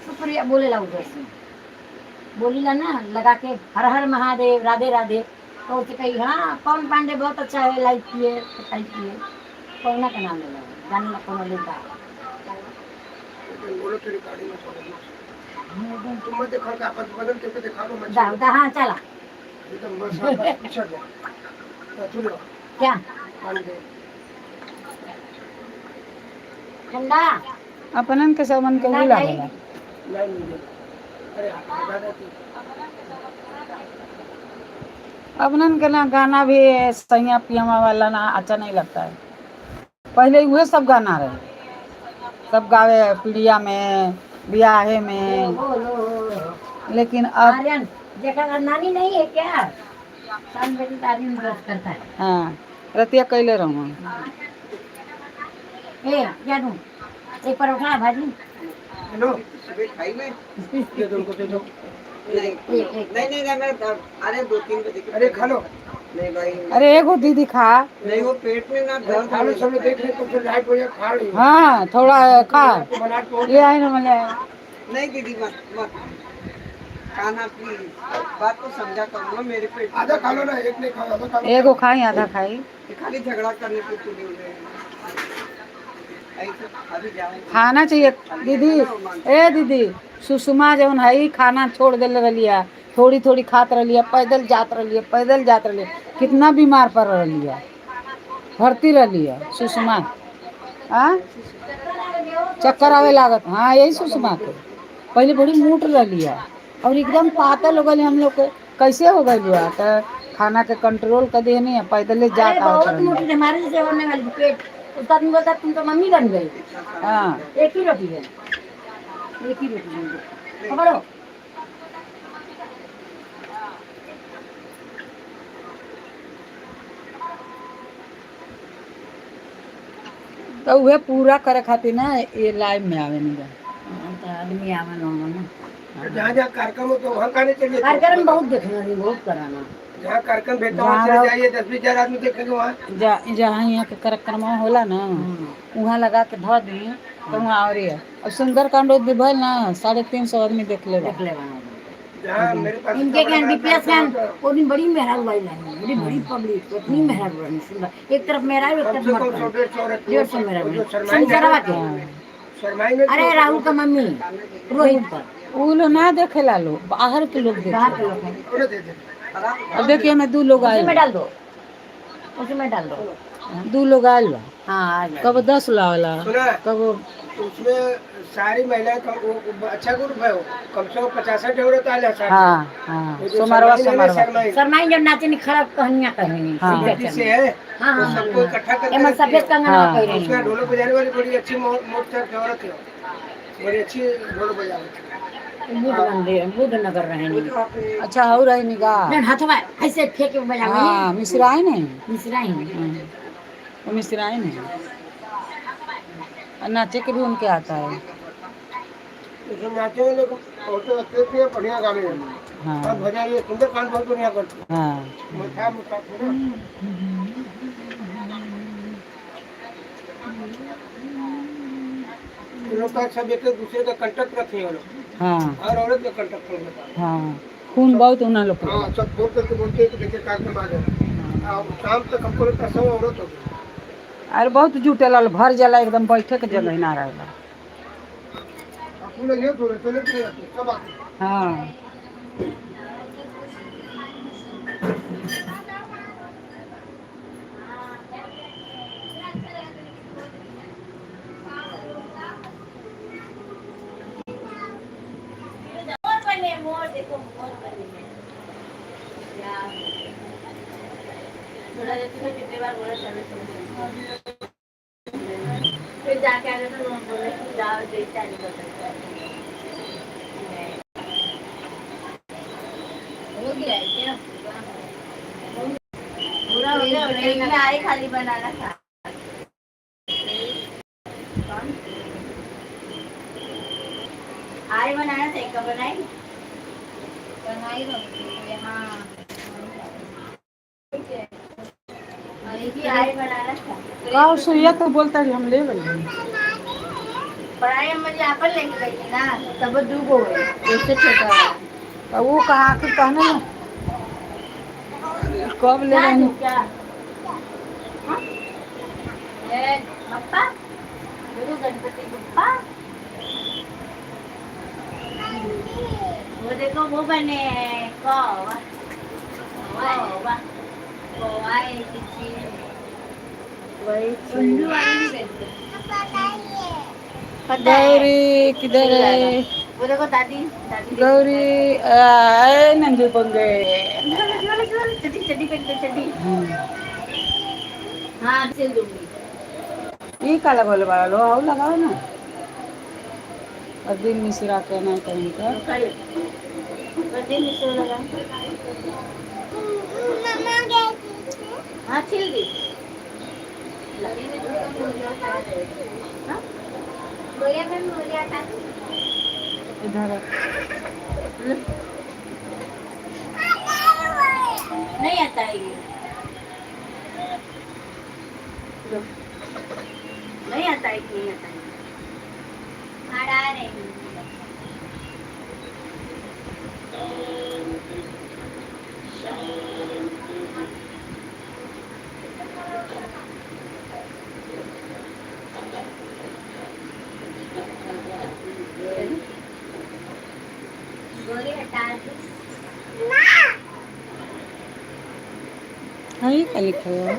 शुक्रिया बोले ला उधर से बोली ला ना लगा के हर हर महादेव राधे राधे। तो उसे कही हाँ पवन पांडे बहुत अच्छा है लाइव किए टाइप किए पवना का नाम ले लो जाने ला कौन लेता लेकिन बोलो तेरी गाड़ी में चलो। तुम मत देखो का आपस बदल के दिखा दो मत। हाँ चला एकदम बस आपस पीछे गया तो लो क्या पांडे ठंडा अपनन के सबन के ठंडा उला नहीं। गला। नहीं मुझे अरे हटा देती अपनन के ना गाना भी सैया पियमा वाला ना अच्छा नहीं लगता है। पहले वह सब गाना रहे, सब गावे पीड़िया में ब्याहे में, लेकिन अब आर्यन देखा नानी नहीं है क्या शाम बेटी आर्यन ब्रश करता है। हाँ रतिया कैले रहूँ ए क्या दूं एक परोठा भाजी हेलो सुबह खाई में ये तुमको दे दो नहीं मैं अरे 2-3 बजे के अरे खा लो नहीं भाई, अरे एगो दीदी खा। नहीं वो पेट में ना दर्द खा लो होने सब लगता देख है। ले तो फिर लाइट हो जाए खा रही हो हाँ थोड़ा खा तो बना तो ले आई ना मिले। नहीं दीदी मत खाना प्लीज, बात को समझा करो ना, मेरे पेट में आधा खा लो ना एक नहीं खा आधा खा लो एगो खाई आधा खाई। ये खाली झगड़ा करने पे तुले हुए हैं। ऐसे अभी जाओ खाना चाहिए दीदी। ए दीदी सुषमा जौन है खाना छोड़ दे रही, थोड़ी थोड़ी खात रही, पैदल जात रही, कितना बीमार पड़ रही है, भर्ती रही है सुषमा। हाँ चक्कर आवे लागत। हाँ यही सुषमा के पहले बड़ी मोट रही है और एकदम पातल हो गई। हम लोग के कैसे हो गई हुआ तो खाना के कंट्रोल कर दिए नहीं, पैदल अरे जात बहुत आवत मोटी रही। हमारे जैसे होने वाली पेट उसका तुम बोलता तुम तो मम्मी बन गई। हाँ एक ही रोटी है एक ही रोटी बन गई पकड़ो तो वह पूरा करे खातिर ना ये लाइव में आवे नहीं बा। तो आदमी आवन होगा ना जहाँ जहाँ कार्यक्रम हो तो वहाँ खाने चलिए कार्यक्रम बहुत देखना नहीं बहुत कराना जहाँ कार्यक्रम भेजता वहाँ चले जाइए 10-20 आदमी देखेंगे वहाँ जहाँ यहाँ के कार्यक्रम होला ना वहाँ लगा के धो दी तो वहाँ और ये और सुंदर कांड भी भइल ना 350 आदमी देख ले देख ले वहाँ जहाँ मेरे पास इनके इतना क्या बड़ा डीपीएस कार्यक्रम फैन होता है, वो दिन बड़ी मेहरा हुआ बड़ी बड़ी पब्लिक इतनी मेहरा हुआ सुंदर एक तरफ मेरा है एक कम तरफ से कम मरता 100-150 रहती है। 150 मेरा जो है शर्माई शनिचरवा के शर्माई ने अरे राहुल का मम्मी रोहित पर उ लोग ना देखेला लोग, बाहर के लोग बाहर देखे। के लोग हैं थोड़े दे दे अब देखिए मैं 2 लोग उसी में आए, डाल दो उसी में डाल दो 2 लोग आयल बा, हाँ आ जाए कब 10 लावला सुना कब उसमें सारी महिलाएं वो अच्छा ग्रुप है वो कम से कम 50-60 औरत आ जाए हाँ हाँ सोमवार शर्माई जब नाचे नहीं खराब कहानियां कह रही हैं हाँ। सीधे से चल है हाँ वो हाँ सबको इकट्ठा करके एमन रखती है। सफेद कंगना हाँ। कह रही उसका हैं ढोलक बजाने वाली बड़ी अच्छी मोटर की औरत है बड़ी अच्छी ढोलक बजाती है। बुध नगर रहे नहीं अच्छा हो रही निगाह। नहीं हथवा ऐसे फेंक के बजावे हाँ मिश्राई नहीं, मिश्रा ही वो मिश्राई नहीं और नाचे के भी उनके आता है। इसमें नाचे वाले को औरतें अच्छी है बढ़िया गाने हैं हाँ और भजन ये सुंदरकांड बहुत बढ़िया करती है हाँ मुठा मुठा थोड़ा ये लोग का सब एक दूसरे का कांटेक्ट रखे हैं वो लोग हाँ हर औरत का कांटेक्ट कर लेता है। हाँ खून बहुत उन्हें लोग के। हाँ सब फोन करके बोलते हैं कि देखिए कार्यक्रम आ जाए और शाम तक हमको लगता है 100 औरत हो गई अरे बहुत जुटेला भर जाला एकदम बैठे के जगह ना रहेला। पूरे ये थोड़े चले चले जाते हैं, सब आते हैं। हाँ थोड़ा देर तो कितने बार बोला चलो चलो, फिर जाके आगे तो बोले कि जाओ देख नहीं कर सकता। हो गया है क्या? पूरा हो गया, ये आई खाली बनाना था। कौन? आई बनाना था, एक बनाई बनाई यहाँ आई बनाना था। गाँव सुइया तो बोलता है हम ले लेंगे। पढ़ाई मुझे यहाँ पर लेके गई थी ना, तब दूगो है, उससे छोटा है। अब वो कहाँ के कहना ना कब ले क्या रहे दूँ हैं? क्या? हाँ? ये बप्पा, गुरु गणपति बप्पा। वो देखो वो बने हैं कौवा, कौवा, कौवा एक चीज़, वही उल्लू वाली भी रहती है। गौरी किधर है? वो देखो दादी, दादी गौरी आए नंदू पंगे। चड्डी चड्डी पहन के चड्डी। हाँ सिल दूंगी। ये काला बोले वाला लो आओ लगाओ ना। और दिन मिश्रा के नहीं कहीं का। दिन में लगा। हाँ सिल दी। हाँ? बोलिया मैम बोलिया था। इधर नहीं आता है ये, नहीं आता है, नहीं आता है। आ रहे हैं। गोली हटा दो। हाँ ये क्या लिखा हुआ है?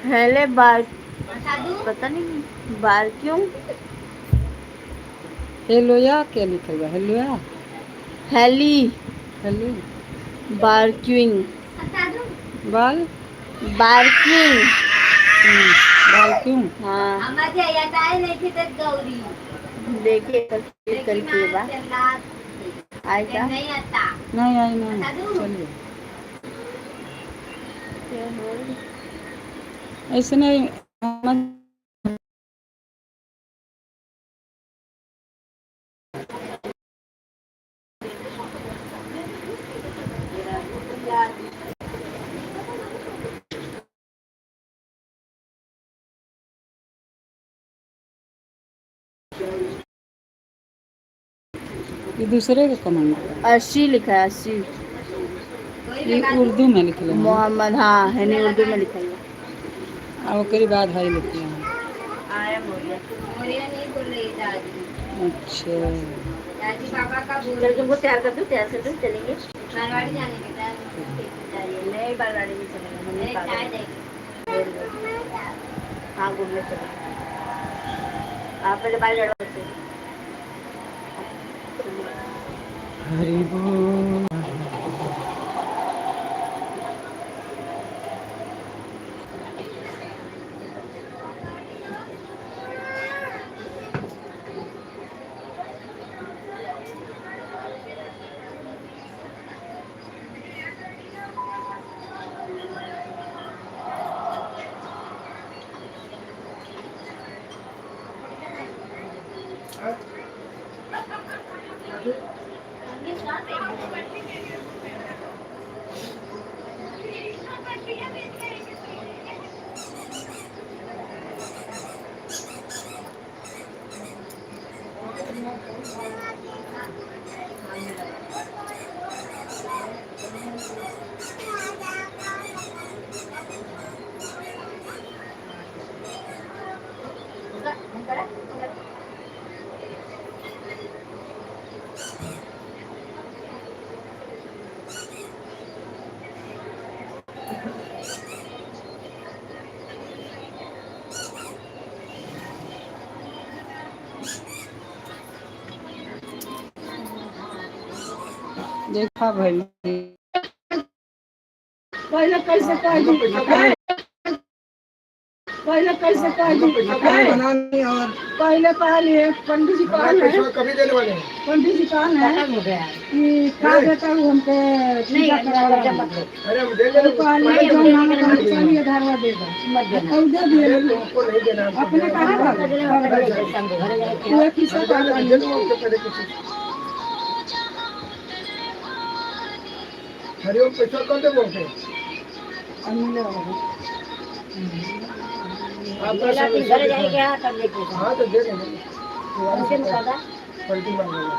हेले बार साधु पता नहीं बार क्यों हेलो या क्या लिखा हुआ? हेलो या हेली हेलो बारक्यूइंग साधु बाल बारक्यूइंग। बाल क्यों? हाँ आम्हाला यात आहे नाही की तर गौरी देखिए तस्वीर करके बा आय का नाही आता नहीं आई नहीं चलिए ऐसे नहीं ये दूसरे का कमांड है। 80 लिखा है 80। ये उर्दू में लिख लेंगे मोहम्मद हाँ है नहीं उर्दू में लिखा है। और उसके बाद हाई लिखते हैं। आया हो गया। मोरिया नहीं बोल रही दादी अच्छा दादी पापा का बोल चल तुमको तैयार कर दूँ चलेंगे। मारवाड़ी जाने के टाइम नहीं बालवाड़ी में चलेंगे मम्मी नहीं पापा। चाय देंगे हाँ घूमने चलेंगे। आप पहले बाल लड़वा से हरि बोल। देखा भाई पहले कैसे कह दी पहले कैसे कह दी बनानी और पहले कहलिए पंडित जी हमारे कहल है पैसा कभी देने वाले हैं। पंडित जी कहल है खत्म हो गया कि खा देता हूँ हमको पूजा करवा अरे हम देंगे तो कहलिए जो मांगा तो चलिए धरवा देगा मत देना और दे दिए अरे तुमको नहीं देना है, हमको अपने देना कहा है। था वो किस्सा दे कहला दे दो उसके पहले कुछ हरिओम पैसा कौन दे बोलते आप मेला पैसा तुम घर जाएंगे हाँ तब लेके जाओ। हाँ तो दे देंगे उनसे भी कहा पलटी मार देगा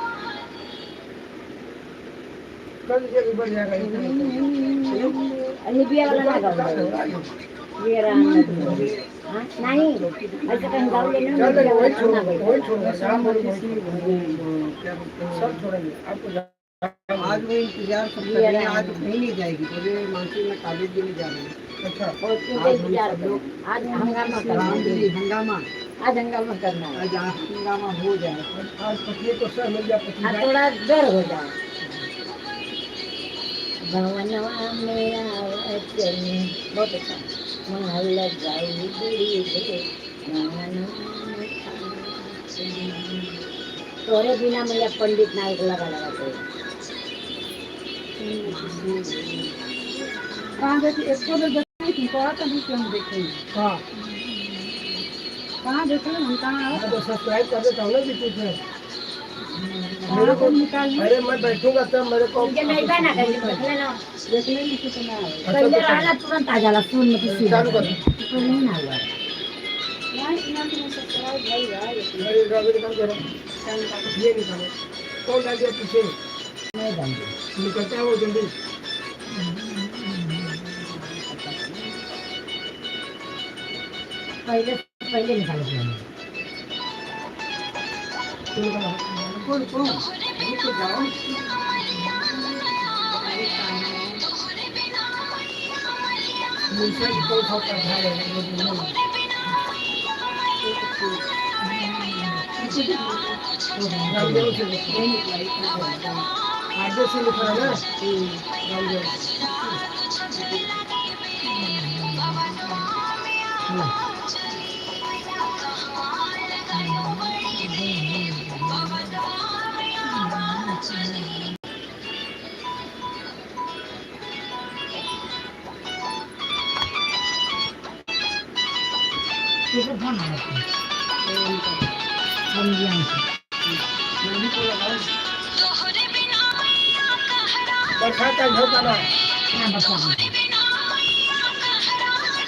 कल ये भी बढ़ जाएगा निबिया वाला ना गाओ ये रहा हाँ नहीं ऐसा कहीं गाँव लेने में चल निबिया वही वाला छोड़ ना गाओ वही छोड़ शाम को क्या बोलते हैं सब छोड़ेंगे आपको आज वो इंतजार सब कर रहे हैं आज कहीं नहीं जाएगी बोले मानसी में कॉलेज भी नहीं जा रही अच्छा और तुमको इंतजार करो आज हंगामा करना है हंगामा आज हंगामा करना है आज हंगामा हो जाए आज पत्नी को सह मिल गया पत्नी आज थोड़ा डर हो जाए भवनवा मेरा वचन बहुत अच्छा महल जाई बड़ी दे तोरे बिना मैया पंडित नायक लगा तो कहाँ देखी एक तो देखी थी कहा था भी क्यों देखेंगे हाँ कहाँ देखे हम कहाँ आए तो सब्सक्राइब कर देता हूँ ना यूट्यूब पे मेरे को निकाल अरे मैं बैठूंगा तब मेरे को मुझे नहीं बना कर देख लेना देखने में कितना आए पहले रहना तुरंत आ जाला फोन में किसी चालू कर तो नहीं ना हुआ यार इतना तो सब्सक्राइब भाई यार मेरे ड्राइवर निकाल दे रहा हूँ ये निकालो कौन डाल दिया पीछे नहीं जाऊंगी निकलता है वो जल्दी पहले निकालो कौन कौन रुक जाओ मुझसे कोई बहुत अच्छा है रामदेव से आगे से लिखा है ना रामदेव ये तो फोन आया था बंदियां से बरसात का घर का ना क्या बता ना पता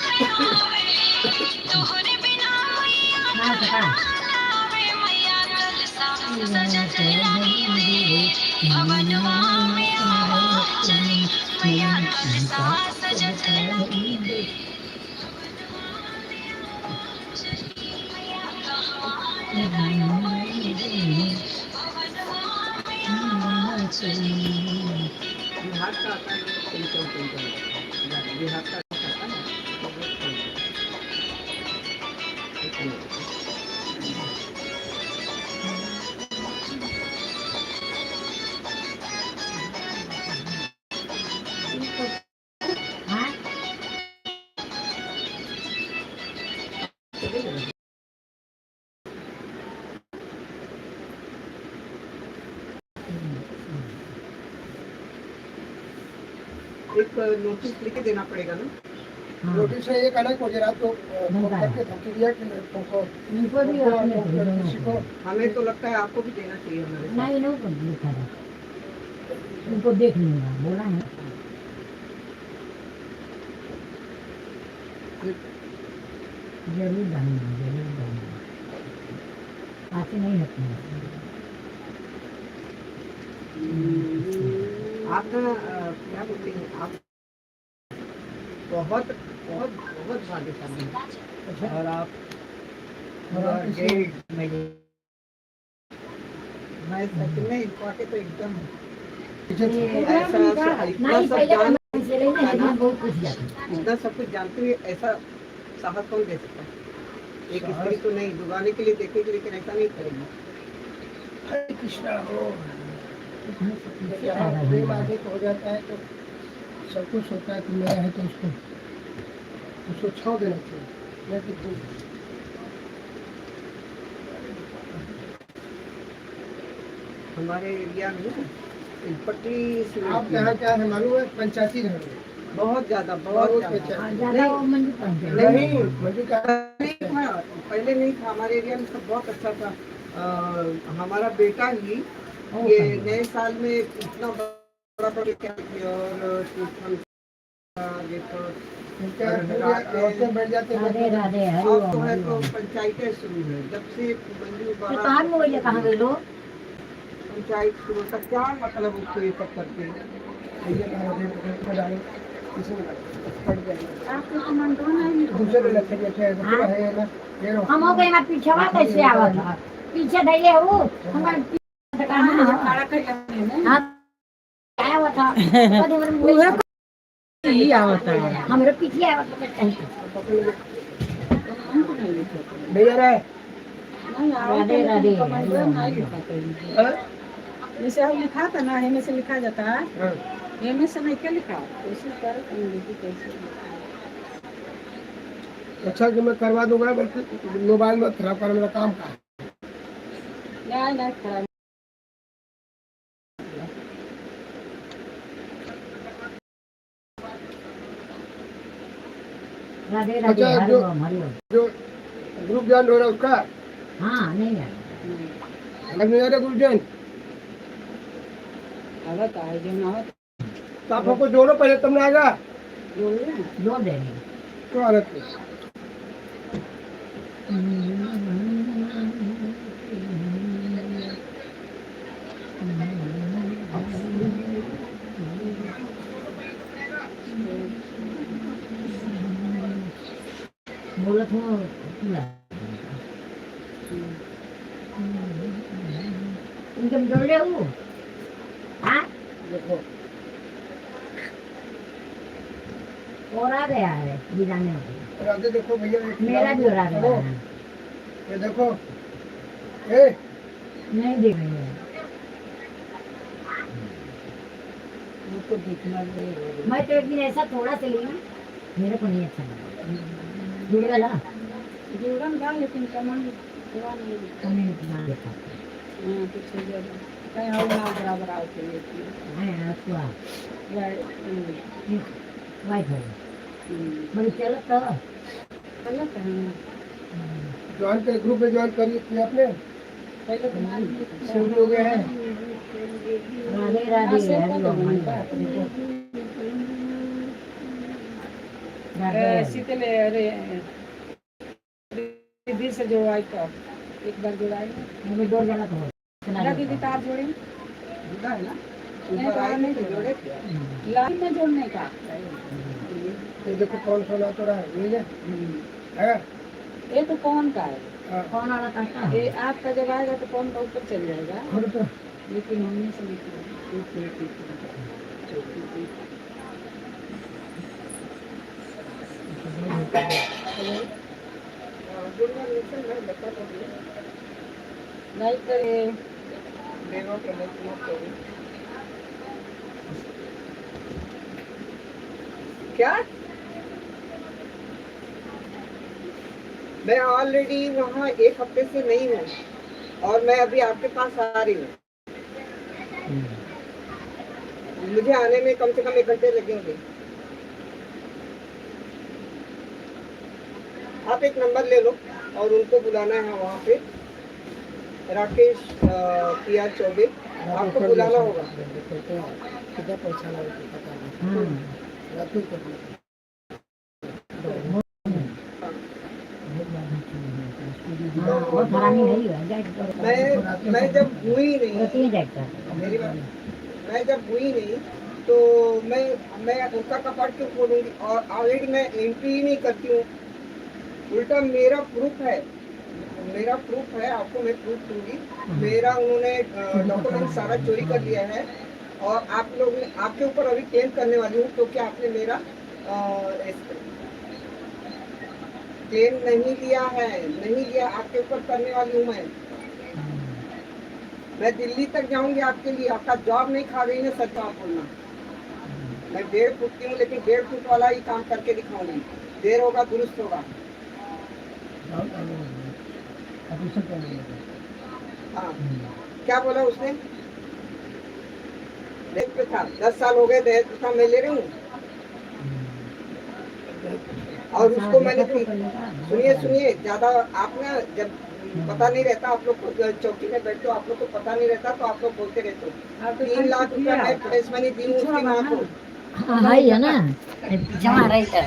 बिहार का आता है बिहार का आता है हाँ एक नोटिस लिख के देना पड़ेगा ना नोटिस है ये कहना है गुजरात को करके धमकी दिया कि तुमको इनको भी अपने किसी को हमें तो लगता है आपको भी देना चाहिए हमारे साथ। नहीं नहीं कुछ लिखा था उनको देख लूंगा बोला है जरूर डालना आते नहीं हटना आप ना क्या बोलते हैं आप बहुत बहुत बहुत भाग्यशाली हैं। और आप मैं सच में इनको आके तो एकदम ऐसा इतना नहीं सब पहले जान से लेने हैं बहुत कुछ जाता इतना सब कुछ जानते हुए ऐसा साहस कौन दे सकता है एक स्त्री को नहीं डुबाने के लिए देखने के लिए लेकिन ऐसा नहीं करेगी हरे कृष्णा हो जहाँ प्रेम अधिक हो जाता है तो सब कुछ होता है कि मेरा है तो उसको छोड़ देना चाहिए। मैं तो हमारे एरिया में पटरी आप यहाँ क्या है मालूम है, पंचायती घर में बहुत ज्यादा ज्यादा वो मंजू पहुंचे नहीं मंजू का नहीं था, पहले नहीं था हमारे एरिया में, सब बहुत अच्छा था। हमारा बेटा ही ये नए साल में इतना बड़ा प्रोजेक्ट किया और तूफान का ये तो औरतें बैठ जाते हैं। राधे राधे हरि अब ओम तो है हरि तो ओम। पंचायतें शुरू है जब से मंजू तो बाबा कहाँ मोबाइल कहाँ गए लोग? पंचायत शुरू होता क्या मतलब उसको ये सब करते हैं। दूसरे लड़के जैसे है ना ये लो। हम हो गए ना पीछे कैसे आवा था पीछे धैले हो हमारे पीछे कहाँ हाँ आया हुआ था ही आवता है हमारे पीछे आया हुआ था भैया रे राधे राधे हाँ? जैसे अब लिखा था ना एम से लिखा जाता है हाँ। एम से नहीं क्या लिखा उसी तरह अंग्रेजी कैसे अच्छा कि मैं करवा दूंगा, बल्कि मोबाइल में खराब कर मेरा काम का है। नहीं खराब राधे राधे अच्छा, हरि जो- ओम हरि ओम। जो ग्रुप ज्वाइन हो रहा है उसका हाँ नहीं है अलग नहीं आ रहा ग्रुप ज्वाइन, आवत है जो ना आवत तो आप हमको जोड़ो पहले तब ना आएगा। जोड़ देंगे तो आदत नहीं। बोला था तुम जोड़ रहे हो हाँ देखो और आ गया है गिराने में राधे देखो भैया मेरा भी हो रहा है ये देखो ए नहीं देख रही है उसको दिखना चाहिए मैं तो एक दिन ऐसा थोड़ा सा ली मेरे को नहीं अच्छा लगा जुड़ गया ना जीवन का लेकिन कमन हुआ नहीं कमी नहीं देखा हाँ कुछ हो गया कहीं और ना बराबर आओ के लिए है आपको या वाइफ है बड़ी चलत तो गलत है ज्वाइन कर ग्रुप में ज्वाइन करिए किया आपने पहले तो मान शुरू हो गया है। राधे राधे हरि ओम हरि ओम। शीतल अरे दीदी से जो आई तो एक बार जुड़ाई मुझे दो जगह तो ना दीदी तार जोड़े जुड़ा है ना नहीं ऊपर तार आए नहीं तो जोड़े जोड़े लाइन में जोड़ने का ये देखो कौन सा तो रहा है ये है ये तो कौन का है हाँ। कौन वाला कहता है ये आपका जब आएगा तो कौन का ऊपर चल जाएगा खुद तो लेकिन हमने से नहीं करे देवा प्रदर्शन करो क्या मैं ऑलरेडी वहाँ एक हफ्ते से नहीं हूँ और मैं अभी आपके पास आ रही हूँ। मुझे आने में कम से कम 1 घंटे लगेंगे। आप एक नंबर ले लो और उनको बुलाना है वहाँ पे राकेश PR चौबे आपको बुलाना होगा। कितना पैसा लगेगा पता नहीं रात को कर दिया। वो हरामी नहीं है जाट मैं जब हुई नहीं होती है जाट मेरी बात मैं जब हुई नहीं तो मैं उनका कपाट क्यों खोलूंगी और ऑलरेडी मैं एंट्री ही नहीं करती हूँ। उल्टा मेरा प्रूफ है आपको मैं प्रूफ दूंगी। मेरा उन्होंने डॉक्यूमेंट सारा चोरी कर लिया है और आप लोग ने आपके ऊपर अभी क्लेम करने वाली हूँ क्योंकि आपने मेरा क्लेम नहीं लिया आपके ऊपर करने वाली हूँ मैं दिल्ली तक जाऊंगी आपके लिए, आपका जॉब नहीं खा गई ना, सच आप बोलना। मैं 1.5 फुट की हूँ, लेकिन 1.5 फुट वाला ही काम करके दिखाऊंगी। देर होगा दुरुस्त होगा। हाँ, क्या बोला उसने? दहेज प्रथा 10 साल हो गए, दहेज प्रथा मैं ले रही हूँ। और उसको मैंने सुनिए ज्यादा आप ना, जब पता नहीं रहता, आप लोग को चौकी में बैठते हो, आप लोग को पता नहीं रहता तो आप लोग बोलते रहते हो। 3 लाख रुपया मैं प्रेस मनी दी हूँ उसकी माँ को। हाँ है ना, जमा रही है।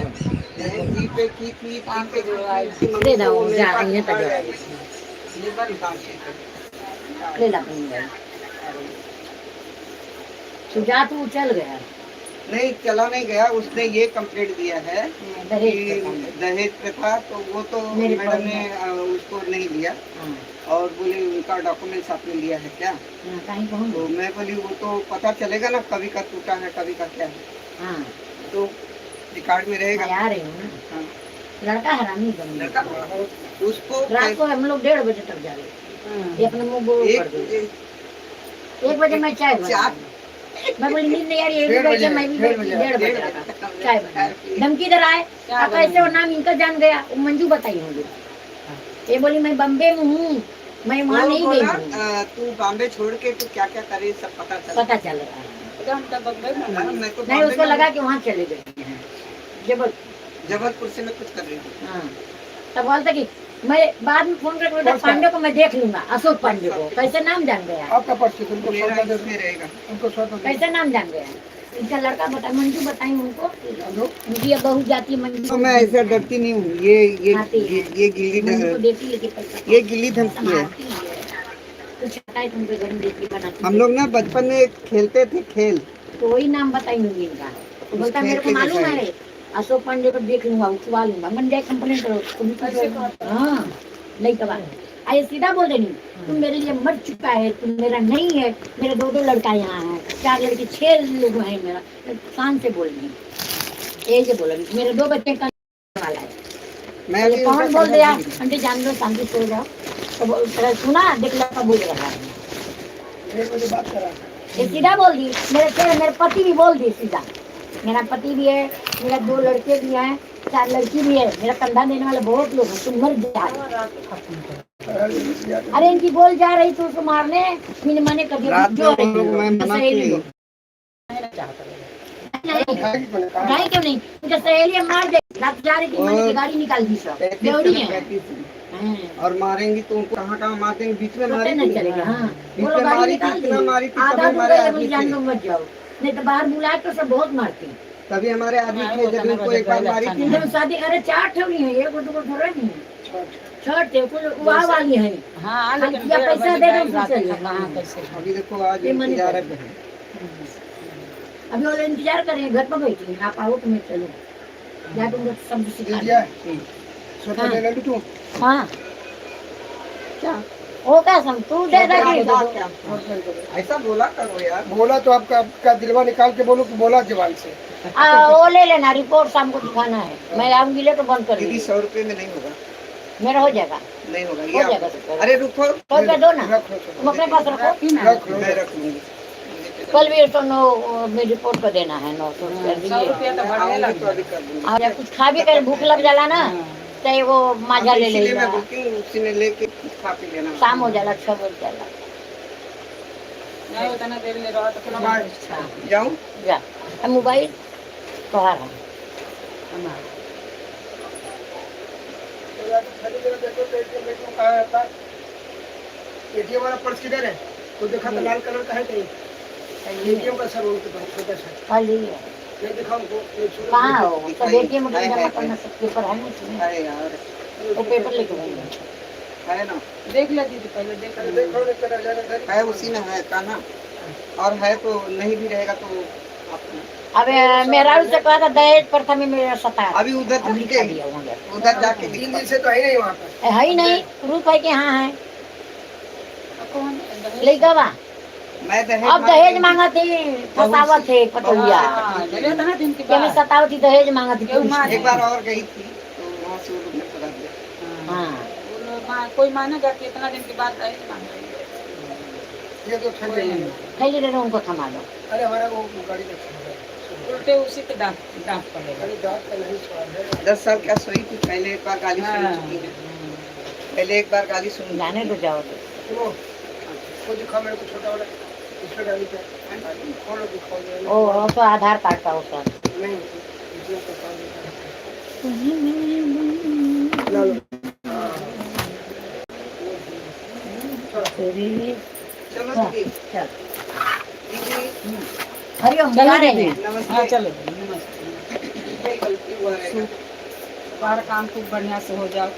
जी पे की थी, काम पे उसकी दे मम्मी दो, को मेरे जा पास रही है तो पकड़ जा। रही। लेबर निकाल के। ले ला तू जा, तू चल गया। नहीं चला नहीं गया, उसने ये कंप्लेंट दिया है कि दहेज प्रथा, तो वो तो मेरे मैडम ने उसको नहीं लिया। और बोले उनका डॉक्यूमेंट्स आपने लिया है क्या? तो मैं बोली वो तो पता चलेगा ना, कभी का टूटा है कभी का क्या है, तो रिकॉर्ड में रहेगा। आ रही हूँ ना, लड़का हरामी बन लड़का उसको रात को हम लोग 1:30 बजे तक जा रहे, ये अपने मुंह बोल कर दो। 1 बजे मैं चाय बना, मैं बोली नींद नहीं आ रही, 1 बजे मैं भी 1:30 बजे चाय बना। धमकी इधर आए, कैसे वो नाम इनका जान गया, वो मंजू बताई होंगी। ये बोली मैं बम्बे में हूँ, मैं वहाँ नहीं गई हूँ। तू बॉम्बे छोड़ के तू क्या क्या करे सब पता चल रहा है। मेरे को नहीं, उसको लगा कि वहाँ चले गए हैं जबलपुर से मैं कुछ कर रही हूँ। हाँ, तब बोलता कि मैं बाद में फोन करके बोलता पांडे को मैं देख लूंगा, अशोक पांडे को। कैसे नाम जान गया? आपका पर्ची तुमको मेरा इसमें रहेगा। उनको कैसे नाम जान गया? इनका लड़का बता, मंजू बताई उनको, उनकी अब बहू जाती है मंजू। तो मैं ऐसे डरती नहीं हूँ, ये गिल्ली देती लेकिन पैसा ये गिल्ली धमकी है। कुछ बताए तुमको घर में देती बनाती। हम लोग ना बचपन में खेलते थे खेल, तो वही नाम बताई होंगी इनका। तो बोलता मेरे को मालूम है, अशोक पांडे को देख लूंगा, उठवा लूंगा, मन जाए कंप्लेन करो। हाँ नहीं कबा आए सीधा बोल देनी, तुम मेरे लिए मर चुका है, तुम मेरा नहीं है, मेरे 2 लड़का यहाँ है, 4 लड़के 6 लोग हैं मेरा। कान से बोलनी ये जो बोला, मेरे 2 बच्चे का वाला है। मैं भी कौन बोल दिया आंटी जान लो, शांति से हो जाओ। तो सुना देख लड़का बोल रहा है, बात करा। ये सीधा बोल दी। मेरे पति भी बोल दी सीधा, मेरा पति भी है, मेरा 2 लड़के भी हैं, 4 लड़की भी है, मेरा कंधा देने वाले बहुत लोग हैं, तुम मर जा। अरे इनकी बोल जा रही तो उसको मारने मैंने कभी जो गाय क्यों नहीं, मुझे सहेली मार दे। रात जा रही थी, मैंने गाड़ी निकाल दी सब देवड़ी है। और मारेंगी तो उनको कहाँ कहाँ मार देंगे, बीच में मारी नहीं चलेगा। हाँ बीच में मारी थी, इतना मारी थी, आधा हमारे आदमी जान लो मत जाओ, नहीं तो बाहर बुलाए तो सब बहुत मारती। तभी हमारे आदमी थे, जब इनको एक बार मारी थी जब शादी, अरे 4 ठोरी है, एक को थोड़ा नहीं छठ थे, कुछ वहाँ वाली है। हाँ या पैसा दे दो कैसे। अभी देखो आज इंतजार है, अभी वो इंतजार करें, घर पर बैठी आप आओ तो मैं चलूँ, या तुम सब सिखा। हाँ क्या वो क्या सम तू दे दे, ऐसा बोला करो यार। बोला तो आपका दिलवा निकाल के बोलो कि बोला जवान से। वो ले लेना, रिपोर्ट शाम को दिखाना है, मैं आऊंगी ले तो बंद कर दीदी। 100 रुपए में नहीं होगा, मेरा हो जाएगा, नहीं होगा हो जाएगा। अरे रुको, 100 रुपया दो ना, तुम अपने पास रखो। मैं रख लूंगी। कल भी तो 9 में रिपोर्ट को देना है, 900 रुपया। और कुछ खा भी कर, भूख लग जाला ना, चाहे वो माजा ले लेगा, उसी में लेके खा पी लेना। शाम हो जाला, 6 बज जाला। जाऊं जा मोबाइल कहाँ है? एटीएम वाला पर्स किधर है? तो देखा तो लाल कलर का है कहीं, एटीएम का सर उनके पास छोटा सा खाली है। नहीं दिखाओ उनको, कहाँ हो? सब एटीएम में जमा करना, सब पेपर है ना इसमें, है यार, वो पेपर लेके जाएंगे। है ना, देख ले दीदी, पहले देख ले। देखो है उसी में है काना, और है तो नहीं भी रहेगा तो अब मेरा उससे कहा था दहेज प्रथा में मेरा सताया, अभी उधर जाके 3 दिन से तो है नहीं वहाँ पर, है ही नहीं, प्रूफ है कि हाँ है। लेगा बा मैं अब दहेज मांगा थी, फसावत थे पटौया, मैं सतावत थी, दहेज मांगा थी। एक बार और गई थी तो वहाँ से वो लोग ने पकड़ लिया। हाँ कोई मानेगा कि इतना दिन के बाद दहेज मांग रही है। ये तो ठंडे कोई में नहीं। थैली दे दो, उनको थमा दो। अरे हमारा वो गाड़ी का थैला उल्टे उसी पे डांट डांट पड़ेगा। अरे दांत का नहीं स्वाद है 10 साल क्या सोई थी, पहले एक बार गाली सुन हाँ। चुकी है, पहले एक बार गाली सुन जाने दो, जाओ तो। सुनो वो दिखाओ मेरे को छोटा वाला इसमें डाली क्या खोलो दिखाओ जरा। ओ तो आधार कार्ड का वो सब। नहीं इसमें तो काम ला लो चलो दीदी, चल दीदी हरिओम चलो जा रहे दीदी। हैं। नमस्ते। हाँ चलो नमस्ते। कोई गलती हुआ रहेगा सारा काम खूब बढ़िया से हो जाओ,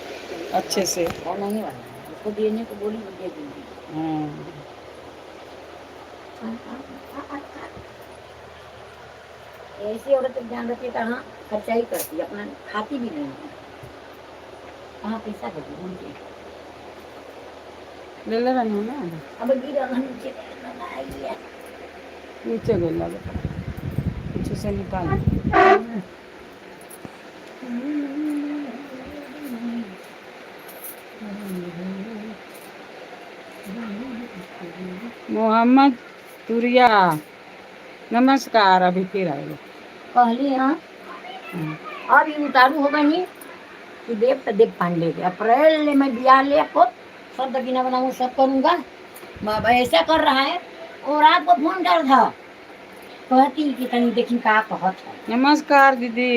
अच्छे से। और नहीं वाला उसको देने को बोली, वो दे दूंगी। हाँ। ऐसी औरत का ध्यान रखिए, कहाँ खर्चा ही करती है, अपना खाती भी नहीं है, कहाँ पैसा करती ढूंढती। ले ले रही हूँ ना, अब गिरा नीचे आई है। नीचे ले ला बेटा, पीछे से निकाल। मोहम्मद तुरिया नमस्कार। अभी फिर आएगा। कहली हाँ अब ये उतारू होगा नहीं कि देव तो देव पांडे के अप्रैल में मैं ब्याह ले आपको सब दकीना बनाऊँ, सब करूँगा। बाबा ऐसा कर रहा है, और रात को फोन कर था, कहती कि तनी देखी का कहत है। नमस्कार दीदी।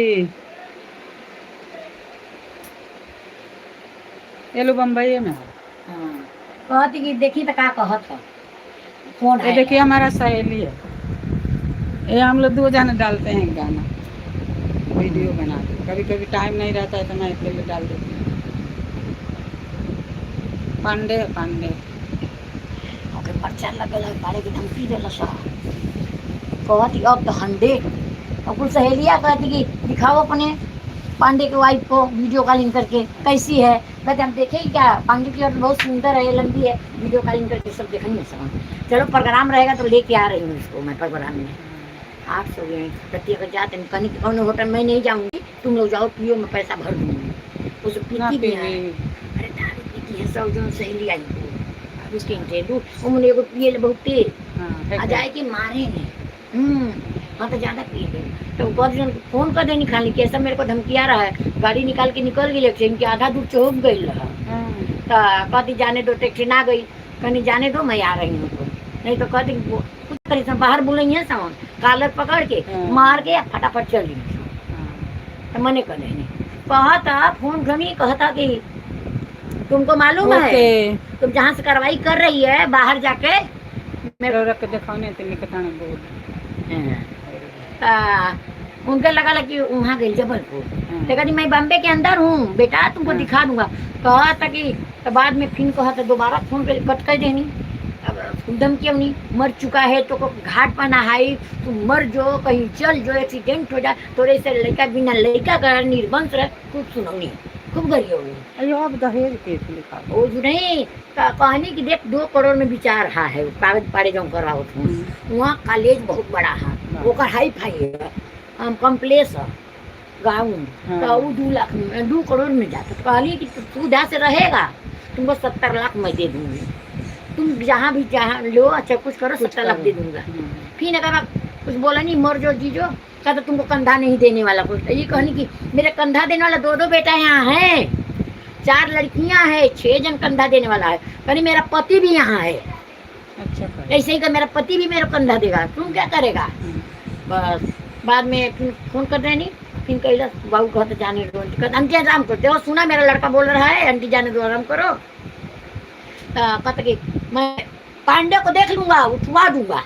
ये लो बम्बई में है। हाँ, कहती कि देखी तो का कहत है। फोन ये है देखिए हमारा सहेली है, ये हम लोग 2 जने डालते हैं गाना, वीडियो बना के। कभी कभी टाइम नहीं रहता है तो मैं अकेले डाल देती हूँ। पांडे है पांडे। ओके पर्चा लगल है, पारे की धमकी देला सा। कहती अब तो 100 और कुछ सहेलियाँ कहती कि दिखाओ अपने पांडे के वाइफ को वीडियो कॉलिंग करके, कैसी है। कहते हम देखें क्या, पांडे की औरत बहुत सुंदर है, लंबी है, वीडियो कॉलिंग करके सब देखेंगे सब। चलो प्रोग्राम रहेगा तो लेके आ रही हूँ इसको मैं प्रोग्राम में। 800 प्रति अगर जाते हैं कहीं कौन होटल में नहीं जाऊँगी, तुम लोग जाओ पियो, मैं पैसा भर दूँगी। उस ना पीती भी है, अरे दारू पीती है सब, जो सहेली आई को उसके इंटरव्यू उन्होंने एगो पिए ले बहुत तेज आ जाए कि मारे ने। हाँ तो ज़्यादा पिए ले तो कद फोन कर देनी खाली कि ऐसा मेरे को धमकिया रहा है, गाड़ी निकाल के निकल गई, लेकिन इनकी आधा दूर चौक गई रहा। तो कहती जाने दो, टैक्सी ना गई, कहनी जाने दो मैं आ रही हूँ तो, नहीं तो कहती कुछ करी सब बाहर बोलेंगे सामान कालर पकड़ के मार के फटाफट चल गई। तो मैंने कह नहीं कहा था, फोन घनी कहता कि तुमको मालूम है तुम जहाँ से कार्रवाई कर रही है बाहर जाके मेरे रख के दिखाओ नहीं तो निकटाने बोल। उनके लगा कि वहाँ गई जबलपुर, तो कहती मैं बॉम्बे के अंदर हूँ बेटा, तुमको दिखा दूंगा। कहा था कि तो बाद में फिर कहा था दोबारा फोन कर कट कर देनी। अब दम क्यों नहीं, मर चुका है तो घाट पर नहाई, तुम मर जो, कहीं चल जो, एक्सीडेंट हो जाए, थोड़े से लड़का बिना लड़का का निर्वंश रहे, खूब सुनौनी, खूब गरी होगी। अयो अब दहेज केस लिखा वो जो नहीं कहानी की देख 2 करोड़ में विचार रहा है, कागज पारे जो कराओ वहाँ कॉलेज बहुत बड़ा है, वो हाई फाई है, कम्प्लेक्स है गाँव, तो वो 2 लाख में 2 करोड़ में जाता। तो कहली कि तू उधर से रहेगा, तुमको 70 लाख मैं दे दूंगी, तुम जहाँ भी जहाँ लो, अच्छा कुछ करो 70 लाख दे दूंगा। फिर अगर कुछ बोला नहीं, मर जो जी जो, कहता तुमको कंधा नहीं देने वाला कुछ। ये कहनी कि मेरे कंधा देने वाला 2 बेटा यहाँ है, 4 लड़कियाँ हैं, 6 जन कंधा देने वाला है। कहनी मेरा पति भी यहाँ है। अच्छा ऐसे ही का मेरा पति भी मेरा कंधा देगा, तुम क्या करेगा। बस बाद में फिर फोन कर रहे नहीं, फिर कहला बाबू कहते जाने दो, आंटी आराम करते हो, सुना मेरा लड़का बोल रहा है आंटी जाने दो आराम करो। कहते कि मैं पांडे को देख लूंगा, उठवा दूंगा।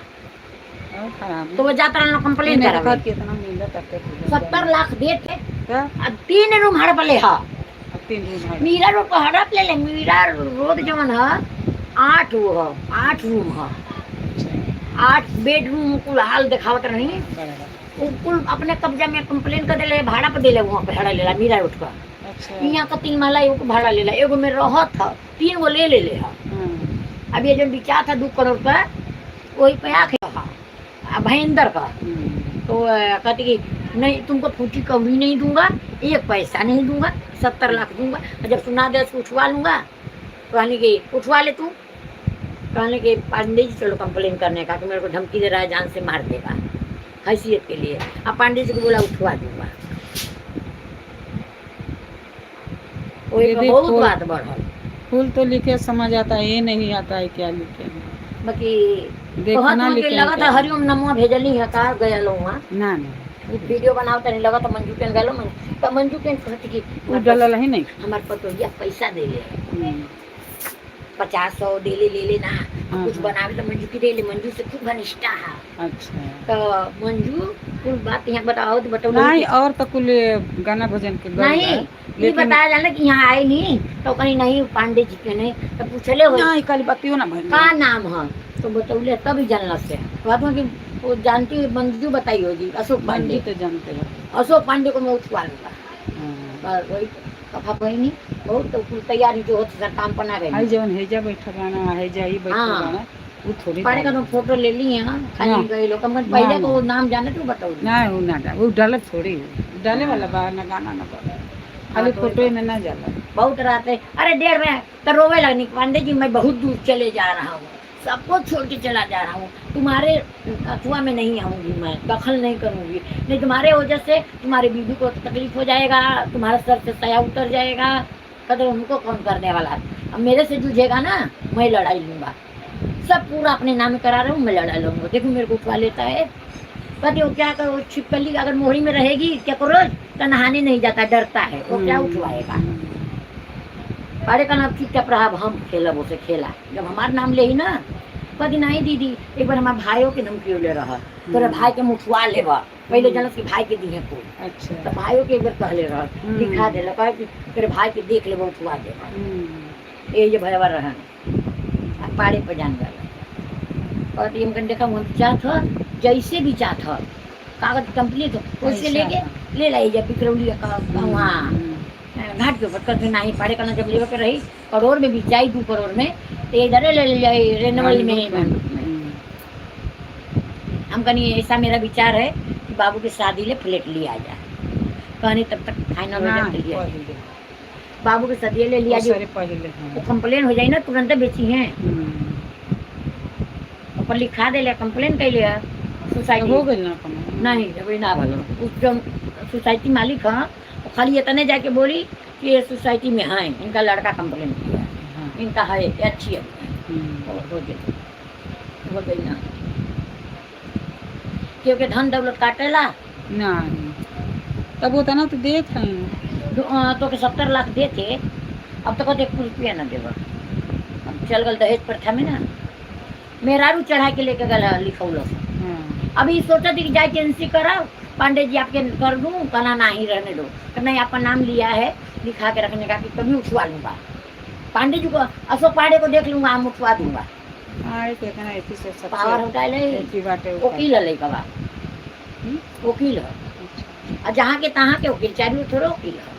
तो वो जाता रहा कंप्लेन करा, कितना मिला तक 70 लाख देते, 3 रूम हड़प ले। हाँ 3 रूम मीरा रोड को हड़प ले ले, मीरा रोड जवन है 8 रूम है, 8 बेडरूम कुल हाल दिखावत रही, कुल अपने कब्जा में कंप्लेन कर दिले, भाड़ा पे दिले, वहाँ पे भाड़ा लेला मीरा रोड का। यहाँ का 3 महला एगो भाड़ा लेला, एगो में रहत था, 3 गो ले ले हा। अब ये जो बिचा था 2 करोड़ का, वही पे आके भयंदर का। तो कहती कि नहीं तुमको फूटी कभी नहीं दूंगा, 1 पैसा नहीं दूंगा, 70 लाख दूंगा, जब सुना दे उठवा लूंगा। कहनी कि उठवा ले तू, कहने के पांडे जी चलो कंप्लेन करने का कि मेरे को धमकी दे रहा है, जान से मार देगा हैसियत के लिए। अब पांडे जी को बोला उठवा दूंगा। वो एक दीदी, बहुत फूल- बात बढ़ल। फूल तो लिखे समझ आता है, ये नहीं आता है क्या लिखे हैं। बाकी देखना कहत लिखे के लगा था हरिओम नमवा भेजली है का गया लो वहाँ ना ना वीडियो बनाओ तनी लगा तो मंजू के गलो तो मंजू के कहती कि वो डलल ही नहीं। हमारे पतोहिया पैसा दे ले हम्म, 50-100 डेली ले लेना कुछ हाँ। बनावे तो मंजू की दे ले। मंजू से खूब घनिष्ठा है अच्छा तो मंजू कुल बात यहाँ बताओ तो बताओ नहीं, और तो कुल गाना भजन के गल नहीं है, ये लेकिन बताया जाना कि यहाँ आए नहीं तो कहीं नहीं पांडे जी के नहीं तो पूछले हो नहीं कल बतियो ना भइल। का नाम है तो बतौले तभी जानला से बात में कि वो जानती हुई मंजू बताई होगी अशोक मंजू पांडे। तो जानते हैं। अशोक पांडे को मैं उठवा लूंगा हाँ। और वही कफा बहनी बहुत तो कुल तैयारी जो होती सर काम बना आई रहे जवन हेजा बैठल गाना हेजा ही बैठल हाँ। गाना वो थोड़ी पाड़े का तो फोटो ले ली है खाली ना। गए लोग हम पहले ना, तो वो नाम जाने तो बताओ नहीं वो ना वो डाले थोड़ी हो। डाले वाला बाहर ना गाना ना बोला खाली तो फोटो में ना जाला। बहुत रात है अरे 1:30 में तो रोवे लगनी पांडे जी मैं बहुत दूर चले जा रहा हूँ सबको छोड़ के चला जा रहा हूँ तुम्हारे अथुआ में नहीं आऊंगी मैं दखल नहीं करूंगी नहीं तुम्हारे वजह से तुम्हारे बीबी को तकलीफ हो जाएगा तुम्हारे सर से साया उतर जाएगा कदर उनको कौन करने वाला है अब मेरे से जूझेगा ना मैं लड़ाई लूंगा सब पूरा अपने नाम करा रहा हूँ मैं लड़ाई लूंगा देखो मेरे को उठवा लेता है कहते वो क्या करो छिपकली अगर मोहरी में रहेगी क्या करो तो नहाने नहीं जाता डरता है वो क्या उठवाएगा अरे का नाम चुपचाप रहा अब हम खेलब उसे खेला जब हमारा नाम ले ही ना कदी नहीं दीदी एक बार हमारे भाइयों के नाम क्यों ले रहा तोरे भाई के मुठवा ले पहले जनस के भाई के दिए को अच्छा तो भाइयों के एक बार कहले रहा दिखा दे कहे कि तेरे भाई के देख ले उठवा दे ये जो भयवर रहन पाड़े पर जान गया और ये हम देखा मन चाहत हो जैसे भी चाहत हो कागज कंप्लीट हो उससे लेके ले लाई जब बिकरौली वहाँ घाट के ऊपर कभी नहीं पाड़े करना जब लेकर के रही करोड़ में भी जाई 2 करोड़ में तो इधर ले जाए रेनवल में हम कहीं ऐसा मेरा विचार है कि बाबू की शादी ले फ्लेट लिया जाए कहनी तब तक फाइनल हो जाए लिया बाबू की शादी ले लिया जो पहले तो कंप्लेन हो जाए ना तुरंत बेची है ऊपर लिखा दे कंप्लेन कैले सोसाइटी हो गई ना अपन नहीं अभी ना भलो उस जो सोसाइटी मालिक है वो खाली इतने जाके बोली कि ये सोसाइटी में है इनका लड़का कंप्लेन किया इनका है ये अच्छी है और हो गई ना क्योंकि धन दौलत काटेला नहीं तब वो ना तो देख हैं तो के 70 लाख दे थे अब तो कहते 1 रुपया ना देगा अब चल गल दहेज प्रथा में ना मेहरारू चढ़ा के लेके गला लिखौल अभी सोचा थी कि जाए कैंसी कराओ पांडे जी आपके कर दूँ कहना नहीं रहने दो तो नहीं आपका नाम लिया है लिखा के रखने का कि कभी उठवा लूँगा पांडे जी को अशोक पांडे को देख लूँगा हम उठवा दूँगा पावर उठा ले वकील है लेकर वकील है और जहाँ के तहाँ के वकील चाहे थोड़े वकील है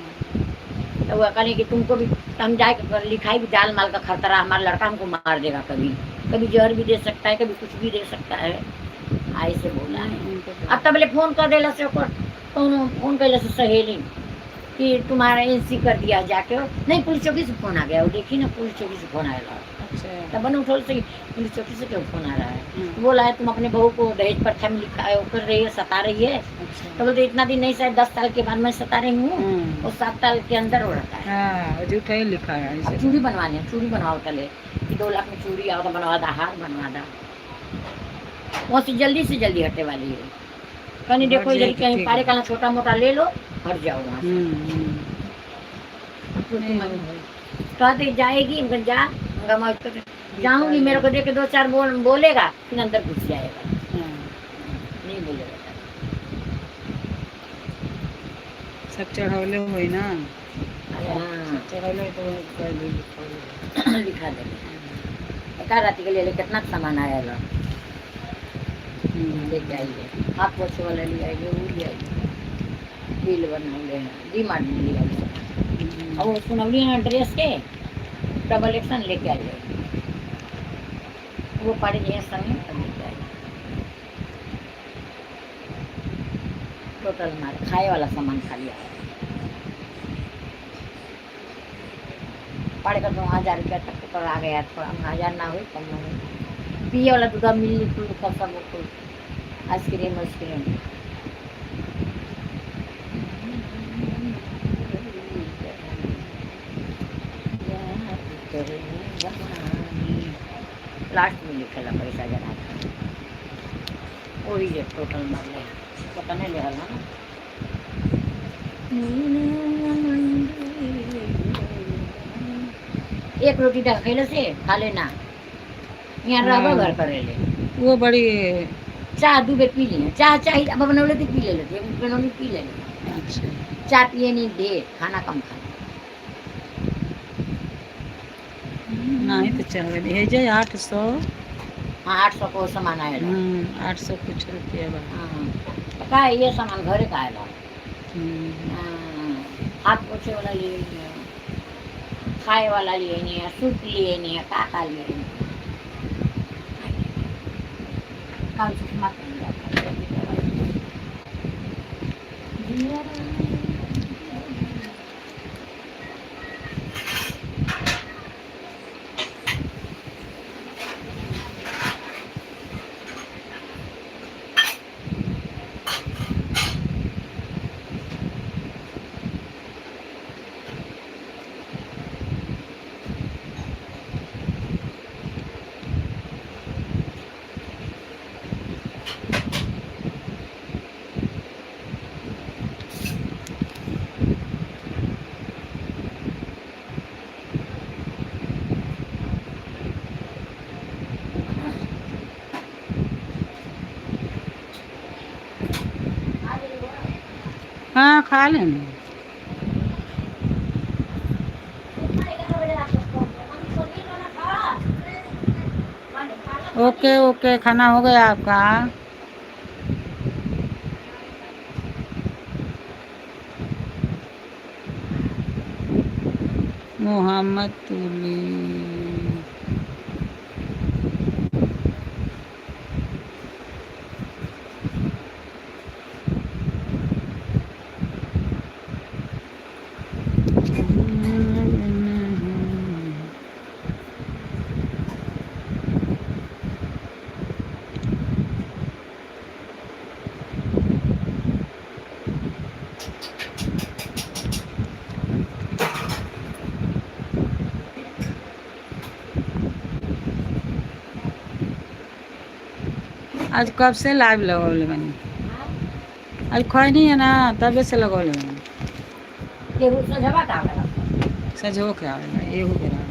तो वह कहने कि तुमको भी हम जाए लिखाई भी डाल माल का खतरा हमारा लड़का हमको मार देगा कभी कभी जहर भी दे सकता है कभी कुछ भी दे सकता है ऐसे बोला है अब तब फोन कर देला से फोन कैला से सहेली कि तुम्हारा एनसी कर दिया जाके नहीं पुलिस चौकी से फोन आ गया वो देखी ना पुलिस चौकी से फोन आया तब बन उठो से पुलिस चौकी से क्यों फोन आ रहा है बोला है तुम अपने बहू को दहेज प्रथा में लिखा है वो कर रही है सता रही है तो बोलते इतना दिन नहीं शायद 10 साल के बाद मैं सता रही हूँ और 7 साल के अंदर हो रखा है झूठा ही लिखा है चूड़ी बनवानी है चूड़ी बनवाओ तले कि 2 लाख में चूड़ी आओ तो बनवा दा हार बनवा दा वहाँ से जल्दी हटने वाली है कहीं देखो इधर कहीं पारे का छोटा मोटा ले लो हट जाओ वहाँ कहते जाएगी जा जाऊंगी मेरे को देख के 2-4 बोलेगा फिर अंदर घुस जाएगा नहीं बोलेगा सब चढ़ौले हुई ना हाँ चढ़ौले तो लिखा देंगे एक रात के लिए कितना सामान आया ला लेके आइए हाथ पोछे वाला ले आइए वो ले आइए बिल बनौले हैं डी मार्ट में ले आइए और सुनौली है ड्रेस के डबल एक्शन लेके आइए वो पड़े हैं संग लेके आइए टोटल मार खाए वाला सामान खाली आया पड़ेगा 2000 रुपया तक तो आ गया, थोड़ा 1000 ना हुई, कम ना हुई। पिए वाला दूध मिली कुल का सब कुल आइसक्रीम आइसक्रीम। लास्ट में लिखेला पैसा जरा वही जे टोटल मार ले पता नहीं ले ना। एक रोटी ढक खेले से खा लेना, यहाँ रह घर करे ले। वो बड़ी चाह 2 बेर पी लिए, चाह चाहिए अब बनौले तो पी ले लेते, बनौले पी ले लेते। अच्छा चाह पिए नहीं ढेर, खाना कम खाना। नहीं तो चल है जे 800। हाँ 800 को सामान आएगा। 800 कुछ रुपया बा। हाँ का ये सामान घरे का आएगा। हाथ पोछे वाला लिए नहीं है, खाए वाला लिए नहीं है, सूप लिए नहीं है, का लिए नहीं है। कल से मत हाँ खा लेंगे। ओके ओके, खाना हो गया आपका? मोहम्मद तुली आज कब से लाइव लगौले बनी? आज खोई नहीं है ना, तबे से लगौले बनी। ये सजवा का आवेला, सजो के आवेला एहू के आवेला।